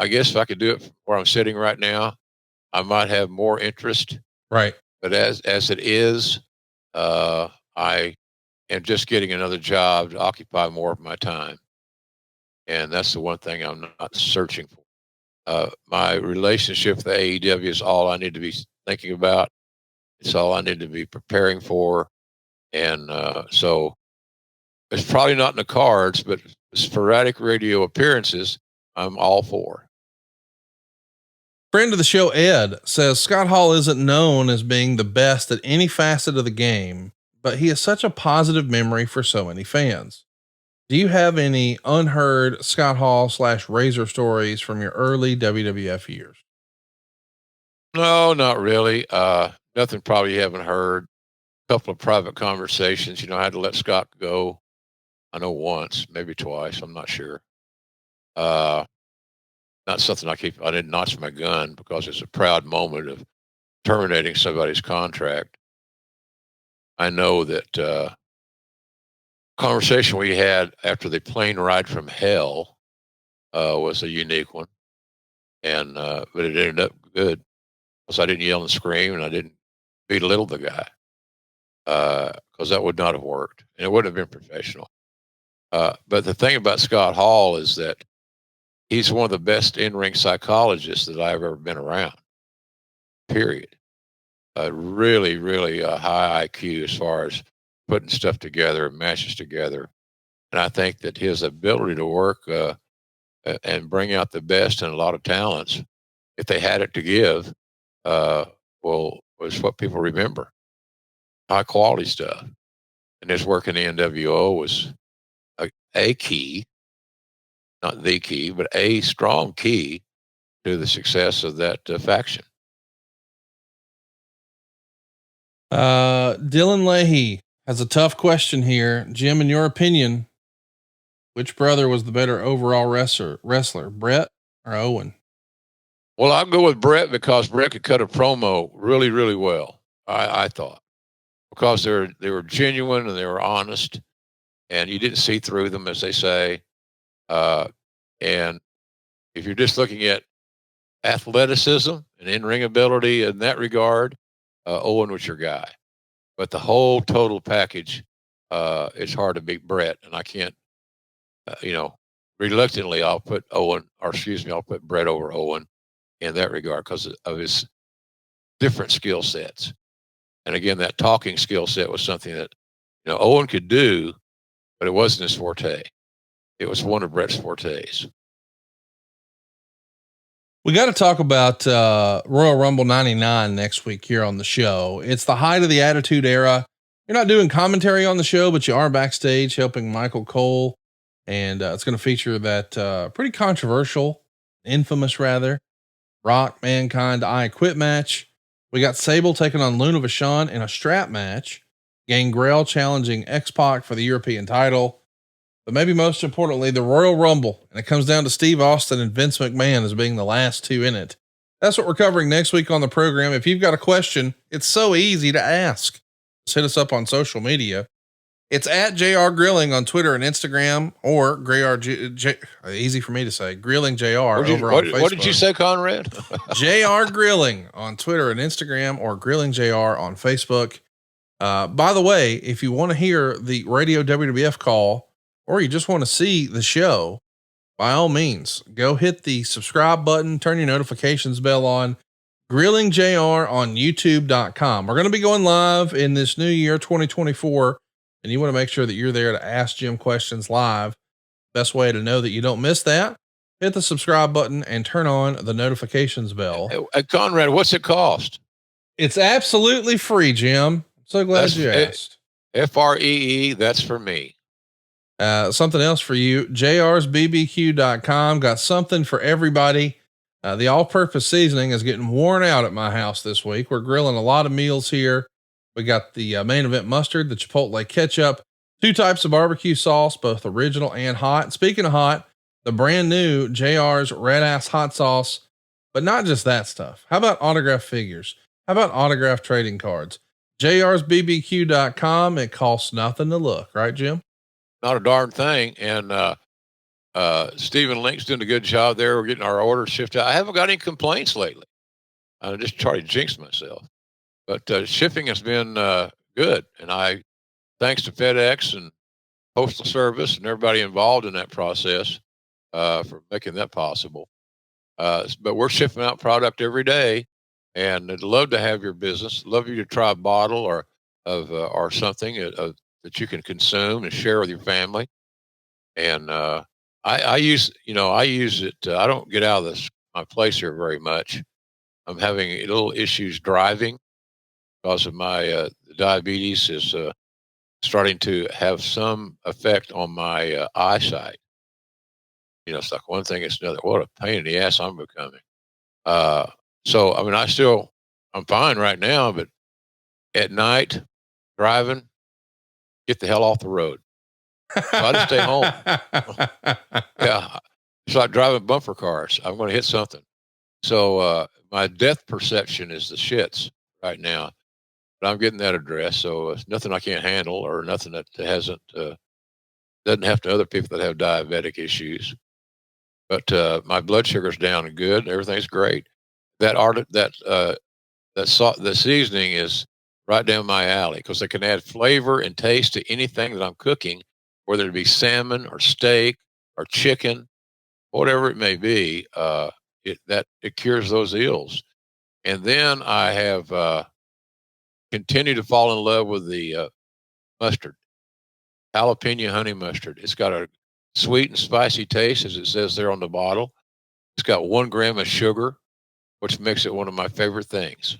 I guess if I could do it where I'm sitting right now, I might have more interest. Right. But as it is, I am just getting another job to occupy more of my time. And that's the one thing I'm not searching for. My relationship with the AEW is all I need to be thinking about. It's all I need to be preparing for. And so it's probably not in the cards, but sporadic radio appearances, I'm all for. Friend of the show, Ed, says Scott Hall isn't known as being the best at any facet of the game, but he has such a positive memory for so many fans. Do you have any unheard Scott Hall / Razor stories from your early WWF years? No, not really. Nothing probably you haven't heard. A couple of private conversations. I had to let Scott go. I know once, maybe twice. I'm not sure. Not something I didn't notch my gun because it's a proud moment of terminating somebody's contract. I know that conversation we had after the plane ride from hell was a unique one, and but it ended up good because I didn't yell and scream, and I didn't belittle the guy because that would not have worked, and it wouldn't have been professional. But the thing about Scott Hall is that he's one of the best in-ring psychologists that I've ever been around. Period. Really, really high IQ as far as putting stuff together, matches together, and I think that his ability to work and bring out the best in a lot of talents, if they had it to give, was what people remember. High quality stuff, and his work in the NWO was a key, not the key, but a strong key to the success of that faction. Dylan Leahy has a tough question here. Jim, in your opinion, which brother was the better overall wrestler, Bret or Owen? Well, I'll go with Bret because Bret could cut a promo really, really well. I thought, because they were genuine and they were honest, and you didn't see through them, as they say. And if you're just looking at athleticism and in-ring ability in that regard, Owen was your guy. But the whole total package, it's hard to beat Bret, and I can't, reluctantly, I'll put Bret over Owen in that regard because of his different skill sets. And again, that talking skill set was something that, Owen could do, but it wasn't his forte. It was one of Bret's fortes. We got to talk about Royal Rumble 99 next week here on the show. It's the height of the Attitude Era. You're not doing commentary on the show, but you are backstage helping Michael Cole. And it's going to feature that pretty controversial, infamous rather, Rock, Mankind, I Quit match. We got Sable taking on Luna Vachon in a strap match. Gangrel challenging X-Pac for the European title. But maybe most importantly, the Royal Rumble. And it comes down to Steve Austin and Vince McMahon as being the last two in it. That's what we're covering next week on the program. If you've got a question, it's so easy to ask. Just hit us up on social media. It's at JR Grilling on Twitter and Instagram, or easy for me to say, Grilling JR over on Facebook. What did you say, Conrad? JR Grilling on Twitter and Instagram, or Grilling JR on Facebook. By the way, if you want to hear the Radio WWF call, or you just want to see the show, by all means, go hit the subscribe button, turn your notifications bell on. Grilling JR on YouTube.com. We're going to be going live in this new year, 2024. And you want to make sure that you're there to ask Jim questions live. Best way to know that you don't miss that, hit the subscribe button and turn on the notifications bell. Conrad, what's it cost? It's absolutely free, Jim. I'm so glad you asked. FREE, that's for me. Something else for you. JRsBBQ.com got something for everybody. The all-purpose seasoning is getting worn out at my house this week. We're grilling a lot of meals here. We got the main event mustard, the Chipotle ketchup, 2 types of barbecue sauce, both original and hot. Speaking of hot, the brand new JR's Red Ass hot sauce, but not just that stuff. How about autograph figures? How about autograph trading cards? JRsBBQ.com. It costs nothing to look, right, Jim? Not a darn thing. And Stephen Link's doing a good job there. We're getting our orders shifted out. I haven't got any complaints lately. I just try to jinx myself. But shipping has been good, and thanks to FedEx and Postal Service and everybody involved in that process for making that possible. But we're shipping out product every day, and I'd love to have your business. Love you to try a bottle or something that you can consume and share with your family. And I use it. I don't get out of my place here very much. I'm having little issues driving, because of my diabetes is starting to have some effect on my eyesight. It's like one thing, it's another. What a pain in the ass I'm becoming. So, I mean, I'm fine right now, but at night, driving, get the hell off the road. So I just stay home. Yeah. It's like driving bumper cars. I'm going to hit something. So my depth perception is the shits right now. but I'm getting that addressed. So it's nothing I can't handle, or nothing that doesn't have to other people that have diabetic issues. But my blood sugar's down and good. Everything's great. The seasoning is right down my alley because they can add flavor and taste to anything that I'm cooking, whether it be salmon or steak or chicken, whatever it may be. It cures those ills. And then I have continued to fall in love with the mustard, jalapeno honey mustard. It's got a sweet and spicy taste, as it says there on the bottle. It's got 1 gram of sugar, which makes it one of my favorite things.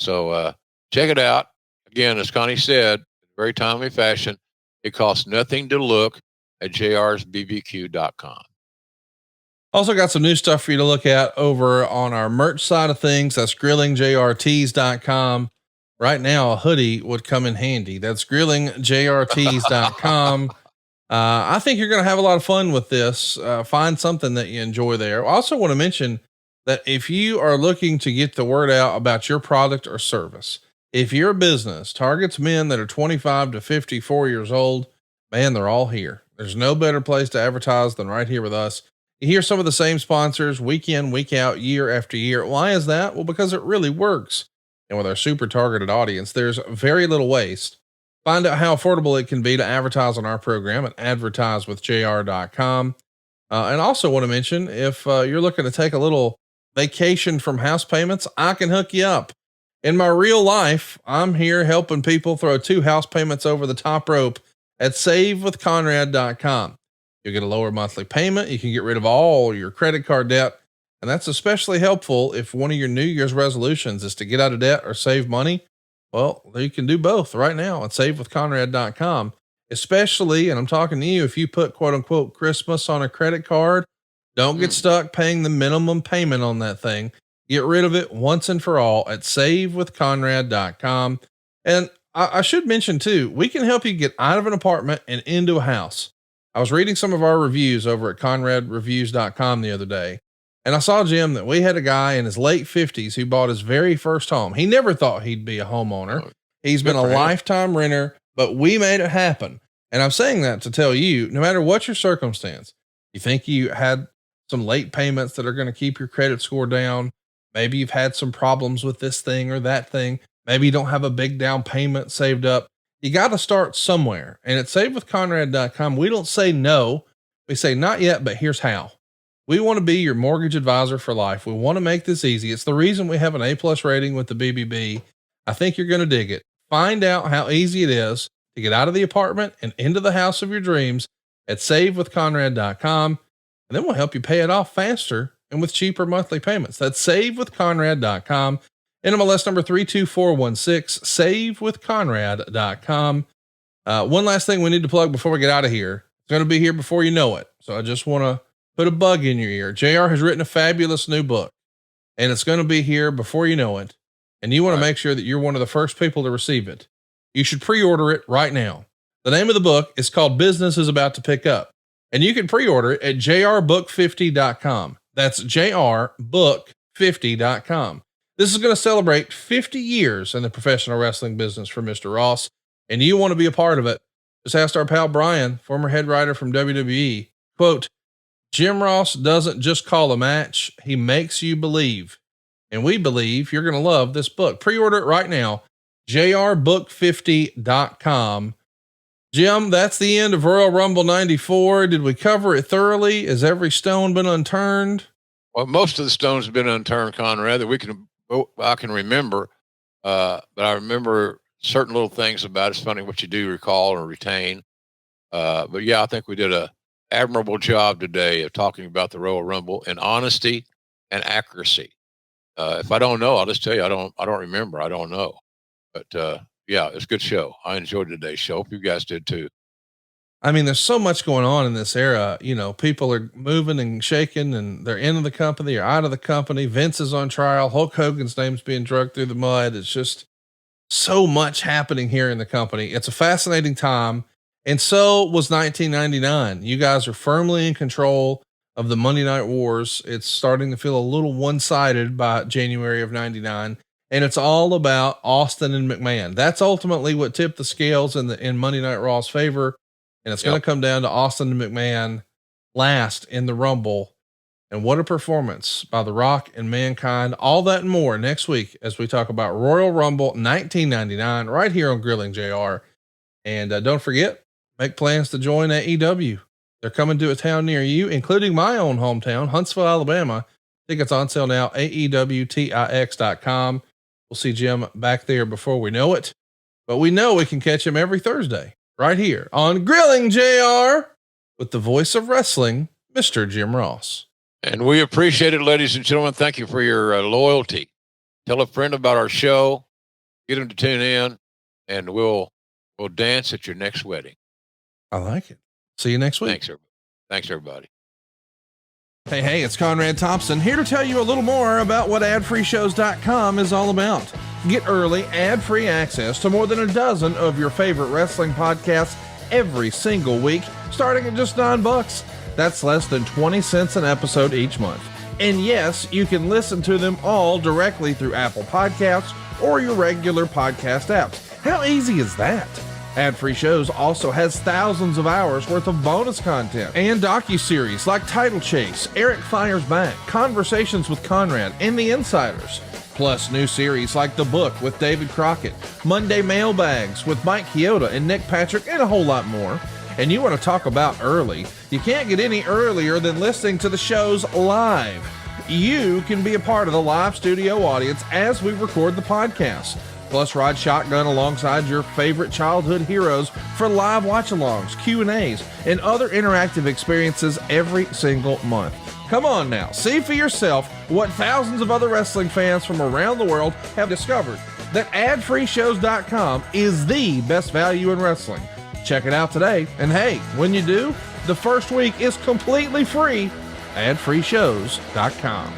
So check it out. Again, as Connie said, in very timely fashion, it costs nothing to look at jrsbbq.com. Also got some new stuff for you to look at over on our merch side of things. That's grillingjrtees.com. Right now, a hoodie would come in handy. That's grillingjrtees.com. I think you're going to have a lot of fun with this. Find something that you enjoy there. I also want to mention that if you are looking to get the word out about your product or service, if your business targets men that are 25 to 54 years old, man, they're all here. There's no better place to advertise than right here with us. You hear some of the same sponsors week in, week out, year after year. Why is that? Well, because it really works. And with our super targeted audience, there's very little waste. Find out how affordable it can be to advertise on our program at advertisewithjr.com. And also want to mention, if you're looking to take a little vacation from house payments, I can hook you up. In my real life, I'm here helping people throw 2 house payments over the top rope at savewithconrad.com. You'll get a lower monthly payment. You can get rid of all your credit card debt. And that's especially helpful if one of your New Year's resolutions is to get out of debt or save money. Well, you can do both right now at savewithconrad.com, especially, and I'm talking to you, if you put quote unquote Christmas on a credit card, don't get stuck paying the minimum payment on that thing. Get rid of it once and for all at savewithconrad.com. And I should mention too, we can help you get out of an apartment and into a house. I was reading some of our reviews over at conradreviews.com the other day, and I saw, Jim, that we had a guy in his late 50s who bought his very first home. He never thought he'd be a homeowner. He's been a lifetime renter, but we made it happen. And I'm saying that to tell you, no matter what your circumstance, you think you had some late payments that are going to keep your credit score down. Maybe you've had some problems with this thing or that thing. Maybe you don't have a big down payment saved up. You got to start somewhere. And at savewithconrad.com, we don't say no. We say not yet, but here's how. We want to be your mortgage advisor for life. We want to make this easy. It's the reason we have an A+ rating with the BBB. I think you're going to dig it. Find out how easy it is to get out of the apartment and into the house of your dreams at savewithconrad.com. And then we'll help you pay it off faster and with cheaper monthly payments. That's savewithconrad.com. NMLS number 32416, savewithconrad.com. One last thing we need to plug before we get out of here. It's going to be here before you know it. So I just want to put a bug in your ear. JR has written a fabulous new book, and it's going to be here before you know it. And you want to make sure that you're one of the first people to receive it. You should pre-order it right now. The name of the book is called Business is About to Pick Up, and you can pre-order it at jrbook50.com. That's jrbook50.com. This is going to celebrate 50 years in the professional wrestling business for Mr. Ross, and you want to be a part of it. Just asked our pal Brian, former head writer from WWE, quote, Jim Ross doesn't just call a match. He makes you believe. And we believe you're going to love this book. Pre-order it right now. jrbook50.com. Jim, that's the end of Royal Rumble 94. Did we cover it thoroughly? Has every stone been unturned? Well, most of the stones have been unturned, Conrad, that I can remember. But I remember certain little things about it. It's funny what you do recall or retain. But yeah, I think we did a admirable job today of talking about the Royal Rumble in honesty and accuracy. If I don't know, I'll just tell you, I don't remember. I don't know, but, yeah, it's a good show. I enjoyed today's show. Hope you guys did too. I mean, there's so much going on in this era. You know, people are moving and shaking, and they're into the company or out of the company. Vince is on trial. Hulk Hogan's name's being dragged through the mud. It's just so much happening here in the company. It's a fascinating time. And so was 1999. You guys are firmly in control of the Monday Night Wars. It's starting to feel a little one-sided by January of 99. And it's all about Austin and McMahon. That's ultimately what tipped the scales in Monday Night Raw's favor. And it's going to come down to Austin and McMahon last in the Rumble. And what a performance by The Rock and Mankind. All that and more next week as we talk about Royal Rumble 1999 right here on Grilling JR. And don't forget, make plans to join AEW. They're coming to a town near you, including my own hometown, Huntsville, Alabama. Tickets on sale now, AEWTIX.com. We'll see Jim back there before we know it, but we know we can catch him every Thursday right here on Grilling JR with the voice of wrestling, Mr. Jim Ross. And we appreciate it, ladies and gentlemen. Thank you for your loyalty. Tell a friend about our show, get them to tune in, and we'll dance at your next wedding. I like it. See you next week. Thanks, everybody. Thanks, everybody. Hey, it's Conrad Thompson here to tell you a little more about what adfreeshows.com is all about. Get early, ad-free access to more than a dozen of your favorite wrestling podcasts every single week, starting at just $9. That's less than 20 cents an episode each month. And yes, you can listen to them all directly through Apple Podcasts or your regular podcast apps. How easy is that? Ad-free shows also has thousands of hours worth of bonus content and docuseries like Title Chase, Eric Fires Back, Conversations with Conrad, and The Insiders. Plus new series like The Book with David Crockett, Monday Mailbags with Mike Chioda and Nick Patrick, and a whole lot more. And you want to talk about early? You can't get any earlier than listening to the shows live. You can be a part of the live studio audience as we record the podcast. Plus, ride shotgun alongside your favorite childhood heroes for live watch-alongs, Q&As, and other interactive experiences every single month. Come on now, see for yourself what thousands of other wrestling fans from around the world have discovered, that adfreeshows.com is the best value in wrestling. Check it out today, and hey, when you do, the first week is completely free. adfreeshows.com.